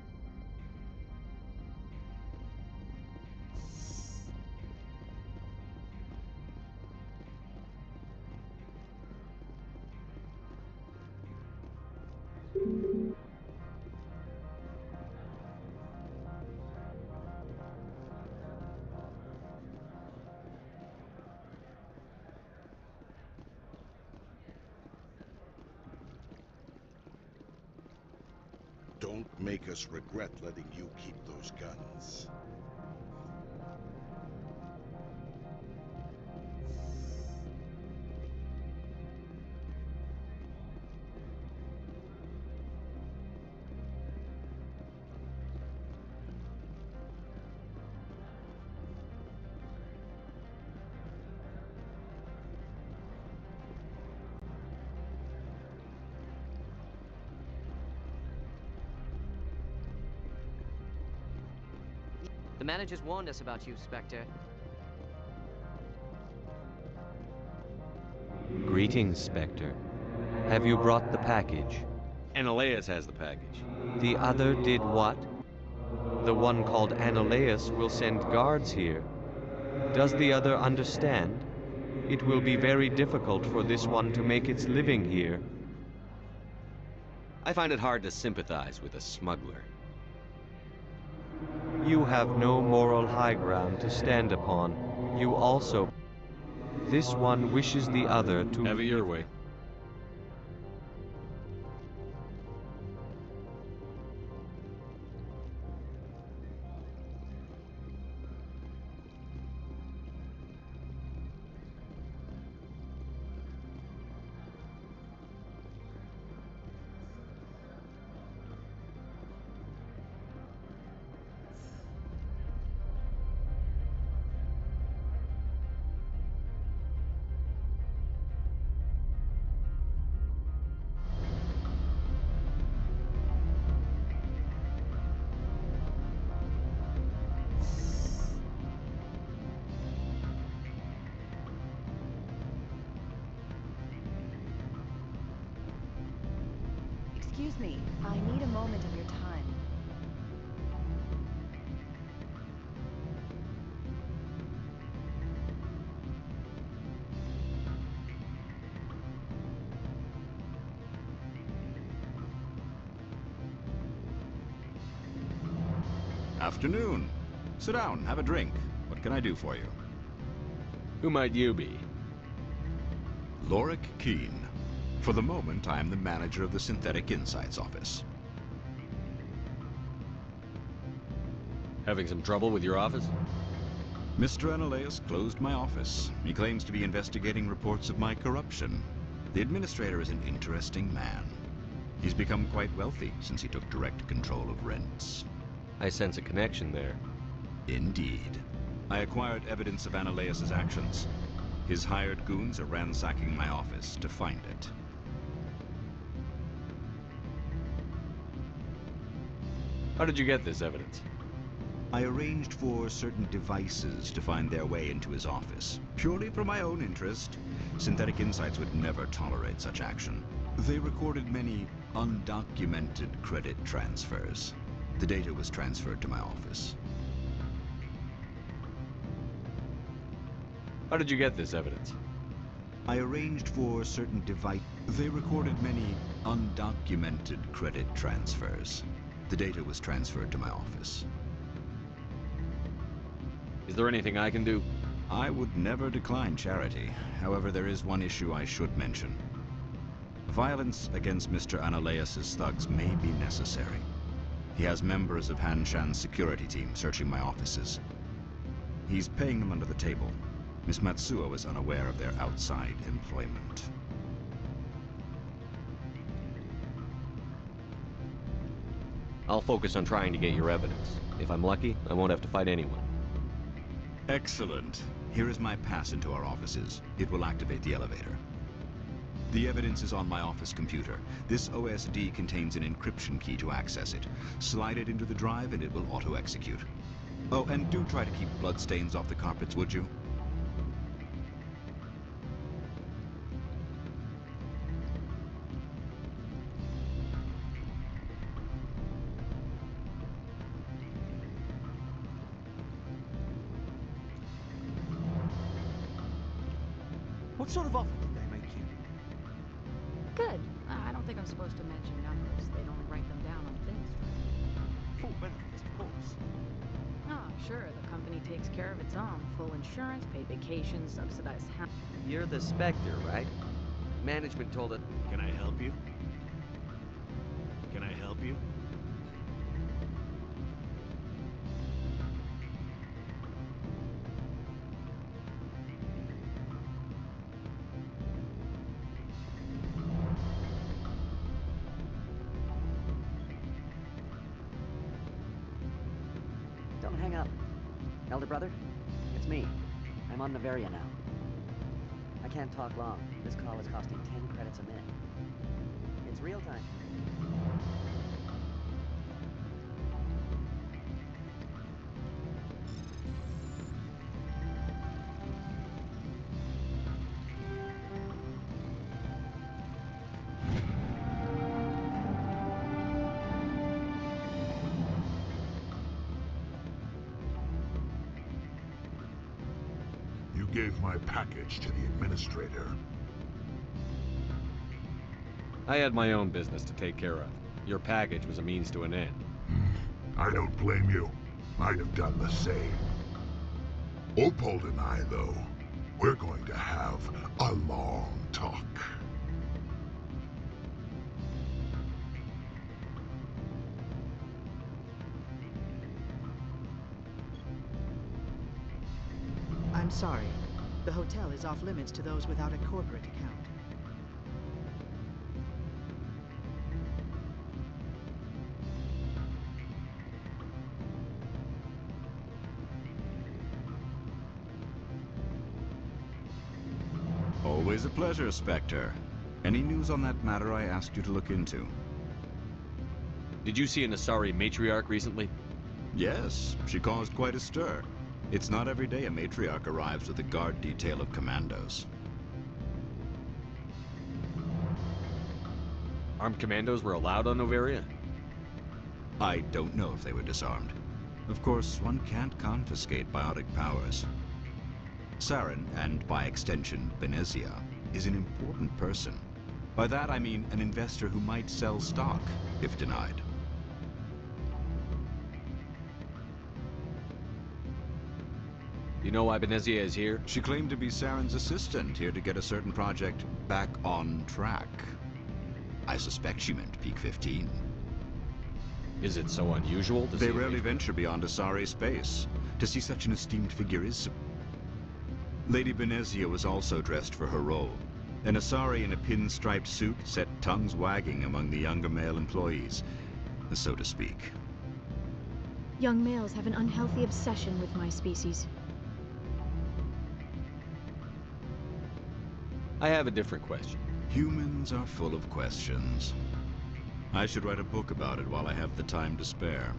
Don't make us regret letting you keep those guns. The managers warned us about you, Spectre. Greetings, Spectre. Have you brought the package? Analeas has the package. The other did what? The one called Analeas will send guards here. Does the other understand? It will be very difficult for this one to make its living here. I find it hard to sympathize with a smuggler. You have no moral high ground to stand upon. You also... This one wishes the other to... Have it your way. Excuse me, I need a moment of your time. Afternoon. Sit down, have a drink. What can I do for you? Who might you be? Lorik Keene. For the moment, I am the manager of the Synthetic Insights office. Having some trouble with your office? Mr. Analeas closed my office. He claims to be investigating reports of my corruption. The administrator is an interesting man. He's become quite wealthy since he took direct control of rents. I sense a connection there. Indeed. I acquired evidence of Analeas' actions. His hired goons are ransacking my office to find it. How did you get this evidence? I arranged for certain devices to find their way into his office, purely for my own interest. Synthetic Insights would never tolerate such action. They recorded many undocumented credit transfers. The data was transferred to my office. How did you get this evidence? I arranged for certain device. They recorded many undocumented credit transfers. The data was transferred to my office. Is there anything I can do? I would never decline charity. However, there is one issue I should mention. Violence against Mr. Analeas' thugs may be necessary. He has members of Han Shan's security team searching my offices. He's paying them under the table. Miss Matsuo is unaware of their outside employment. I'll focus on trying to get your evidence. If I'm lucky, I won't have to fight anyone. Excellent. Here is my pass into our offices. It will activate the elevator. The evidence is on my office computer. This OSD contains an encryption key to access it. Slide it into the drive and it will auto-execute. Oh, and do try to keep bloodstains off the carpets, would you? What sort of offer did they make you? Good. I don't think I'm supposed to mention numbers. They'd only write them down on thin strip. Full benefits, of course. Ah, sure. The company takes care of its own. Full insurance, paid vacations, subsidized housing. You're the Spectre, right? Management told it. Can I help you? Can I help you? Don't hang up. Elder brother, it's me. I'm on Nvidia now. I can't talk long. This call is costing 10 credits a minute. It's real time. You gave my package to the administrator. I had my own business to take care of. Your package was a means to an end. I don't blame you. I'd have done the same. Opold and I, though, we're going to have a long talk. I'm sorry. The hotel is off limits to those without a corporate account. Always a pleasure, Spectre. Any news on that matter I asked you to look into? Did you see an Asari matriarch recently? Yes, she caused quite a stir. It's not every day a matriarch arrives with a guard detail of commandos. Armed commandos were allowed on Noveria? I don't know if they were disarmed. Of course, one can't confiscate biotic powers. Saren, and by extension, Benezia, is an important person. By that I mean an investor who might sell stock, if denied. You know why Benezia is here? She claimed to be Saren's assistant, here to get a certain project back on track. I suspect she meant Peak 15. Is it so unusual to see? They rarely venture beyond Asari space. To see such an esteemed figure is... Lady Benezia was also dressed for her role. An Asari in a pinstriped suit set tongues wagging among the younger male employees, so to speak. Young males have an unhealthy obsession with my species. I have a different question. Humans are full of questions. I should write a book about it while I have the time to spare.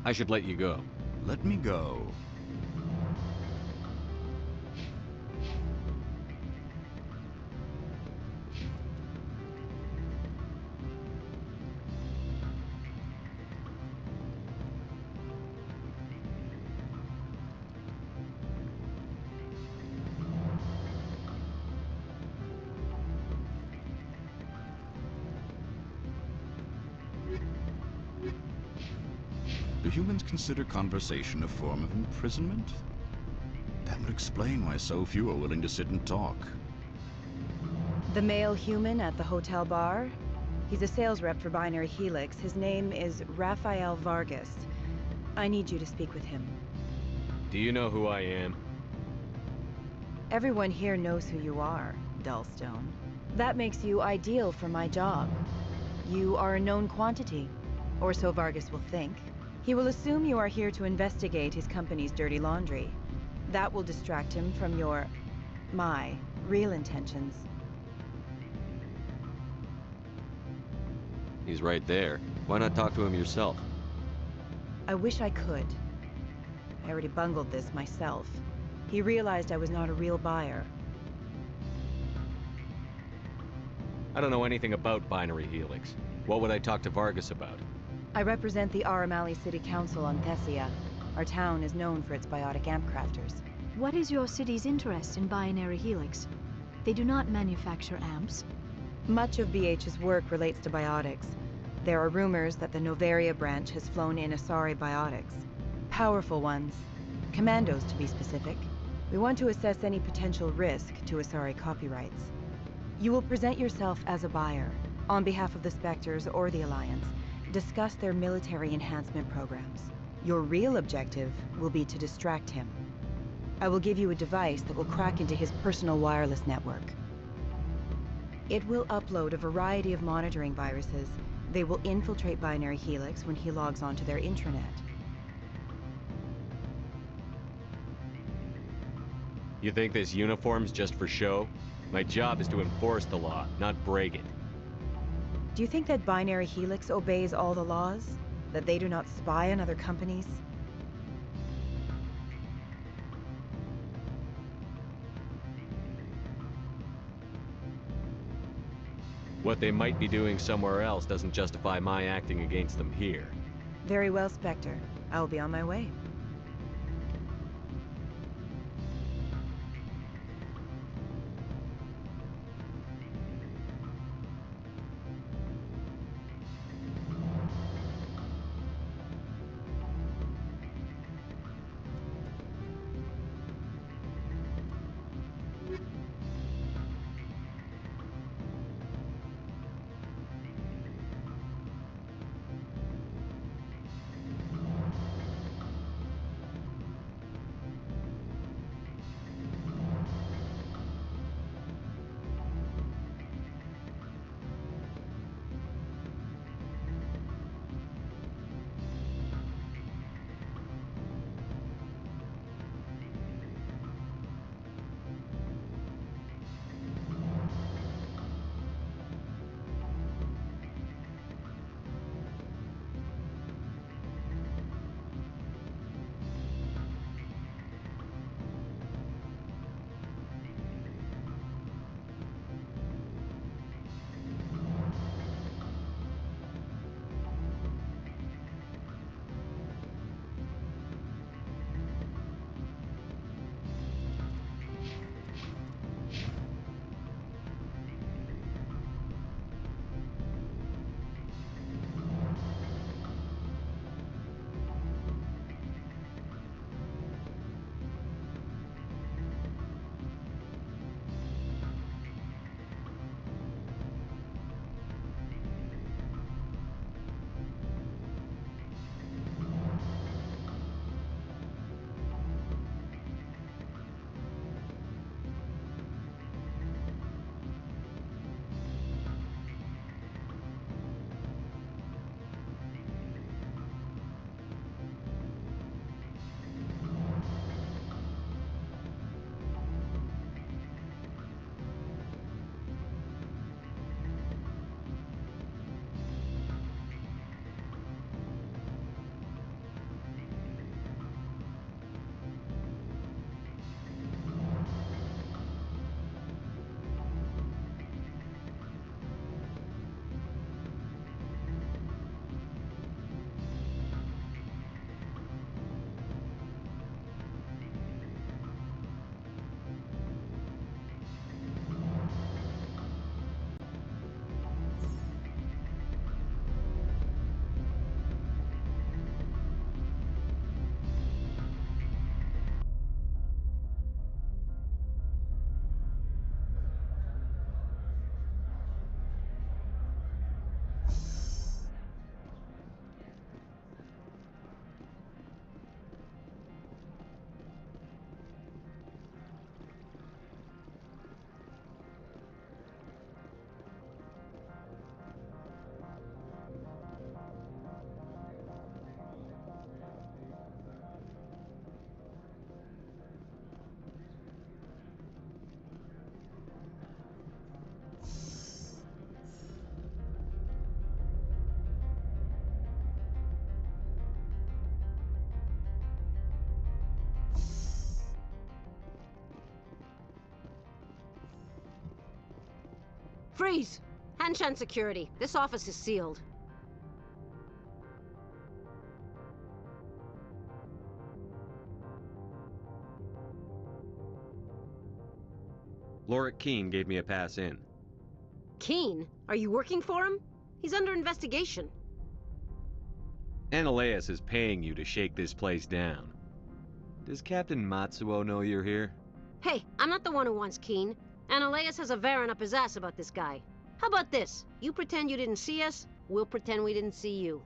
I should let you go. Let me go. Do humans consider conversation a form of imprisonment? That would explain why so few are willing to sit and talk. The male human at the hotel bar? He's a sales rep for Binary Helix. His name is Rafael Vargas. I need you to speak with him. Do you know who I am? Everyone here knows who you are, Dullstone. That makes you ideal for my job. You are a known quantity, or so Vargas will think. He will assume you are here to investigate his company's dirty laundry. That will distract him from my real intentions. He's right there. Why not talk to him yourself? I wish I could. I already bungled this myself. He realized I was not a real buyer. I don't know anything about Binary Helix. What would I talk to Vargas about? I represent the Aramali City Council on Thessia. Our town is known for its biotic amp crafters. What is your city's interest in Binary Helix? They do not manufacture amps. Much of BH's work relates to biotics. There are rumors that the Novaria branch has flown in Asari biotics. Powerful ones. Commandos, to be specific. We want to assess any potential risk to Asari copyrights. You will present yourself as a buyer, on behalf of the Spectres or the Alliance. Discuss their military enhancement programs. Your real objective will be to distract him. I will give you a device that will crack into his personal wireless network. It will upload a variety of monitoring viruses. They will infiltrate Binary Helix when he logs onto their intranet. You think this uniform's just for show? My job is to enforce the law, not break it. Do you think that Binary Helix obeys all the laws? That they do not spy on other companies? What they might be doing somewhere else doesn't justify my acting against them here. Very well, Spectre. I will be on my way. Freeze! Hanshan security. This office is sealed. Lorik Keene gave me a pass in. Keene? Are you working for him? He's under investigation. Ananias is paying you to shake this place down. Does Captain Matsuo know you're here? Hey, I'm not the one who wants Keene. Ananias has a Varen up his ass about this guy. How about this? You pretend you didn't see us, we'll pretend we didn't see you.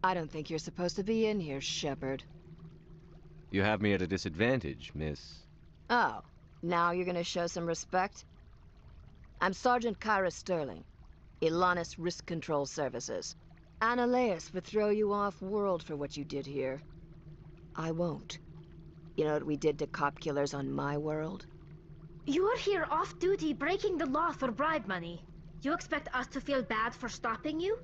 I don't think you're supposed to be in here, Shepard. You have me at a disadvantage, miss. Oh, now you're gonna show some respect? I'm Sergeant Kyra Sterling, Ilanis Risk Control Services. Ananias would throw you off-world for what you did here. I won't. You know what we did to cop killers on my world? You're here off-duty breaking the law for bribe money. You expect us to feel bad for stopping you?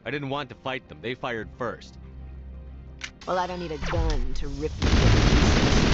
I didn't want to fight them. They fired first. Well, I don't need a gun to rip you to pieces.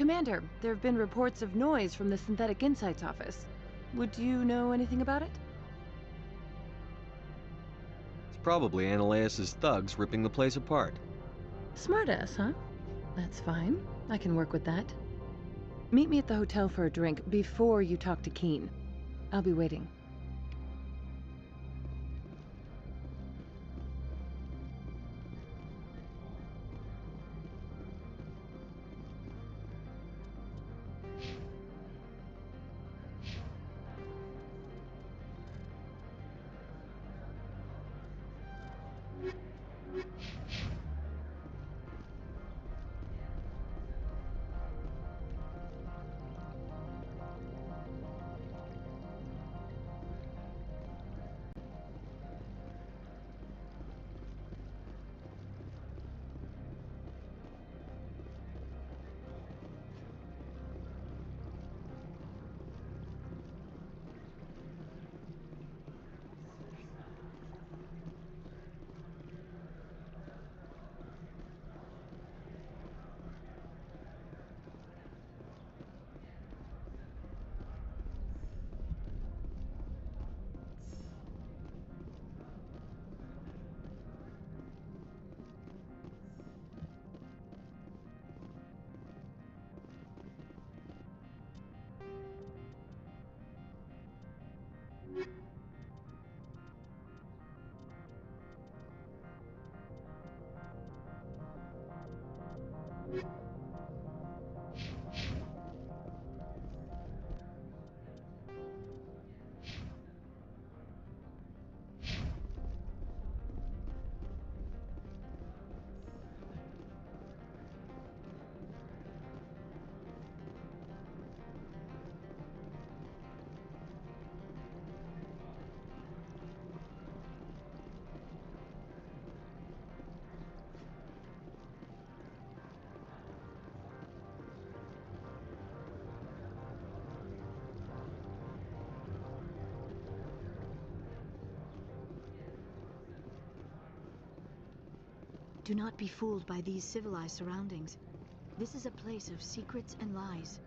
Commander, there have been reports of noise from the Synthetic Insights office. Would you know anything about it? It's probably Ananias' thugs ripping the place apart. Smartass, huh? That's fine. I can work with that. Meet me at the hotel for a drink before you talk to Keen. I'll be waiting. Do not be fooled by these civilized surroundings. This is a place of secrets and lies.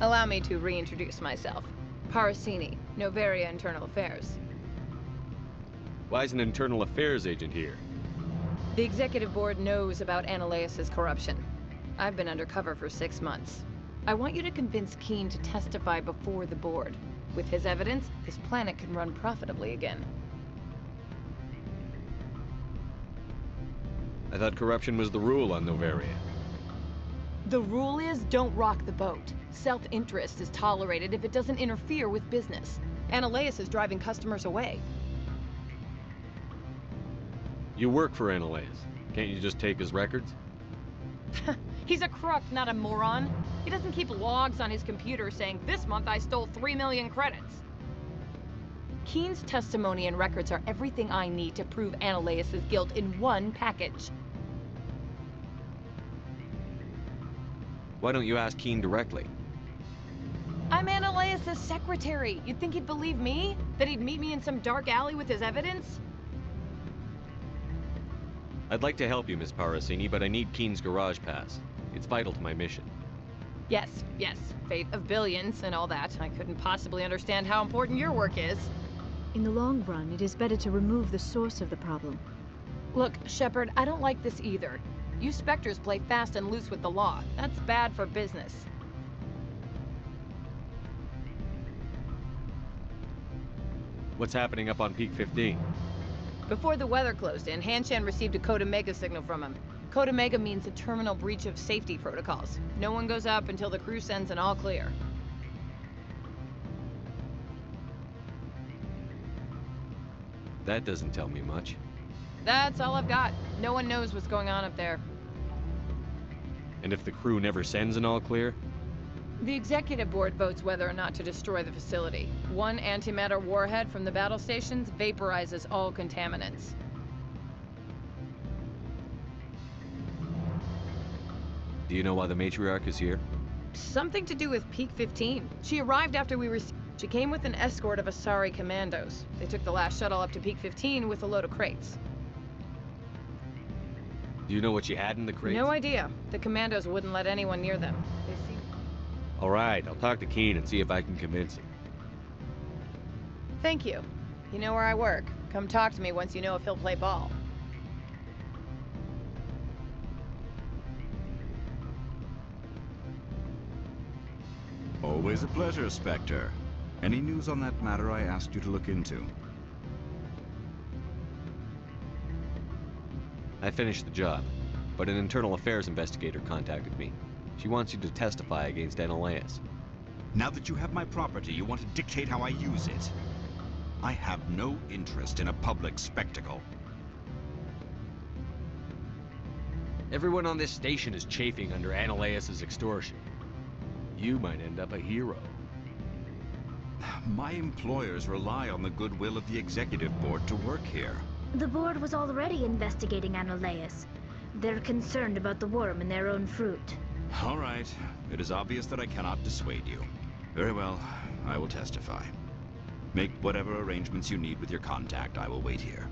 Allow me to reintroduce myself. Parasini, Novaria Internal Affairs. Why is an internal affairs agent here? The executive board knows about Ananias' corruption. I've been undercover for 6 months. I want you to convince Keene to testify before the board. With his evidence, this planet can run profitably again. I thought corruption was the rule on Novaria. The rule is, don't rock the boat. Self-interest is tolerated if it doesn't interfere with business. Ananias is driving customers away. You work for Ananias. Can't you just take his records? He's a crook, not a moron. He doesn't keep logs on his computer saying, this month I stole 3 million credits. Keene's testimony and records are everything I need to prove Ananias' guilt in one package. Why don't you ask Keene directly? I'm Ananias' secretary. You'd think he'd believe me? That he'd meet me in some dark alley with his evidence? I'd like to help you, Miss Parasini, but I need Keene's garage pass. It's vital to my mission. Yes, fate of billions and all that. I couldn't possibly understand how important your work is. In the long run, it is better to remove the source of the problem. Look, Shepard, I don't like this either. You Spectres play fast and loose with the law. That's bad for business. What's happening up on Peak 15? Before the weather closed in, Hanshan received a Code Omega signal from him. Code Omega means a terminal breach of safety protocols. No one goes up until the crew sends an all clear. That doesn't tell me much. That's all I've got. No one knows what's going on up there. And if the crew never sends an all clear? The executive board votes whether or not to destroy the facility. One antimatter warhead from the battle stations vaporizes all contaminants. Do you know why the matriarch is here? Something to do with Peak 15. She arrived after we received. She came with an escort of Asari commandos. They took the last shuttle up to Peak 15 with a load of crates. Do you know what she had in the crates? No idea. The commandos wouldn't let anyone near them. They seem... All right, I'll talk to Keen and see if I can convince him. Thank you. You know where I work. Come talk to me once you know if he'll play ball. Always a pleasure, Spectre. Any news on that matter I asked you to look into? I finished the job, but an internal affairs investigator contacted me. She wants you to testify against Analaeus. Now that you have my property, you want to dictate how I use it. I have no interest in a public spectacle. Everyone on this station is chafing under Analaeus' extortion. You might end up a hero. My employers rely on the goodwill of the executive board to work here. The board was already investigating Analaeus. They're concerned about the worm in their own fruit. All right. It is obvious that I cannot dissuade you. Very well. I will testify. Make whatever arrangements you need with your contact. I will wait here.